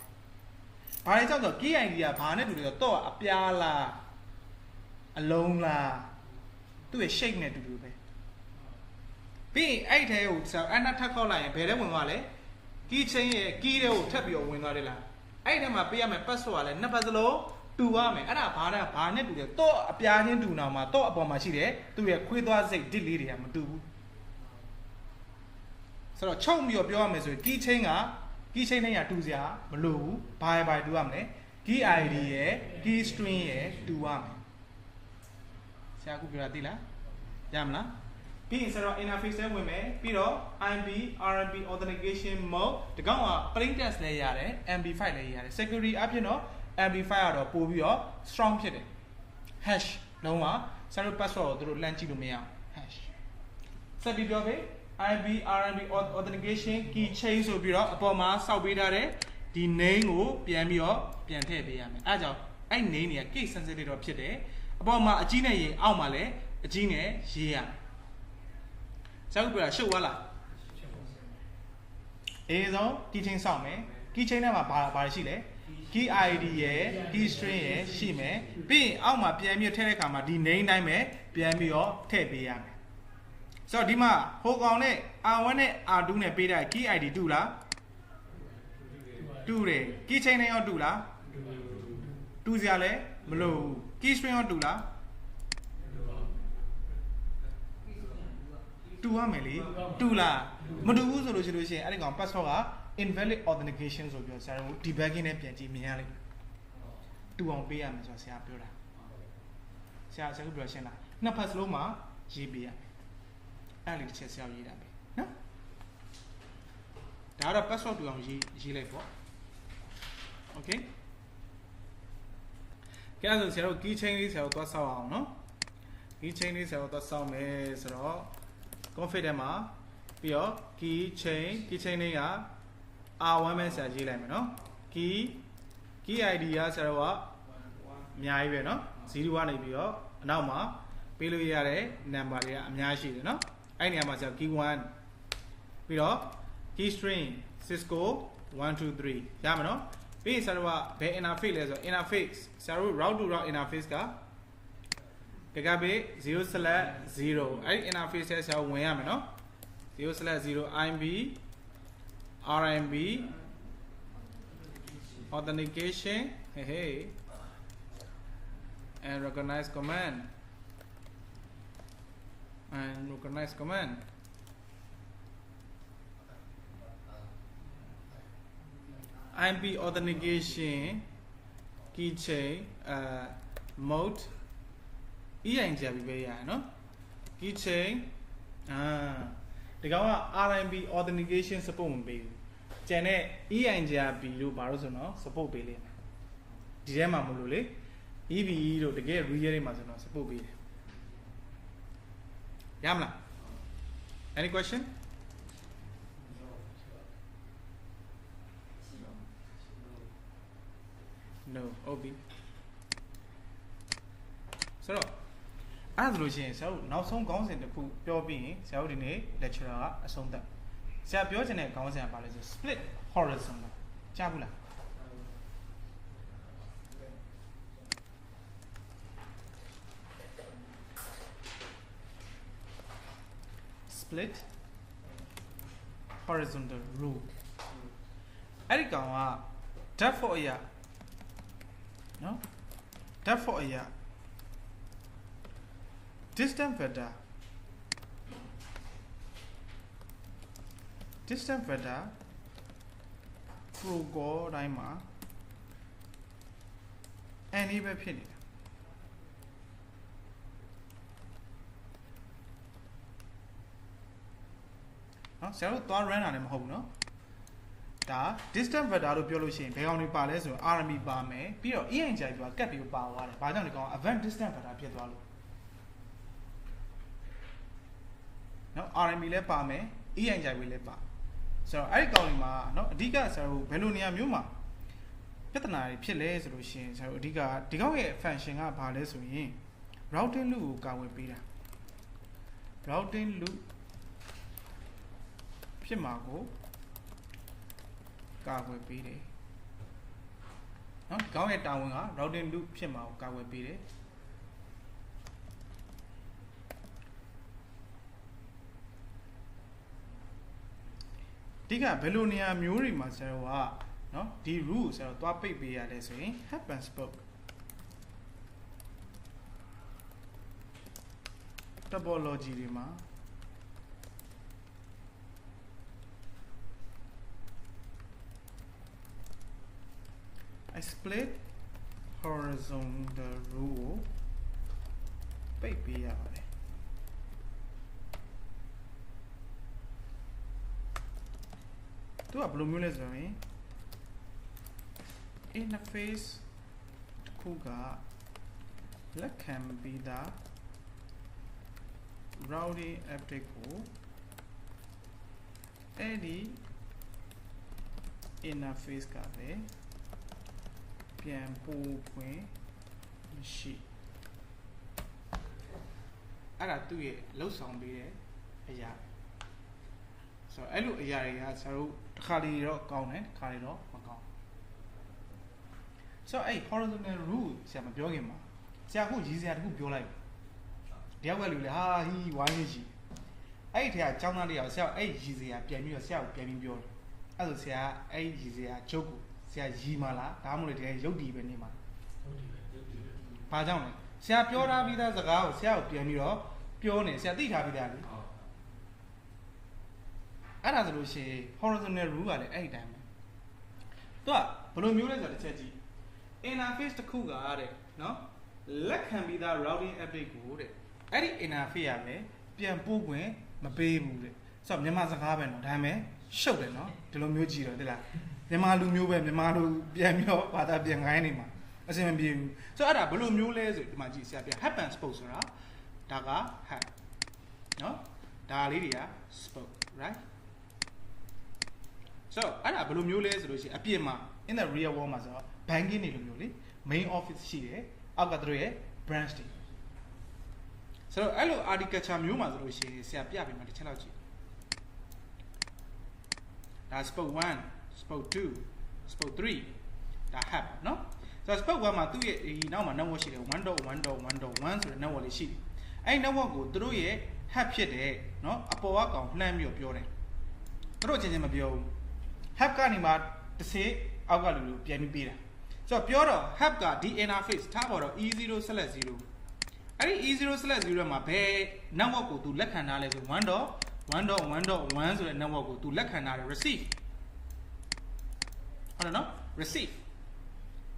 ဘာလဲကြောင့်ဆို key id ကဘာနဲ့တူလဲဆိုတော့အပြားလားအလုံးလားသူ့ရဲ့ shape နဲ့တူတူပဲပြီးရင်အဲ့ထဲကို enter ထပ်ခောက်လိုက်ရင်ဘယ်ထဲဝင်သွားလဲ key chain ရဲ့ key တွေကိုထပ်ပြီးတော့ဝင်သွားတယ်လားအဲ့ထဲမှာပေးရမယ် password ကလည်းနှစ်ဖက်စလုံးတူရမယ်အဲ့ဒါဘာနဲ့တူလဲတော့အပြားချင်းတူအောင်မှာတော့အပေါ်မှာရှိတယ်သူ့ရဲ့ခွေးသွားစိတ် dit လေးတွေကမတူဘူးဆိုတော့ချုပ်ပြီးတော့ပြောရမယ်ဆိုရင် key chain နဲ့တူစရာမလိုဘူးဘာတူရမလဲ key id ရဲ့ key string ရဲ့တူရမယ်ဆရာခုပြောတာသိလားရမလားပြီးရင်ဆိုတော့ interface ထဲဝင်မယ်ပြီးတော့ RMB authentication mode ဒီကောင်က plain text လည်းရတယ် MB5 လည်းရတယ် security အပြင်တော့MB5 ကတော့ပို့ပြီးတော့ strong ဖြစ်တယ် hash လုံးဝဆရာတို့ password ကိုတို့လှမ်းကြည့်လို့မရအောင် hash ဆက်ပြီးပြောပေး RMB authentication key chain ဆိုပြီးတော့အပေါ်မှာစောက်ပေးထားတဲ့ဒီ name ကိုပြန်ပြီးတော့ပြန်ထည့်ပေးရမယ်အဲဒါကြောင့်အဲ့ name တွေက case sensitive တော့ဖြစ်တယ်အပေါ်မှာအကြီးနဲ့ရေအောက်မှာလည်းအကြီးနဲ့ရေးရဆရာတို့ပြောတာရှုပ်သွားလားအေးဆုံး key chain စောက်မယ် key chain ထဲမှာဘာရှိလဲ key id ရယ် key string ရယ်ရှိမယ်ပြီးရင်အောက်မှာပြန်ပြီးထည့်တဲ့အခါမှာဒီ name တိုင်းပဲပြန်ပြီးတော့ထည့်ပေးရမယ်ဆိုတော့ဒီမှာဟိုကောင်နဲ့ R1 နဲ့ R2 နဲ့ပေးတဲ့ key id တူလားတူတယ် key chain နဲ့ရောတူလားတူစရာလဲမလိုဘူး key string ရောတူလားတူရမယ်လေတူလားမတူဘူးဆိုလို့ရှိရင်အဲ့ဒီကောင် password က invalid authentication ဆိုပြီးတော့ဆရာတို့ debugging နဲ့ပြန်ကြည့်မြင်ရလိမ့်မယ်တူအောင်ပေးရမယ်ဆိုတော့ဆရာပြောတာဆရာကပြောရှင်းလားနှစ်ဖက်စလုံးမှာရေးပေးရမယ်အဲ့ဒီတစ်ချက်ဆရာရေးတာပဲနော်ဒါတော့ password တူအောင်ရေးလိုက်ပေါ့ okay ကဲဆိုဆရာတို့ key chain လေးဆရာတို့သွားဆောက်အောင်နော် key chain လေးဆရာတို့သွားဆောက်မယ်ဆိုတော့ config ထဲမှာပြီးတော့ key chain လေးက R1 ပဲဆရာရေးလိုက်မယ်နော် key id ကဆရာတို့ကအများကြီးပဲနော်0ကနေပြီးတော့အနောက်မှာပေးလို့ရတဲ့ number တွေကအများရှိတယ်နော်အဲ့နေရာမှာဆရာ key 1ပြီးတော့ key string Cisco 123ရမယ်နော်ပြီးရင်ဆရာတို့ကဘယ် interface လဲဆိုတော့ interface ဆရာတို့ route to route interface က gigabit 0/0 အဲ့ဒီ interface ထဲဆရာဝင်ရမယ်နော် 0/0 RMB authentication and recognize command IMP authentication keychain mode EIN ကြပြီပဲရရနော် keychain ဒီကောင်က RMB authentication support မပေးဘူးကျန်တဲ့ EIGRP တို့ဘာလို့ဆိုတော့ support ပေးလိမ့်မယ်ဒီထဲမှာမလို့လေ EVE တို့တကယ် real တွေမှာဆိုတော့ support ပေးတယ်ရမလား any question no OB ဆိုတော့အဲ့ဒါဆိုလို့ရှိရင်ဆရာတို့နောက်ဆုံးခေါင်းစဉ်တစ်ခုပြောပြီးရင်ဆရာတို့ဒီနေ့ lecturer ကအဆုံးသတ်ဆရာပြောချင်တဲ့ခေါင်းစဉ်ကဘာလဲဆို split horizontal ကြားဘူးလား split horizontal rule အဲ့ဒီကောင်က depth for အရာနော် depth for အရာ distance vector protocol တိုင်းမှာ any ပဲဖြစ်နေတာနော်ဆရာတို့သွား run တာလည်းမဟုတ်ဘူးနော်ဒါ distance vector လို့ပြောလို့ရှိရင်ဘယ်ကောင်တွေပါလဲဆိုရင် RMB ပါမယ်ပြီးတော့ EIGRP ဆိုတာကတ်ပြီးပါသွားတယ်ဘာကြောင့်ဒီကောင် event distance vector ဖြစ်သွားလို့နော် RMB လည်းပါမယ် EIGRP လည်းပါဆိုတော့အဲ့ဒီကောင်တွေမှာနော်အဓိကဆရာတို့ဘယ်လိုနေရာမျိုးမှာပြဿနာတွေဖြစ်လဲဆိုလို့ရှိရင်ဆရာတို့အဓိကဒီကောင်ရဲ့ function ကဘာလဲဆိုရင် routing loop ကိုကာဝယ်ပေးတာ routing loop ဖြစ်မှာကိုကာဝယ်ပေးတယ်နော်ဒီကောင်ရဲ့တာဝန်က routing loop ဖြစ်မှာကိုကာဝယ်ပေးတယ်ဒီကဘယ်လိုနေရာမျိုးတွေမှာဆရာတို့ကနော်ဒီ rule ဆရာတို့သွားပိတ်ပေးရတယ်ဆိုရင် hub and spoke topology တွေမှာI split horizontal rule ပိတ်ပေးရပါတယ်သူကဘယ်လိုမျိုးလဲဆိုရင် interface တစ်ခုကလက်ခံပြီးသား routing update ကိုအဲ့ဒီ interface ကပဲပြန်ပို့ခွင့်မရှိအဲ့ဒါသူ့ရဲ့လှုပ်ဆောင်ပေးတဲ့အရာဆိုတော့အဲ့လိုအရာတွေကဆရာတို့တစ်ခါလေတော့ကောင်းတယ်တစ်ခါလေတော့မကောင်းဆိုတော့အဲ့ horizontal rule ဆရာမပြောခင်မှာဆရာခုရည်စရာတစ်ခုပြောလိုက်တယောက်ကလူလေဟာဟီးဝိုင်းနေရှိအဲ့ဒီထဲကចောင်းသားလေးကဆရာအဲ့ရည်စရာပြန်ပြီးတော့ဆရာကိုပြန်ပြီးပြောတယ်အဲ့ဆိုဆရာအဲ့ရည်စရာချုပ်ကိုဆရာရီမာလားဒါမှမဟုတ်လေရုပ်တည်ပဲနေမှာဘာကြောင့်လဲဆရာပြောထားပြီးသားစကားကိုဆရာကိုပြန်ပြီးတော့ပြောနေဆရာသိထားပြီးသားလေအဲ့ဒါဆိုလို့ရှိရင် horizontal rule ကလည်းအဲ့ဒီတိုင်းပဲသူကဘယ်လိုမျိုးလဲဆိုတော့တစ်ချက်ကြည့် interface တစ်ခုကတဲ့နော်လက်ခံပြီးသား routing update ကိုတဲ့အဲ့ဒီ interface ရမယ်ပြန်ပို့ခွင့်မပေးဘူးတဲ့ဆိုတော့မြန်မာစကားပဲနော်ဒါပေမဲ့ရှုပ်တယ်နော်ဒီလိုမျိုးကြည့်တော့သိလားမြန်မာလူမျိုးပဲမြန်မာလူပြန်ပြီးတော့ဘာသာပြန်ခိုင်းနေမှာအဆင်မပြေဘူးဆိုတော့အဲ့ဒါဘယ်လိုမျိုးလဲဆိုဒီမှာကြည့်ဆရာပြန် hub and spoke ဆိုတာဒါက hub နော်ဒါလေးတွေက spoke right so အဲ့ဒါဘယ်လိုမျိုးလဲဆိုလို့ရှိရင်အပြင်မှာ in the real world မှာဆိုတော့ banking တွေလိုမျိုးလေ main office ရှိတယ်အောက်ကသူတို့ရဲ့ branch တွေဆိုတော့အဲ့လို architecture မျိုးမှာဆိုလို့ရှိရင်ဆရာပြပေးမှာတစ်ချက်လောက်ကြည့်ဒါ spoke 1 spoke 2 spoke 3ဒါ hub နော်ဆိုတော့ spoke 1မှာသူ့ရဲ့ဒီနောက်မှာ network ရှိတယ် 1.1.1.1 ဆိုတဲ့ network လေးရှိတယ်အဲ့ network ကိုသူတို့ရဲ့ hub ဖြစ်တယ်နော်အပေါ်ကကောင်လှမ်းပြီးတော့ပြောတယ်သူတို့ချင်းချင်းမပြောဘူး hub ကနေမှတစ်စေးအောက်ကလူလူပြန်ပြီးပေးတာဆိုတော့ပြောတော့ hub ကဒီ interface ထားပေါ်တော့ E0/0 အဲ့ဒီ E0/0 မှာဘယ် network ကိုသူလက်ခံထားလဲဆို 1.1.1.1 ဆိုတဲ့ network ကိုသူလက်ခံထားတယ် receive ဟုတ်တယ်နော် receive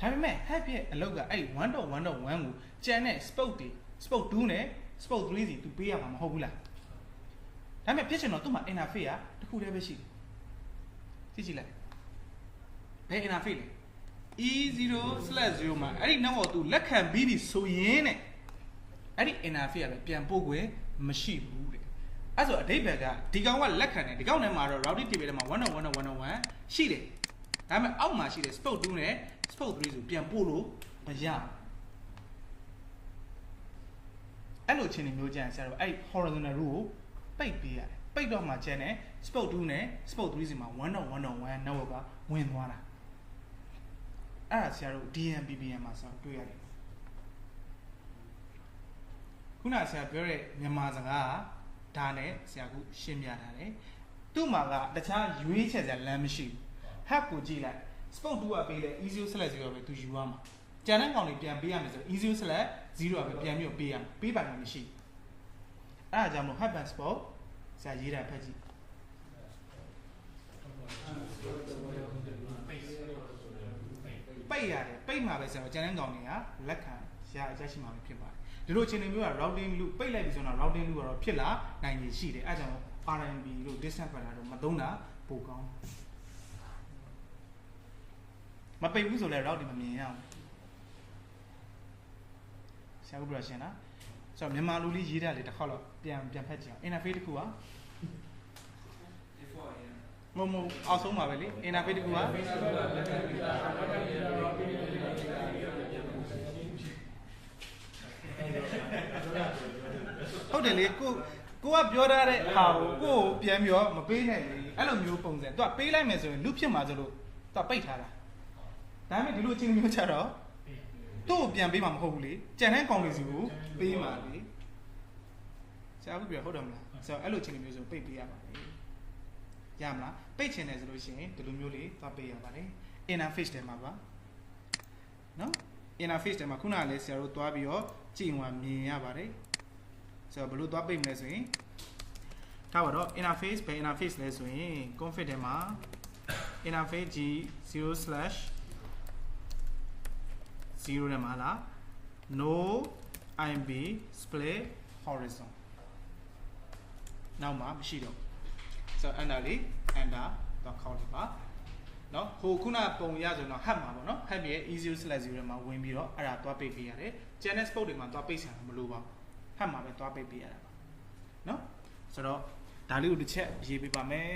ဒါပေမဲ့ hub ရဲ့အလုပ်ကအဲ့ 1.1.1 ကိုကျန်တဲ့ spoke 2နဲ့ spoke 3စီသူပေးရမှာမဟုတ်ဘူးလား ဒါပေမဲ့ဖြစ်ချင်တော့သူ့မှာ interface ကတစ်ခုတည်းပဲရှိတယ်ကြည့်လိုက်ဘယ် interface လဲ e0/0 မှာအဲ့ဒီနောက်တော့သူလက်ခံပြီးပြီဆိုရင်တဲ့အဲ့ဒီ interface ကလည်းပြန်ပို့ခွင့်မရှိဘူးတဲ့အဲ့ဆိုအဓိပ္ပာယ်ကဒီကောင်ကလက်ခံတယ်ဒီကောင်ထဲမှာတော့ routing table ထဲမှာ101.101ရှိတယ်ဒါပေမဲ့အောက်မှာရှိတယ် spoke 2နဲ့ spoke 3ဆိုပြန်ပို့လို့မရအဲ့လိုချင်းနေမျိုးကြရင်ဆရာတို့အဲ့ horizontal rule ကိုပိတ်ပေးရတယ်ပိတ်တော့မှကျန်တယ် spoke 2နဲ့ spoke 3စီမှာ1.1.1 network ကဝင်သွားတာအဲ့ဒါဆရာတို့ DMPPM မှာဆိုတွေ့ရတယ်ခုနဆရာပြောတဲ့မြန်မာစကားကဒါနဲ့ဆရာကရှင်းပြထားတယ်သူ့မှာကတခြားရွေးချက်စရာလမ်းမရှိဘူး hack ကိုကြည့်လိုက် spoke 2ကပေးတဲ့ e0/0 ပဲသူယူရမှာကျန်တဲ့ကောင်တွေပြန်ပေးရမယ်ဆို e0/0 ပဲပြန်ပြီးပေးရမှာပေးပိုင်မှာမရှိအဲ့ဒါကြောင့်မို့ hack and spoke ဆရာရေးတာဖတ်ကြည့်ပိတ်ရတယ်ပိတ်မှာပဲဆရာကျန်တဲ့ကောင်တွေကလက်ခံရရှိမှာဖြစ်ပါတယ်ဒီလိုအခြေအနေမျိုးက routing loop ပိတ်လိုက်ပြီဆိုတော့ routing loop ကတော့ဖြစ်လာနိုင်ရရှိတယ်အဲကြောင့် RMB လို့ distance pattern တို့မသုံးတာပိုကောင်းမပိတ်ဘူးဆိုလဲ routing မမြင်ရအောင်ဆရာကပြောရှင်းလားဆိုတော့မြန်မာလူလေးရေးတာလေတစ်ခေါက်တော့ပြန်ဖတ်ကြည့်အောင် interface တစ်ခုကမအောက်ဆုံးပါပဲလေ interface တစ်ခုကဟုတ်တယ်လေကိုကပြောထားတဲ့ဟာကိုပြန်ပြီးတော့မပေးနိုင်လေအဲ့လိုမျိုးပုံစံသူကပေးလိုက်မယ်ဆိုရင်လူဖြစ်မှာဆိုလို့သူကပိတ်ထားတာဒါပေမဲ့ဒီလိုအချင်းမျိုးချတော့သူ့ကိုပြန်ပေးမှာမဟုတ်ဘူးလေကြံတဲ့ကောင်လေးစီကိုပေးမှာလေဆရာကပြောဟုတ်တယ်မလားဆိုတော့အဲ့လိုအချင်းမျိုးဆိုပိတ်ပေးရပါလေရမလားပိတ်ချင်တယ်ဆိုလို့ရှိရင်ဒီလိုမျိုးလေးသွားပေးရပါတယ် interface ထဲမှာပါနော် interface ထဲမှာခုနကလည်းဆရာတို့သွားပြီးတော့ကြည့်ဝင်မြင်ရပါတယ်ဆိုတော့ဘယ်လိုသွားပိတ်မလဲဆိုရင်ထားပါတော့ interface ဘယ် interface လဲဆိုရင် config ထဲမှာ interface g0/0 ထဲမှာလား no imb split horizon နောက်မှာမရှိတော့ဆိုတော့ enter လေး enter တော့ခေါက်လိုက်ပါနော်ဟိုခုနပုံရဆိုတော့ hub မှာပေါ့နော် hub ရဲ့ e0/0 ထဲမှာဝင်ပြီးတော့အဲ့ဒါသွားပိတ်ပေးရတယ် channel spot တွေမှာသွားပိတ်ဆရာမလို့ပါဟပ်မှာပဲသွားပိတ်ပေးရတာပါနော်ဆိုတော့ဒါလေးကိုတစ်ချက်ရေးပေးပါမယ်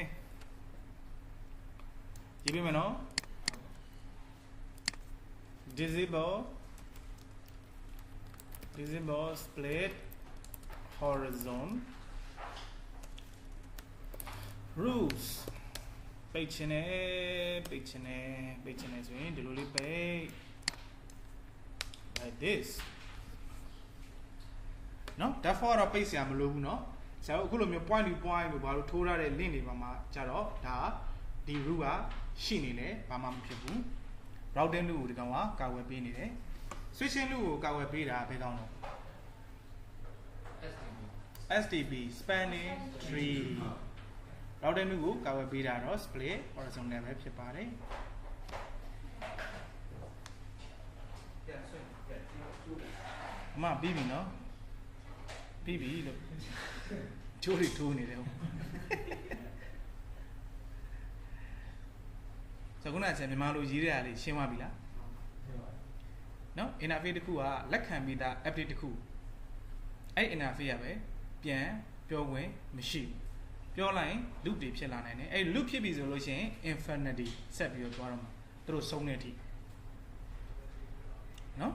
ရေးပေးမယ်နော် disable split horizon rules ပိတ်ချင်တယ်ဆိုရင်ဒီလိုလေးပိတ် like this နော် therefore တော့ပိတ်စရာမလိုဘူးเนาะဆရာတို့အခုလိုမျိုး point to point လို့ဘာလို့ထိုးထားတဲ့ link တွေပါမှာကြတော့ဒါဒီ root ကရှိနေတယ်ဘာမှမဖြစ်ဘူး routing loop ကိုဒီကောင်ကကာကွယ်ပေးနေတယ် switching loop ကိုကာကွယ်ပေးတာဘယ်ကောင်လဲ STB spanning tree routing loop ကိုကာကွယ်ပေးတာတော့ split horizontal ပဲဖြစ်ပါတယ်ပြီးပြီနော်ပြီးပြီလို့ချိုးတွေထိုးနေတယ်ဟုတ်ဆိုခုနကဆရာမြန်မာလိုရေးရတာလေးရှင်းသွားပြီလားနော် interface တစ်ခုကလက်ခံပြီးသား update တစ်ခုအဲ့ interface ရပဲပြန်ပြောခွင့်မရှိဘူးပြောလိုက်ရင် loop တွေဖြစ်လာနိုင်တယ်အဲ့ loop ဖြစ်ပြီဆိုလို့ရှိရင် infinity ဆက်ပြီးတော့သွားတော့မှာသူတို့ဆုံးတဲ့အထိနော်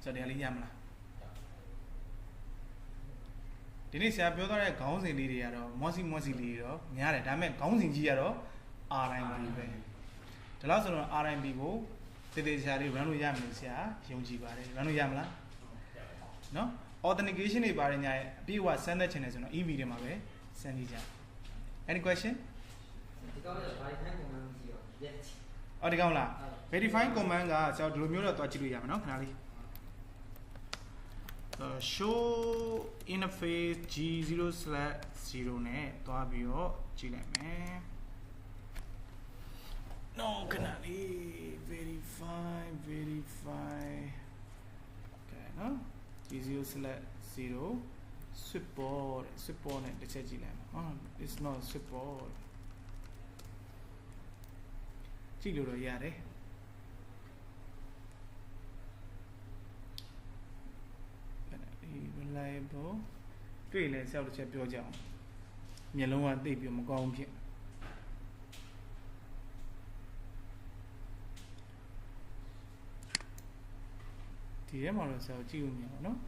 ဆိုတော့ဒီလေးရမလားဒီနေ့ဆရာပြောသွားတဲ့ခေါင်းစဉ်လေးတွေကတော့မောစီလေးတွေတော့များတယ်ဒါပေမဲ့ခေါင်းစဉ်ကြီးကတော့ RMB ပဲဒါလို့ဆိုတော့ RMB ကိုတည်ဆရာလေး run လို့ရမယ်ဆရာယုံကြည်ပါတယ် run လို့ရမလားနော် authentication တွေပါတယ်ညာအပြည့်အဝစမ်းသပ်ချင်တယ်ဆိုတော့ EV တွေမှာပဲစမ်းကြည့်ကြ any question ဒီကောင်က verify command ကြီးရော yes အော်ဒီကောင်လား verify command ကဆရာဒီလိုမျိုးတော့တွားကြည့်လို့ရမှာနော်ခဏလေးshow interface g0/0 နဲ့တွားပြီးတော့ကြည့်လိုက်မယ် no ခဏလေး verify okay နော် g0/0 switchboard switchboard နဲ့တစ်ချက်ကြည့်လိုက်ပါ it's not switchboard ကြည့်လို့တော့ရတယ် reliable တွေ့လဲဆောက်တစ်ချက်ပြောကြအောင်မျက်လုံးကသိပြီးမကောင်းဖြစ်ဒီထဲမှာတော့ဆောက်ကြည့်ဦးမြင်ပါနော်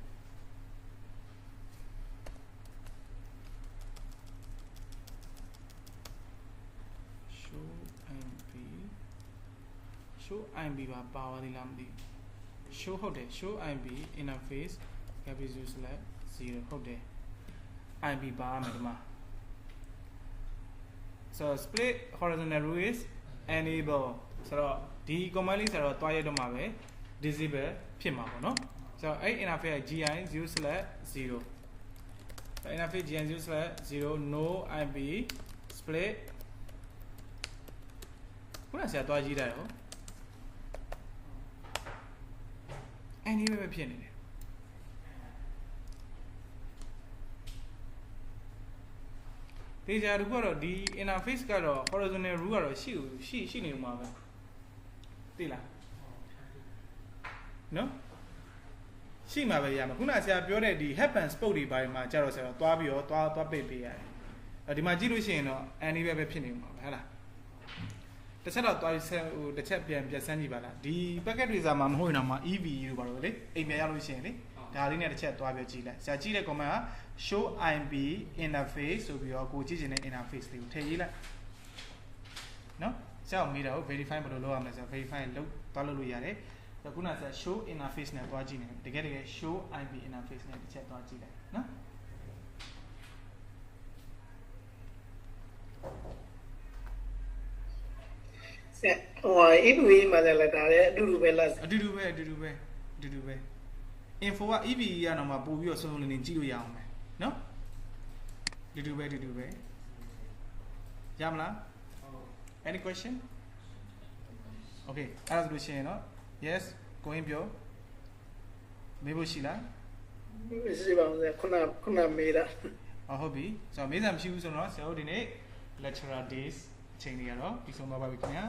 show IMB ပါပါသွားသေးလားမသိဘူး show ဟုတ်တယ် show IMB interface capital select 0ဟုတ်တယ် IMB ပါမယ်ဒီမှာ so split horizontal row is enable ဆိုတော့ဒီ command လေးဆိုတော့တွားရတော့မှာပဲ disable ဖြစ်မှာပေါ့နော်ဆိုတော့အဲ့ interface gi 0 select 0 interface gi 0 select 0 no IMB split ခုနကဆရာတွားကြည့်တာရောအဲ့ဒီပဲဖြစ်နေတယ်တေချာတခုကတော့ဒီ interface ကတော့ horizontal rule ကတော့ရှိနေမှာပဲသိလားနော်ရှိမှာပဲရမှာခုနကဆရာပြောတဲ့ဒီ happen spot တွေဘာတွေမှာကြာတော့ဆရာသွားပြီးတော့သွားပိတ်ပေးရတယ်ဒီမှာကြည့်လို့ရှိရင်တော့ any ပဲဖြစ်နေမှာပဲဟဲ့လားတစ်ချက်တော့သွားပြီးဟိုတစ်ချက်ပြန်စမ်းကြည့်ပါလားဒီ packet တွေစာမှာမဟုတ်ရင်တော့မှ EVU ပါတော့လေအိမ်ပြန်ရလို့ရှိရင်လေဒါလေးနဲ့တစ်ချက်သွားပြီးကြည့်လိုက်ဆရာကြည့်တဲ့ comment က show IMB interface ဆိုပြီးတော့ကိုကြည့်ချင်တဲ့ interface လေးကိုထည့်ရေးလိုက်နော်ဆရာကမေးတာကို verify ဘယ်လိုလုပ်ရမလဲဆိုတော့ verify သွားလုပ်လို့ရတယ်ဆိုတော့ခုနကဆရာ show interface နဲ့သွားကြည့်နေတကယ် show IMB interface နဲ့တစ်ချက်သွားကြည့်လိုက်နော်ဟို EVE မှာလည်းဒါလည်းအတူတူပဲလားအတူတူပဲ info က EVE ကတော့မှပို့ပြီးတော့စုံစုံလင်လင်ကြည့်လို့ရအောင်ပဲနော်အတူတူပဲရမလား any question okay အဲ့ဒါဆိုလို့ရှိရင်တော့ yes ကိုင်းပြောမေးဖို့ရှိလား မရှိပါဘူးခုနမေးတာဟုတ်ပြီဆိုတော့မေးစရာမရှိဘူးဆိုတော့ဆရာတို့ဒီနေ့ lecturer days အချိန်လေးကတော့ပြီးဆုံးသွားပါပြီခင်ဗျာ